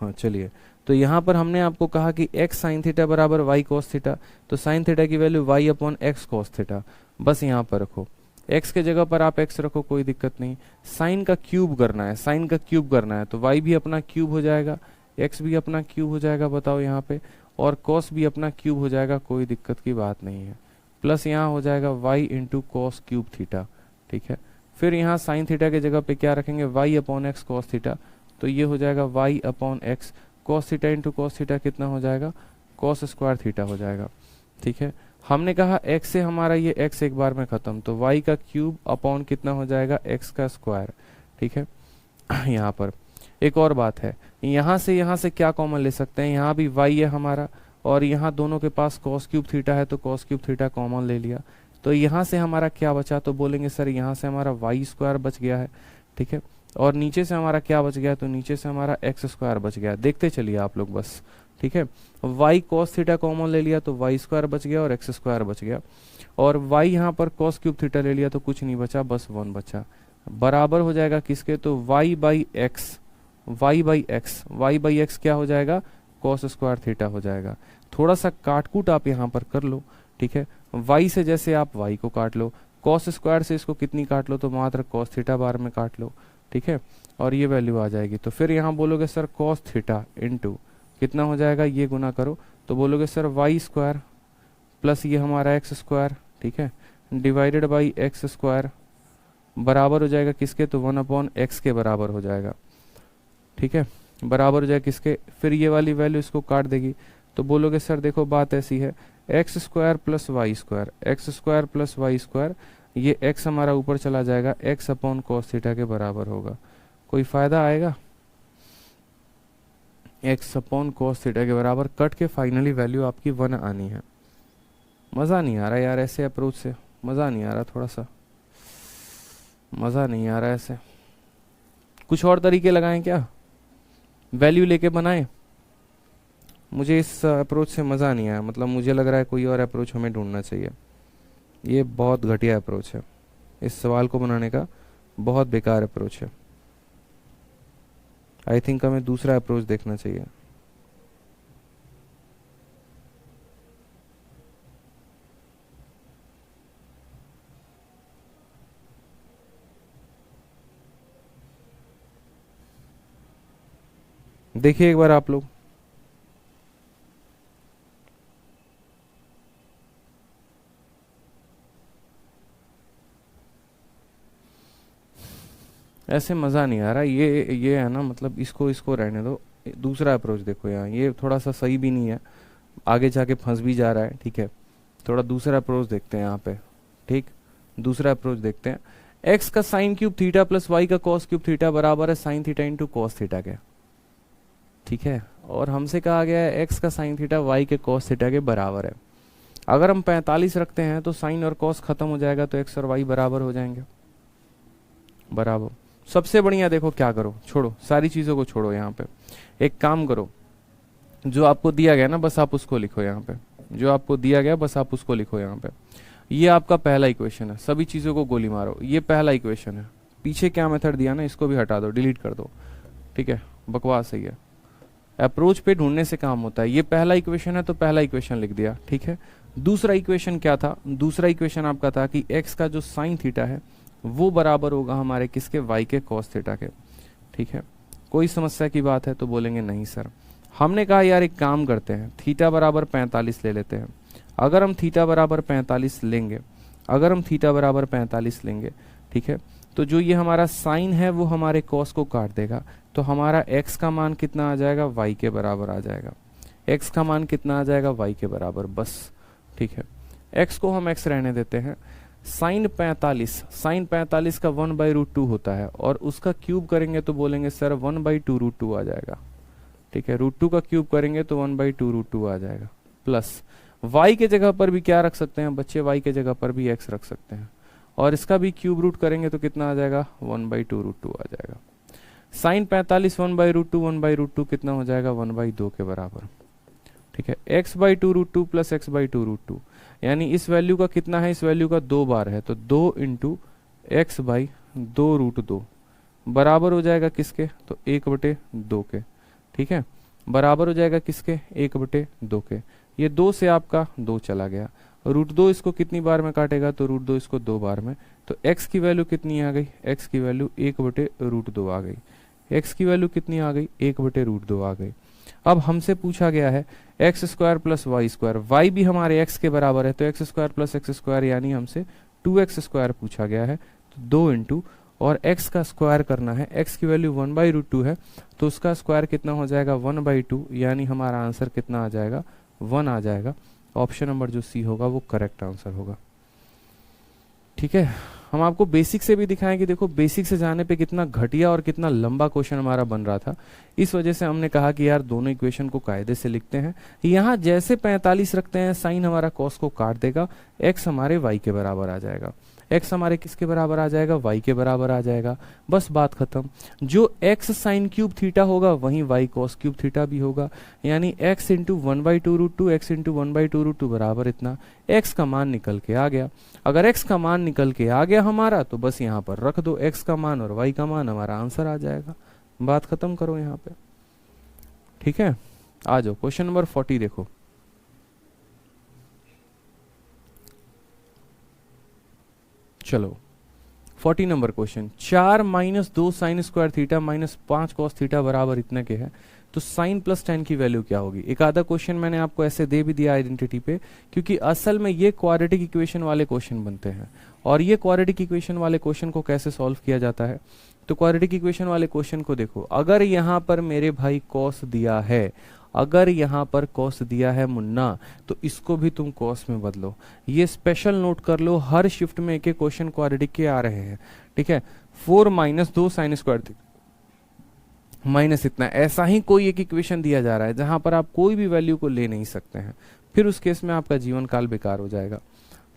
हाँ चलिए। तो यहाँ पर हमने आपको कहा कि x साइन थीटा बराबर y कॉस थीटा, तो साइन थीटा की value y upon X cos theta, बस यहाँ पर रखो। x के जगह पर आप x रखो, कोई दिक्कत नहीं। साइन का क्यूब करना है, साइन का क्यूब करना है तो y भी अपना क्यूब हो जाएगा, एक्स भी अपना क्यूब हो जाएगा, बताओ यहाँ पे, और कॉस भी अपना क्यूब हो जाएगा, कोई दिक्कत की बात नहीं है। प्लस यहाँ हो जाएगा Y into cos cube theta, ठीक है। फिर यहाँ साइन थीटा की जगह पे क्या रखेंगे, Y upon X cos theta, तो ये हो जाएगा Y upon X cos theta into cos theta कितना हो जाएगा, कॉस स्क्वायर थीटा हो जाएगा, ठीक है। हमने कहा x से हमारा ये x एक बार में खत्म, तो y का क्यूब अपॉन कितना हो जाएगा, x का स्क्वायर, ठीक है। यहाँ पर एक और बात है, यहाँ से क्या कॉमन ले सकते हैं, यहाँ भी y है हमारा, और यहाँ दोनों के पास cos क्यूब थीटा है, तो cos क्यूब थीटा कॉमन ले लिया, तो यहाँ से हमारा क्या बचा, तो बोलेंगे सर यहाँ से हमारा वाई स्क्वायर बच गया है, ठीक है। और नीचे से हमारा क्या बच गया, तो नीचे से हमारा एक्स स्क्वायर बच गया, देखते चलिए आप लोग बस, ठीक है। वाई कॉस थीटा कॉमन ले लिया तो वाई स्क्वायर बच गया और एक्स स्क्वायर बच गया, और वाई यहाँ पर कॉस क्यूब थीटा ले लिया तो कुछ नहीं बचा, बस 1 बचा, बराबर हो जाएगा किसके, तो Y by X, Y by X क्या हो जाएगा, कॉस स्क्वायर थीटा हो जाएगा। थोड़ा सा काटकूट आप यहाँ पर कर लो, ठीक है। वाई से जैसे आप वाई को काट लो, कॉस स्क्वायर से इसको कितनी काट लो, तो मात्र कॉस थीटा बार में काट लो, ठीक है, और ये वैल्यू आ जाएगी। तो फिर यहाँ बोलोगे सर कॉस थीटा इंटू कितना हो जाएगा, ये गुना करो, तो बोलोगे सर वाई स्क्वायर प्लस ये हमारा एक्स स्क्वायर, ठीक है, डिवाइडेड बाई एक्स स्क्वायर बराबर हो जाएगा किसके, तो 1 अपॉन एक्स के बराबर हो जाएगा, ठीक है, बराबर हो जाएगा किसके। फिर ये वाली वैल्यू इसको काट देगी, तो बोलोगे सर देखो बात ऐसी है, X square plus Y square, X square plus Y square, ये एक्स हमारा ऊपर चला जाएगा, एक्स अपॉन कॉस थीटा के बराबर होगा, कोई फायदा आएगा, एक्स अपॉन कॉस थीटा के बराबर, कट के फाइनली वैल्यू आपकी 1 आनी है। मज़ा नहीं आ रहा यार ऐसे अप्रोच से, मज़ा नहीं आ रहा, थोड़ा सा मज़ा नहीं आ रहा ऐसे, कुछ और तरीके लगाएं क्या, वैल्यू लेके बनाएं, मुझे इस अप्रोच से मज़ा नहीं आया, मतलब मुझे लग रहा है कोई और अप्रोच हमें ढूंढना चाहिए, ये बहुत घटिया अप्रोच है, इस सवाल को बनाने का बहुत बेकार अप्रोच है, आई थिंक हमें दूसरा अप्रोच देखना चाहिए। देखिए एक बार आप लोग, ऐसे मज़ा नहीं आ रहा, ये है ना, मतलब इसको रहने दो, दूसरा अप्रोच देखो यहाँ, ये थोड़ा सा सही भी नहीं है, आगे जाके फंस भी जा रहा है, ठीक है। थोड़ा दूसरा अप्रोच देखते हैं यहाँ पे, ठीक, दूसरा अप्रोच देखते हैं। एक्स का sine cube theta plus Y का कॉस क्यूब थीटा बराबर है sine theta into cos theta के, ठीक है, और हमसे कहा गया है एक्स का साइन थीटा वाई के कॉस थीटा के बराबर है। अगर हम 45 रखते हैं तो साइन और कॉस खत्म हो जाएगा, तो एक्स और वाई बराबर हो जाएंगे, बराबर। सबसे बढ़िया देखो क्या करो, छोड़ो सारी चीज़ों को, छोड़ो, यहाँ पे एक काम करो, जो आपको दिया गया ना बस आप उसको लिखो यहाँ पे, जो आपको दिया गया बस आप उसको लिखो यहाँ पे। ये आपका पहला इक्वेशन है, सभी चीज़ों को गोली मारो, ये पहला इक्वेशन है, पीछे क्या मेथड दिया ना इसको भी हटा दो, डिलीट कर दो, ठीक है, बकवास है ये, अप्रोच पे ढूंढने से काम होता है। ये पहला इक्वेशन है तो पहला इक्वेशन लिख दिया, ठीक है। दूसरा इक्वेशन क्या था, दूसरा इक्वेशन आपका था कि एक्स का जो साइन थीटा है वो बराबर होगा हमारे किसके, वाई के कॉस थीटा के, ठीक है। कोई समस्या की बात है तो बोलेंगे नहीं सर। हमने कहा यार एक काम करते हैं, थीटा बराबर 45 ले लेते हैं। अगर हम थीटा बराबर 45 लेंगे, अगर हम थीटा बराबर 45 लेंगे, ठीक है, तो जो ये हमारा साइन है वो हमारे कॉस को काट देगा, तो हमारा एक्स का मान कितना आ जाएगा, वाई के बराबर आ जाएगा। एक्स का मान कितना आ जाएगा, वाई के बराबर, बस, ठीक है। एक्स को हम एक्स रहने देते हैं। साइन 45 का 1/√2 होता है, और उसका क्यूब करेंगे तो बोलेंगे सर 1/2√2 आ जाएगा, ठीक है। √2 का क्यूब करेंगे तो 1/2√2 आ जाएगा, प्लस y के जगह पर भी क्या रख सकते हैं बच्चे, y के जगह पर भी x रख सकते हैं, और इसका भी क्यूब रूट करेंगे तो कितना आ जाएगा, 1/2√2 आ जाएगा। साइन 45 1/√2 कितना हो जाएगा, 1/2 के बराबर, ठीक है। x/2√2 प्लस x/2√2, यानी इस वैल्यू का कितना है, इस वैल्यू का 2 बार है, तो 2 इंटू x/2√2 बराबर हो जाएगा किसके, तो 1/2 के, ठीक है, बराबर हो जाएगा किसके, 1/2 के। ये 2 से आपका 2 चला गया, √2 इसको कितनी बार में काटेगा, तो √2 इसको 2 बार में, तो x की वैल्यू कितनी आ गई, x की वैल्यू 1/√2 आ गई। एक्स की वैल्यू कितनी आ गई, 1/√2 आ गई। अब हमसे पूछा गया है X square plus Y square, Y भी हमारे एक्स के बराबर है, तो X square plus X square यानी हमसे 2x स्क्वायर पूछा गया है, तो 2 इंटू और x का स्क्वायर करना है, x की वैल्यू 1/√2 है, तो उसका स्क्वायर कितना हो जाएगा 1/2, यानी हमारा आंसर कितना आ जाएगा 1 आ जाएगा। ऑप्शन नंबर जो सी होगा वो करेक्ट आंसर होगा। ठीक है, हम आपको बेसिक से भी दिखाएं कि देखो बेसिक से जाने पे कितना घटिया और कितना लंबा क्वेश्चन हमारा बन रहा था। इस वजह से हमने कहा कि यार दोनों इक्वेशन को कायदे से लिखते हैं। यहाँ जैसे 45 रखते हैं, साइन हमारा कॉस को काट देगा, एक्स हमारे वाई के बराबर आ जाएगा, एक्स हमारे किसके बराबर आ जाएगा, वाई के बराबर आ जाएगा, बस बात खत्म। जो एक्स साइन क्यूब थीटा होगा वहीं वाई कॉस क्यूब थीटा भी होगा, यानी एक्स इंटू 1/2√2, एक्स इंटू 1/2√2 बराबर इतना, एक्स का मान निकल के आ गया। अगर एक्स का मान निकल के आ गया हमारा तो बस यहाँ पर रख दो एक्स का मान और वाई का मान, हमारा आंसर आ जाएगा। बात खत्म करो यहाँ पे। ठीक है, आ जाओ क्वेश्चन नंबर 40 देखो। चलो 40 number question, 4 - 2 sign square theta minus 5 cos theta बराबर इतने के है, तो साइन प्लस टेन की वैल्यू क्या होगी। एक आधा क्वेश्चन मैंने आपको ऐसे दे भी दिया आइडेंटिटी पे, क्योंकि असल में ये क्वाड्रेटिक इक्वेशन वाले क्वेश्चन बनते हैं। और ये क्वाड्रेटिक इक्वेशन वाले क्वेश्चन को कैसे सॉल्व किया जाता है, तो क्वाड्रेटिक इक्वेशन वाले क्वेश्चन को देखो, अगर यहाँ पर मेरे भाई कॉस दिया है, अगर यहाँ पर कॉस दिया है मुन्ना, तो इसको भी तुम कॉस में बदलो। ये स्पेशल नोट कर लो, हर शिफ्ट में एक एक क्वेश्चन क्वाड्रेटिक के आ रहे हैं। ठीक है, 4 - 2 साइन स्क्वायर थीटा माइनस इतना, ऐसा ही कोई एक इक्वेशन दिया जा रहा है जहां पर आप कोई भी वैल्यू को ले नहीं सकते हैं, फिर उस केस में आपका जीवन काल बेकार हो जाएगा।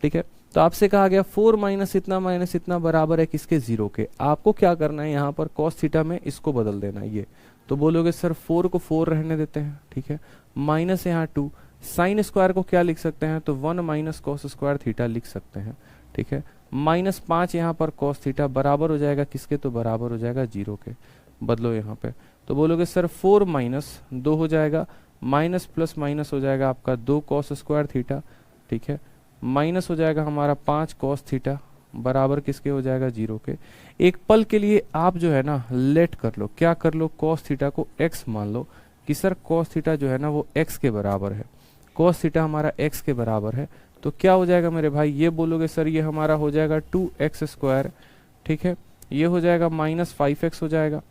ठीक है, तो आपसे कहा गया 4 माइनस इतना बराबर है किसके, 0 के। आपको क्या करना है, यहाँ पर कॉस थीटा में इसको बदल देना है। ये तो बोलोगे सर 4 को 4 रहने देते हैं। ठीक है, माइनस यहाँ 2, साइन स्क्वायर को क्या लिख सकते हैं, तो 1 माइनस कॉस स्क्वायर थीटा लिख सकते हैं। ठीक है, -5 यहाँ पर कॉस थीटा बराबर हो जाएगा किसके, तो बराबर हो जाएगा 0 के। बदलो यहाँ पे, तो बोलोगे सर 4 - 2 हो जाएगा, माइनस प्लस माइनस हो जाएगा आपका 2 कॉस स्क्वायर थीटा। ठीक है, माइनस हो जाएगा हमारा 5 कॉस थीटा बराबर किसके हो जाएगा, 0 के। एक पल के लिए आप जो है ना लेट कर लो, क्या कर लो, कॉस थीटा को x मान लो कि सर कॉस थीटा जो है ना वो x के बराबर है, कॉस थीटा हमारा x के बराबर है, तो क्या हो जाएगा मेरे भाई, ये बोलोगे सर ये हमारा हो जाएगा 2x स्क्वायर। ठीक है, ये हो जाएगा -5x हो जाएगा।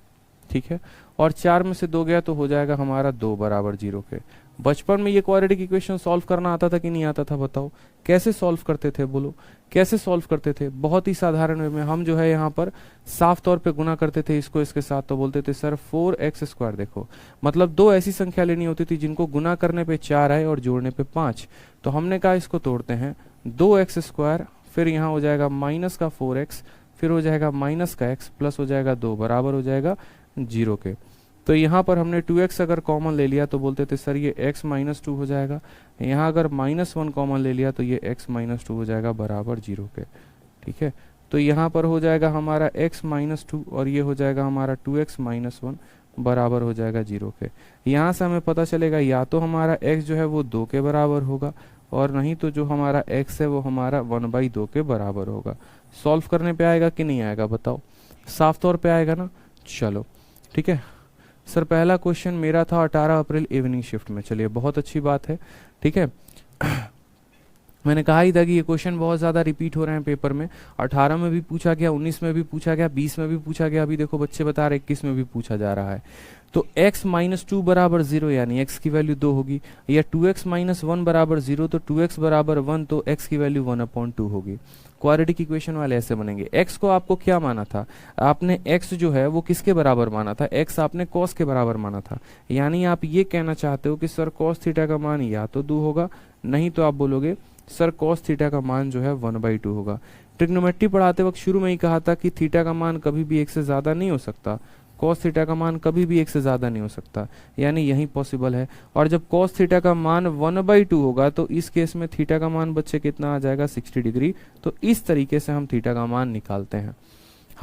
ठीक है, और 4 में से 2 गया तो हो जाएगा हमारा 2 बराबर 0 के। बचपन में ये क्वाड्रेटिक इक्वेशन सॉल्व करना आता था कि नहीं आता था, बताओ कैसे सॉल्व करते थे, बोलो कैसे सॉल्व करते थे। बहुत ही साधारण वे में हम जो है यहाँ पर साफ तौर पे गुना करते थे इसको इसके साथ, तो बोलते थे सर 4x स्क्वायर। देखो मतलब 2 ऐसी संख्या लेनी होती थी जिनको गुना करने पे 4 आए और जोड़ने पे 5, तो हमने कहा इसको तोड़ते हैं, 2x स्क्वायर, फिर यहाँ हो जाएगा माइनस का 4x, फिर हो जाएगा माइनस का x, प्लस हो जाएगा 2 बराबर हो जाएगा 0 के। तो यहाँ पर हमने 2x अगर कॉमन ले लिया तो बोलते थे सर ये x - 2 हो जाएगा, यहाँ अगर -1 कॉमन ले लिया तो ये x - 2 हो जाएगा बराबर 0 के। ठीक है, तो यहाँ पर हो जाएगा हमारा x - 2 और ये हो जाएगा हमारा 2x - 1 बराबर हो जाएगा 0 के। यहाँ से हमें पता चलेगा या तो हमारा x जो है वो 2 के बराबर होगा, और नहीं तो जो हमारा x है वो हमारा 1/2 के बराबर होगा। सॉल्व करने पे आएगा कि नहीं आएगा, बताओ, साफ तौर पे आएगा ना। चलो ठीक है सर, पहला क्वेश्चन मेरा था 18 अप्रैल इवनिंग शिफ्ट में, चलिए बहुत अच्छी बात है। ठीक है मैंने कहा ही था कि ये क्वेश्चन बहुत ज्यादा रिपीट हो रहे हैं पेपर में, 18 में भी पूछा गया, 19 में भी पूछा गया, 20 में भी पूछा गया, अभी देखो बच्चे बता रहे 21 में भी पूछा जा रहा है। तो x - 2 बराबर 0 यानी x की वैल्यू 2 होगी, या 2x - 1 बराबर 0 तो 2x बराबर 1 तो x की वैल्यू 1/2 होगी। क्वाड्रेटिक इक्वेशन वाले ऐसे बनेंगे। x को आपको क्या माना था, आपने x जो है वो किसके बराबर माना था, x आपने cos के बराबर माना था, यानी आप ये कहना चाहते हो कि सर cos थीटा का मान या तो 2 होगा, नहीं तो आप बोलोगे सर cos थीटा का मान जो है 1/2 होगा। ट्रिग्नोमेट्री पढ़ाते वक्त शुरू में ही कहा था कि थीटा का मान कभी भी 1 से ज्यादा नहीं हो सकता, cos थीटा का मान कभी भी 1 से ज्यादा नहीं हो सकता, यानी यही पॉसिबल है। और जब cos थीटा का मान 1/2 होगा तो इस केस में थीटा का मान बच्चे कितना आ जाएगा, 60 डिग्री। तो इस तरीके से हम थीटा का मान निकालते हैं।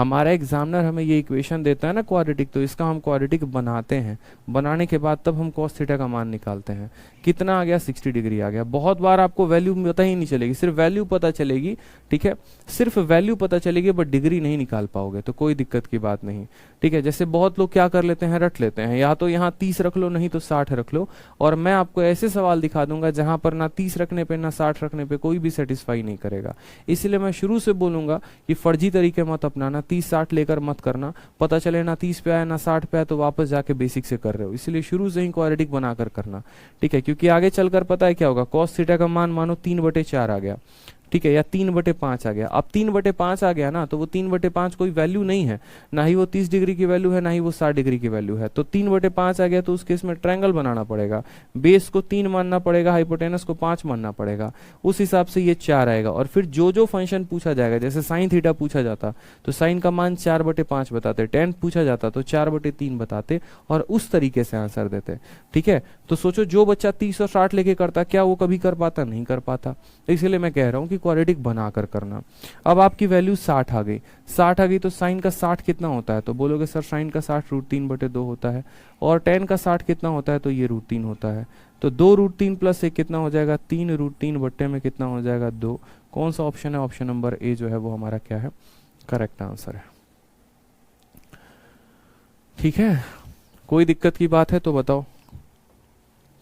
हमारा एग्जामिनर हमें ये इक्वेशन देता है ना क्वाड्रेटिक, तो इसका हम क्वाड्रेटिक बनाते हैं, बनाने के बाद तब हम cos थीटा का मान निकालते हैं। कितना आ गया, 60 डिग्री आ गया। बहुत बार आपको वैल्यू पता ही नहीं चलेगी, सिर्फ वैल्यू पता चलेगी, ठीक है, सिर्फ वैल्यू पता चलेगी, बट डिग्री नहीं निकाल पाओगे, तो कोई दिक्कत की बात नहीं, ठीक है। जैसे बहुत लोग क्या कर लेते हैं, रट लेते हैं, या तो यहाँ 30 रख लो, नहीं तो 60 रख लो, और मैं आपको ऐसे सवाल दिखा दूंगा जहां पर ना 30 रखने पे ना 60 रखने पे कोई भी सेटिस्फाई नहीं करेगा। इसलिए मैं शुरू से बोलूंगा कि फर्जी तरीके मत अपनाना, 30-60 लेकर मत करना, पता चले ना 30 पे आया ना 60 पे आया तो वापस जाके बेसिक से कर रहे हो। इसलिए शुरू से ही क्वाड्रेटिक बनाकर करना, ठीक है, क्योंकि आगे चलकर पता है क्या होगा, cos थीटा का मान मानो 3/4 आ गया, ठीक है, या 3/5 आ गया। अब 3/5 आ गया ना, तो वो 3/5 कोई वैल्यू नहीं है, ना ही वो 30 डिग्री की वैल्यू है, ना ही वो 60 डिग्री की वैल्यू है। तो 3/5 आ गया तो उस केस में ट्रायंगल बनाना पड़ेगा, बेस को 3 मानना पड़ेगा, हाइपोटेनस को 5 मानना पड़ेगा, उस हिसाब से ये 4 आएगा। और फिर जो जो फंक्शन पूछा जाएगा, जैसे साइन थीटा पूछा जाता तो साइन का मान 4/5 बताते, टेन पूछा जाता तो 4/3 बताते, और उस तरीके से आंसर देते, ठीक है। तो सोचो जो बच्चा 30 और 60 लेके करता, क्या वो कभी कर पाता, नहीं कर पाता। इसलिए मैं कह रहा हूं कि क्वाड्रेटिक बनाकर करना। अब आपकी वैल्यू 60 आ गई, 60 आ गई तो साइन का 60 कितना होता है, तो बोलोगे सर साइन का 60 √3/2 होता है, और टेन का 60 कितना होता है, तो ये √3 होता है। तो 2 √3 + 1 कितना हो जाएगा, 3 √3 में कितना हो जाएगा, 2। कौन सा ऑप्शन है, ऑप्शन नंबर ए जो है वो हमारा क्या है, करेक्ट आंसर है, ठीक है। कोई दिक्कत की बात है तो बताओ,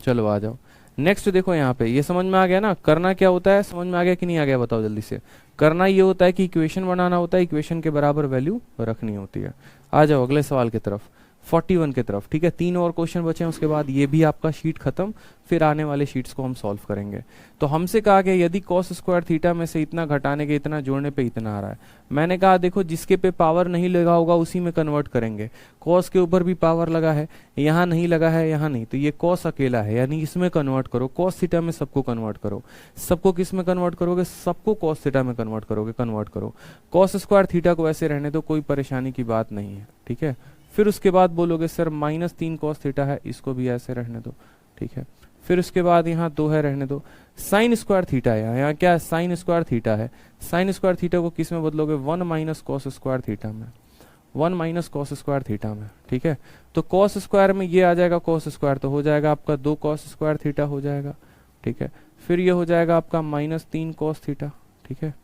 चलो आ जाओ। नेक्स्ट देखो यहाँ पे, ये समझ में आ गया ना, करना क्या होता है, समझ में आ गया कि नहीं आ गया, बताओ जल्दी से। करना ये होता है कि इक्वेशन बनाना होता है, इक्वेशन के बराबर वैल्यू रखनी होती है। आ जाओ अगले सवाल की तरफ, 41 की तरफ, ठीक है। 3 और क्वेश्चन बचे हैं, उसके बाद ये भी आपका शीट खत्म, फिर आने वाले शीट्स को हम सॉल्व करेंगे। तो हमसे कहा गया यदि cos स्क्वायर थीटा में से इतना घटाने के इतना जोड़ने पे इतना आ रहा है। मैंने कहा देखो जिसके पे पावर नहीं लगा होगा उसी में कन्वर्ट करेंगे। cos के ऊपर भी पावर लगा है, यहाँ नहीं लगा है, यहाँ नहीं, तो ये cos अकेला है, यानी इसमें कन्वर्ट करो, cos थीटा में सबको कन्वर्ट करो। सबको किस में कन्वर्ट करोगे, सबको cos थीटा में कन्वर्ट करोगे, कन्वर्ट करो। cos स्क्वायर थीटा को ऐसे रहने दो, कोई परेशानी की बात नहीं है, ठीक है। फिर उसके बाद बोलोगे सर -3 cos थीटा है, इसको भी ऐसे रहने दो, ठीक है। फिर उसके बाद यहाँ 2 है, रहने दो। साइन स्क्वायर थीटा है, यहाँ क्या है, साइन स्क्वायर थीटा है। साइन स्क्वायर थीटा को किस में बदलोगे, 1 - cos स्क्वायर थीटा में, 1 - cos स्क्वायर थीटा में, ठीक है। तो cos स्क्वायर में ये आ जाएगा cos स्क्वायर, तो हो जाएगा आपका 2 cos स्क्वायर थीटा हो जाएगा, ठीक है। फिर ये हो जाएगा आपका -3 cos थीटा, ठीक है।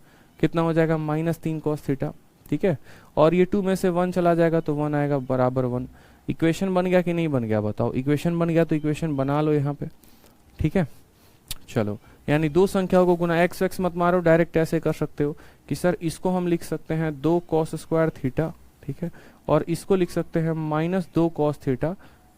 कितना हो जाएगा, -3 cos थीटा, ठीक है। और ये 2 में से 1 चला जाएगा तो 1 आएगा, बराबर 1। इक्वेशन बन गया कि नहीं बन गया, बताओ। इक्वेशन बन गया तो इक्वेशन बना लो यहाँ पे, ठीक है। चलो, यानी दो संख्याओं को गुना, एक्स एक्स मत मारो, डायरेक्ट ऐसे कर सकते हो कि सर इसको हम लिख सकते हैं 2 cos स्क्वायर थीटा, ठीक है, और इसको लिख सकते हैं -2 cos थीटा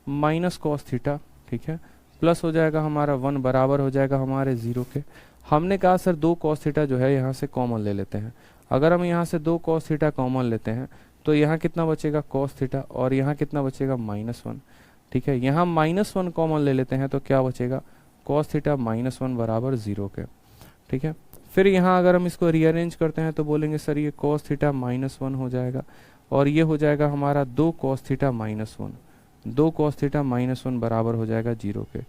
-cos थीटा, ठीक है, प्लस हो जाएगा हमारा 1, बराबर हो जाएगा हमारे 0 के। हमने कहा सर 2 cos थीटा जो है यहाँ से कॉमन ले लेते हैं। अगर हम यहाँ से 2 cos थीटा कॉमन लेते हैं तो यहाँ कितना बचेगा, cos थीटा, और यहाँ कितना बचेगा, -1, ठीक है। यहाँ -1 कॉमन ले लेते हैं तो क्या बचेगा, cos थीटा -1 बराबर 0 के, ठीक है। फिर यहाँ अगर हम इसको रीअरेंज करते हैं तो बोलेंगे सर ये cos थीटा -1 हो जाएगा, और ये हो जाएगा हमारा 2 cos थीटा -1, 2 cos थीटा -1 बराबर हो जाएगा 0 के।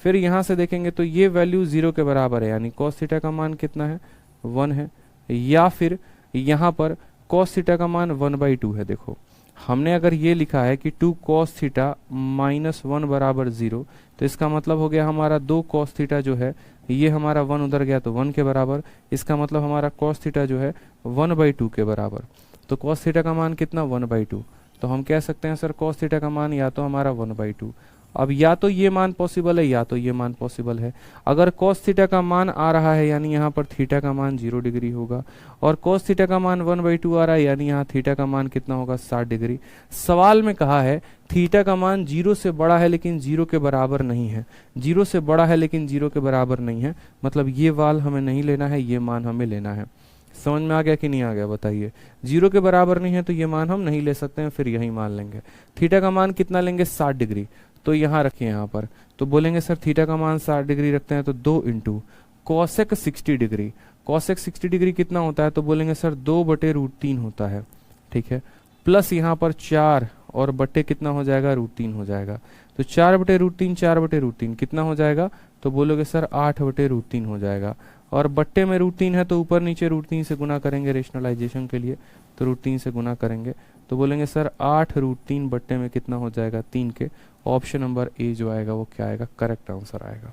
फिर यहाँ से देखेंगे तो ये वैल्यू 0 के बराबर है, यानी cos थीटा का मान कितना है, 1 है। या फिर यहाँ पर cos थीटा का मान 1/2 है। देखो हमने अगर ये लिखा है कि 2 cos थीटा -1 बराबर 0, तो इसका मतलब हो गया हमारा 2 cos थीटा जो है ये हमारा 1 उधर गया तो 1 के बराबर, इसका मतलब हमारा cos थीटा जो है 1/2 के बराबर। तो cos थीटा का मान कितना, 1/2। तो हम कह सकते हैं सर cos थीटा का मान या तो हमारा 1/2। अब या तो ये मान पॉसिबल है या तो ये मान पॉसिबल है। अगर cos थीटा का मान आ रहा है यानी यहाँ पर थीटा का मान 0 डिग्री होगा, और cos थीटा का मान 1/2 आ रहा है यानी यहाँ थीटा का मान कितना होगा, 60 डिग्री। सवाल में कहा है थीटा का मान 0 से बड़ा है लेकिन 0 के बराबर नहीं है, 0 से बड़ा है लेकिन 0 के बराबर नहीं है, मतलब ये वाल हमें नहीं लेना है, ये मान हमें लेना है। समझ में आ गया कि नहीं आ गया, बताइए। 0 के बराबर नहीं है तो ये मान हम नहीं ले सकते हैं, फिर यही मान लेंगे। थीटा का मान कितना लेंगे, 60 डिग्री, तो यहाँ रखिए यहाँ पर, तो बोलेंगे सर थीटा का मान 60 डिग्री रखते हैं तो 2 into cosec 60 degree. Cosec 60 degree कितना होता है, तो बोलेंगे सर 2/√3 होता है, ठीक है, प्लस यहाँ पर 4 और बट्टे कितना हो जाएगा, √3 हो जाएगा। तो 4/√3 4/√3 कितना हो जाएगा, तो बोलोगे सर 8/√3 हो जाएगा, और बट्टे में √3 है तो ऊपर नीचे √3 से गुना करेंगे रेशनलाइजेशन के लिए, तो √3 से गुना करेंगे तो बोलेंगे सर 8√3 बट्टे में कितना हो जाएगा 3 के। ऑप्शन नंबर ए जो आएगा वो क्या आएगा, करेक्ट आंसर आएगा।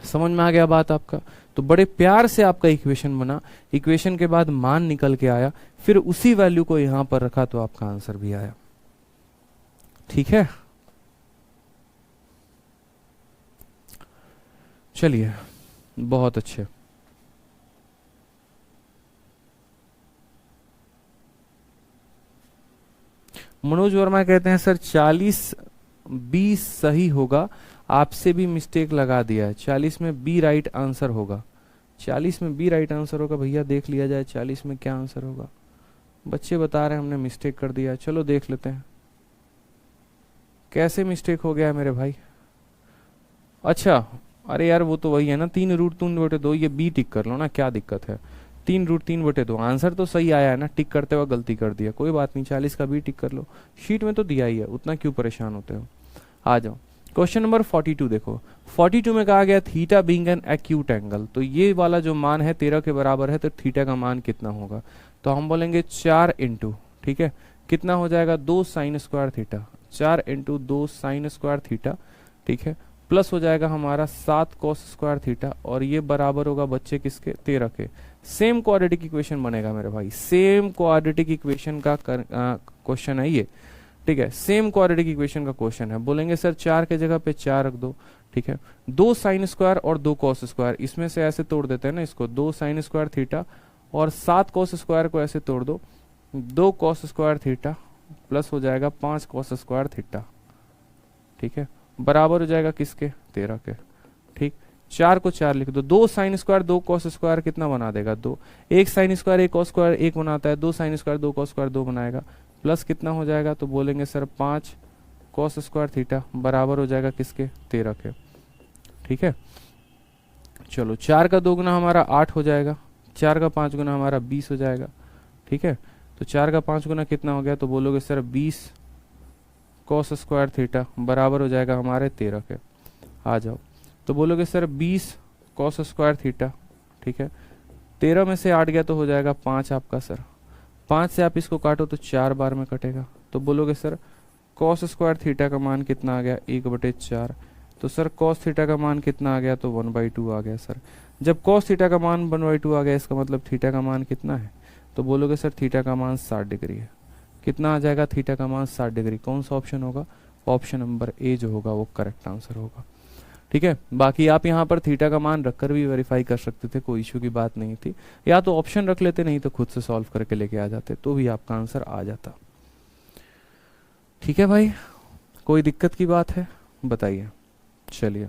समझ में आ गया बात आपका। तो बड़े प्यार से आपका इक्वेशन बना, इक्वेशन के बाद मान निकल के आया, फिर उसी वैल्यू को यहां पर रखा तो आपका आंसर भी आया। ठीक है, चलिए बहुत अच्छे। मनोज वर्मा कहते हैं सर 40-20 सही होगा, आपसे भी मिस्टेक लगा दिया है। 40 में बी राइट आंसर होगा, 40 में बी राइट आंसर होगा। भैया देख लिया जाए 40 में क्या आंसर होगा। बच्चे बता रहे हैं हमने मिस्टेक कर दिया, चलो देख लेते हैं कैसे मिस्टेक हो गया है मेरे भाई। अच्छा, अरे यार वो तो वही है ना, 3√3/2, ये बी टिक कर लो ना, क्या दिक्कत है। 3√3/2 आंसर तो सही आया है ना, टिक करते हुए गलती कर दिया, कोई बात नहीं, 40 का बी टिक कर लो, शीट में तो दिया ही है, उतना क्यों परेशान होते हो। आ जाओ क्वेश्चन नंबर 42 देखो। 42 में कहा गया theta being an acute angle, तो ये वाला जो मान है 13 के बराबर है, तो थीटा का मान कितना होगा, तो हम बोलेंगे 4 इंटू, ठीक है, कितना हो जाएगा 2 sign square theta, 4 into 2 sign square theta, ठीक है, प्लस हो जाएगा हमारा 7 कॉस स्क्वायर थीटा, और ये बराबर होगा बच्चे किसके, 13 के। सेम क्वाड्रेटिक इक्वेशन बनेगा मेरे भाई, सेम क्वाड्रेटिक इक्वेशन का क्वेश्चन है ये, ठीक है, सेम क्वाड्रेटिक इक्वेशन का क्वेश्चन है। बोलेंगे सर 4 के जगह पे 4 रख दो, ठीक है, 2 साइन स्क्वायर और 2 कॉस स्क्वायर, इसमें से ऐसे तोड़ देते हैं ना इसको, 2 साइन स्क्वायर थीटा और 7 कॉस स्क्वायर को ऐसे तोड़ दो, 2 कॉस स्क्वायर थीटा प्लस हो जाएगा 5 कॉस स्क्वायर थीटा, ठीक है, बराबर हो जाएगा किसके, 13 के। ठीक, 4 को 4 लिख दो, 2 साइन स्क्वायर 2 कॉस स्क्वायर कितना बना देगा 2, 1 साइन स्क्वायर 1 कॉस स्क्वायर 1 बनाता है, 2 साइन स्क्वायर 2 कॉस स्क्वायर 2 बनाएगा, प्लस कितना हो जाएगा, तो बोलेंगे सर 5 कॉस स्क्वायर थीटा बराबर हो जाएगा किसके, 13 के। ठीक है, चलो 4 का 2 गुना हमारा 8 हो जाएगा, 4 का 5 गुना हमारा 20 हो जाएगा। ठीक है, तो 4 का 5 गुना कितना हो गया, तो बोलोगे सर 20 कॉस स्क्वायर थीटा बराबर हो जाएगा हमारे 13 के। आ जाओ, तो बोलोगे सर 20 कॉस स्क्वायर थीटा, ठीक है, 13 में से 8 गया तो हो जाएगा 5 आपका सर, 5 से आप इसको काटो तो 4 बार में कटेगा, तो बोलोगे सर कॉस स्क्वायर थीटा का मान कितना आ गया, 1/4। तो सर कॉस थीटा का मान कितना आ गया, तो 1/2 आ गया सर। जब कॉस थीटा का मान 1/2 आ गया, इसका मतलब थीटा का मान कितना है, तो बोलोगे सर थीटा का मान 60 डिग्री है। कितना आ जाएगा, थीटा का मान 60 डिग्री। कौन सा ऑप्शन होगा, ऑप्शन नंबर ए जो होगा वो करेक्ट आंसर होगा। ठीक है, बाकी आप यहाँ पर थीटा का मान रखकर भी वेरीफाई कर सकते थे, कोई इश्यू की बात नहीं थी, या तो ऑप्शन रख लेते, नहीं तो खुद से सॉल्व करके लेके आ जाते, तो भी आपका आंसर आ जाता। ठीक है भाई, कोई दिक्कत की बात है बताइए। चलिए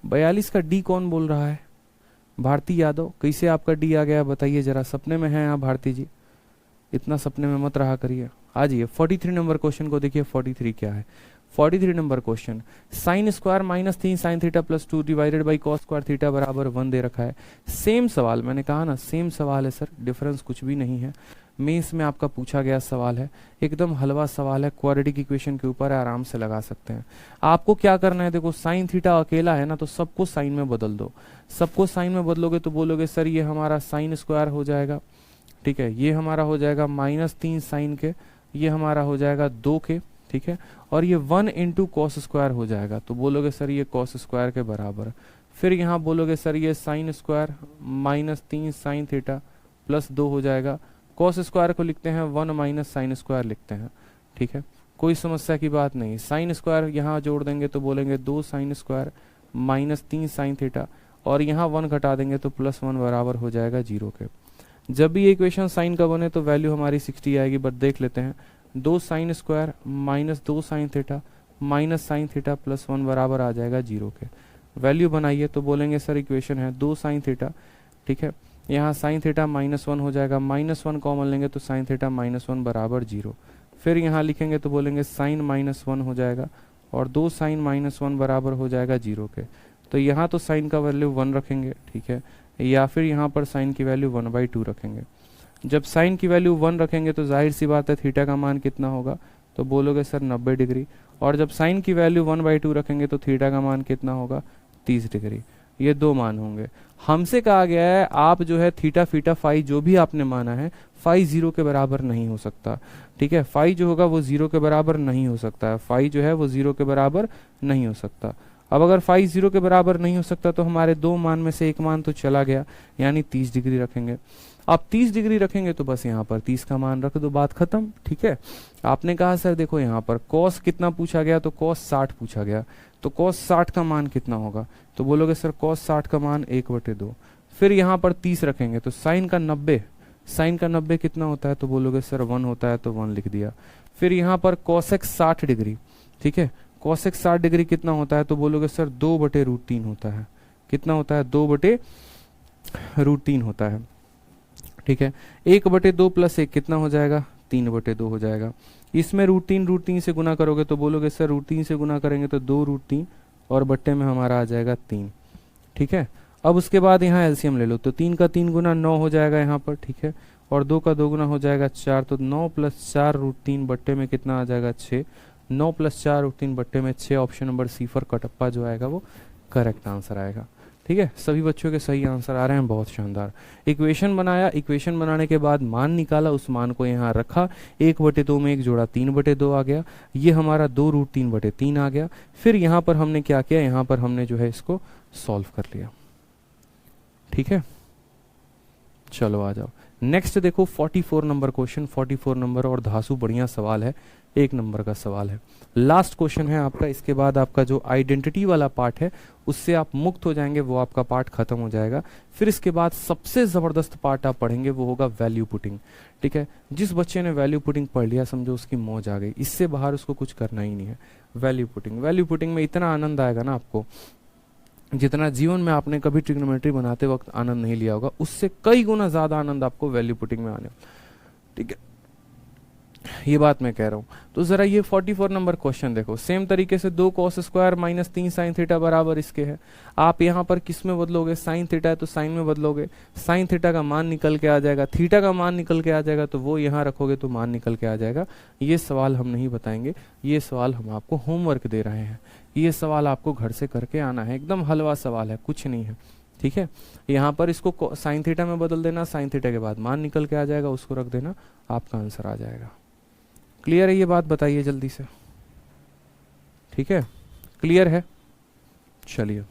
42 का डी कौन बोल रहा है, भारती यादव, कैसे आपका डी आ गया बताइए जरा, सपने में है यहाँ भारती जी, इतना सपने में मत रहा करिए। आ जाइए 43 नंबर क्वेश्चन को देखिए, 43 क्या है। 43 number question, sine square -3 sine theta +2 divided by cos square theta बराबर 1 दे रखा है। सेम सवाल, मैंने कहा ना सेम सवाल है सर, डिफरेंस कुछ भी नहीं है, मेंस में आपका पूछा गया सवाल है, एकदम हलवा सवाल है, क्वाड्रेटिक इक्वेशन के ऊपर आराम से लगा सकते हैं। आपको क्या करना है, देखो साइन थीटा अकेला है ना, तो सबको साइन में बदल दो, सबको साइन में बदलोगे तो बोलोगे सर ये हमारा साइन स्क्वायर हो जाएगा, ठीक है, ये हमारा हो जाएगा -3 साइन के, ये हमारा हो जाएगा 2 के, ठीक है, और ये 1 इंटू कॉस स्क्वायर हो जाएगा, तो बोलोगे सर ये कॉस स्क्वायर के बराबर। फिर यहाँ बोलोगे सर ये साइन स्क्वायर -3 साइन थीटा +2 हो जाएगा, कॉस स्क्वायर को लिखते हैं 1 माइनस साइन स्क्वायर लिखते हैं। ठीक है, कोई समस्या की बात नहीं, साइन स्क्वायर यहाँ जोड़ देंगे तो बोलेंगे 2 साइन स्क्वायर -3 साइन थीटा, और यहाँ 1 घटा देंगे तो +1 बराबर हो जाएगा 0 के। जब भी इक्वेशन साइन का बने तो वैल्यू हमारी 60 आएगी, बट देख लेते हैं, 2 sine square -2 sine theta minus sine theta +1 बराबर आ जाएगा 0 के। वैल्यू बनाइए तो बोलेंगे सर इक्वेशन है 2 साइन थीटा, ठीक है, यहाँ साइन थीटा -1 हो जाएगा, -1 कॉमन लेंगे तो साइन थीटा -1 बराबर 0। फिर यहाँ लिखेंगे तो बोलेंगे साइन -1 हो जाएगा, और 2 साइन -1 बराबर हो जाएगा 0 के। तो यहाँ तो साइन का वैल्यू 1 रखेंगे, ठीक है, या फिर यहाँ पर साइन की वैल्यू 1/2 रखेंगे। जब साइन की वैल्यू 1 रखेंगे तो जाहिर सी बात है थीटा का मान कितना होगा, तो बोलोगे सर 90 डिग्री, और जब साइन की वैल्यू 1/2 रखेंगे तो थीटा का मान कितना होगा, 30 डिग्री। ये 2 मान होंगे। हमसे कहा गया है आप जो है थीटा फीटा फाई जो भी आपने माना है, फाई 0 के बराबर नहीं हो सकता। ठीक है, फाई जो होगा वो 0 के बराबर नहीं हो सकता है, फाई जो है वो 0 के बराबर नहीं हो सकता। अब अगर फाई 0 के बराबर नहीं हो सकता तो हमारे 2 मान में से एक मान तो चला गया, यानी 30 डिग्री रखेंगे। आप 30 डिग्री रखेंगे तो बस यहाँ पर 30 का मान रख दो, बात खत्म। ठीक है, आपने कहा सर देखो यहाँ पर कॉस कितना पूछा गया, तो कॉस 60 पूछा गया, तो कॉस 60 का मान कितना होगा, तो बोलोगे सर कॉस 60 का मान 1/2। फिर यहाँ पर 30 रखेंगे तो साइन का 90, साइन का 90 कितना होता है, तो बोलोगे सर 1 होता है, तो 1 लिख दिया। फिर यहाँ पर कॉसेक 60 डिग्री, ठीक है, कॉसेक 60 डिग्री कितना होता है, तो बोलोगे सर 2/√3 होता है। कितना होता है, 2/√3 होता है। ठीक है, 1/2 + 1 कितना हो जाएगा, 3/2 हो जाएगा। इसमें √3 से गुना करोगे तो बोलोगे सर √3 से गुना करेंगे तो 2√3 और बट्टे में हमारा आ जाएगा 3। ठीक है, अब उसके बाद यहाँ एलसीएम ले लो, तो 3 का 3 गुना 9 हो जाएगा यहाँ पर। ठीक है, और 2 का 2 गुना हो जाएगा 4, तो 9 + 4 √3 बट्टे में कितना आ जाएगा 6। 9 + 4 √3 बट्टे में 6, option number C for Kattappa जो आएगा वो करेक्ट आंसर आएगा। ठीक है, सभी बच्चों के सही आंसर आ रहे हैं, बहुत शानदार। इक्वेशन बनाया, इक्वेशन बनाने के बाद मान निकाला, उस मान को यहाँ रखा, 1/2 में 1 जोड़ा 3/2 आ गया, ये हमारा 2√3/3 आ गया। फिर यहाँ पर हमने क्या किया, यहाँ पर हमने जो है इसको सॉल्व कर लिया। ठीक है, चलो आ जाओ नेक्स्ट देखो 44 नंबर क्वेश्चन। 44 नंबर और धासु बढ़िया सवाल है, 1 नंबर का सवाल है, लास्ट क्वेश्चन है आपका। इसके बाद आपका जो आइडेंटिटी वाला पार्ट है उससे आप मुक्त हो जाएंगे, वो आपका पार्ट खत्म हो जाएगा। फिर इसके बाद सबसे जबरदस्त पार्ट आप पढ़ेंगे वो होगा वैल्यू पुटिंग। ठीक है, जिस बच्चे ने वैल्यू पुटिंग पढ़ लिया समझो उसकी मौज आ गई, इससे बाहर उसको कुछ करना ही नहीं है। वैल्यू पुटिंग, वैल्यू पुटिंग में इतना आनंद आएगा ना आपको, जितना जीवन में आपने कभी ट्रिग्नोमेट्री बनाते वक्त आनंद नहीं लिया होगा, उससे कई गुना ज्यादा आनंद आपको वैल्यू पुटिंग में आने। ठीक है, ये बात मैं कह रहा हूं। तो जरा ये 44 नंबर क्वेश्चन देखो, सेम तरीके से 2 cos स्क्वायर - 3 sin थीटा बराबर इसके है। आप यहाँ पर किस में बदलोगे, साइन थीटा है तो साइन में बदलोगे, साइन थीटा का मान निकल के आ जाएगा, थीटा का मान निकल के आ जाएगा, तो वो यहाँ रखोगे तो मान निकल के आ जाएगा। ये सवाल हम नहीं बताएंगे, ये सवाल हम आपको होमवर्क दे रहे हैं, ये सवाल आपको घर से करके आना है, एकदम हलवा सवाल है, कुछ नहीं है। ठीक है, यहाँ पर इसको साइन थीटा में बदल देना, साइन थीटा के बाद मान निकल के आ जाएगा, उसको रख देना, आपका आंसर आ जाएगा। क्लियर है ये बात, बताइए जल्दी से। ठीक है, क्लियर है, चलिए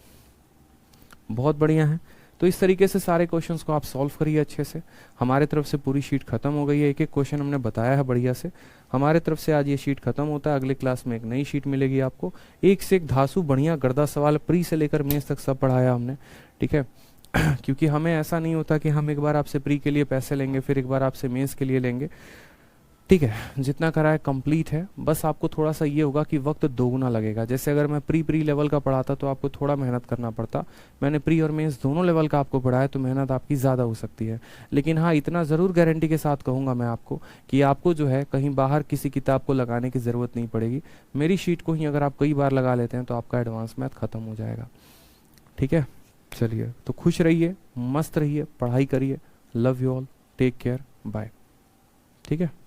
बहुत बढ़िया है। तो इस तरीके से सारे क्वेश्चंस को आप सॉल्व करिए अच्छे से। हमारे तरफ से पूरी शीट खत्म हो गई है, एक एक क्वेश्चन हमने बताया है बढ़िया से। हमारे तरफ से आज ये शीट खत्म होता है, अगले क्लास में एक नई शीट मिलेगी आपको, एक से एक धासु बढ़िया गर्दा सवाल, प्री से लेकर मेंस तक सब पढ़ाया हमने। ठीक है क्योंकि हमें ऐसा नहीं होता कि हम एक बार आपसे प्री के लिए पैसे लेंगे फिर एक बार आपसे मेंस के लिए लेंगे। ठीक है, जितना करा है कंप्लीट है, बस आपको थोड़ा सा ये होगा कि वक्त दोगुना लगेगा। जैसे अगर मैं प्री लेवल का पढ़ाता तो आपको थोड़ा मेहनत करना पड़ता, मैंने प्री और मेंस दोनों लेवल का आपको पढ़ाया तो मेहनत आपकी ज़्यादा हो सकती है। लेकिन हाँ, इतना ज़रूर गारंटी के साथ कहूँगा मैं आपको कि आपको जो है कहीं बाहर किसी किताब को लगाने की ज़रूरत नहीं पड़ेगी। मेरी शीट को ही अगर आप कई बार लगा लेते हैं तो आपका एडवांस मैथ खत्म हो जाएगा। ठीक है, चलिए तो खुश रहिए, मस्त रहिए, पढ़ाई करिए। Love you all, take care, bye. ठीक है।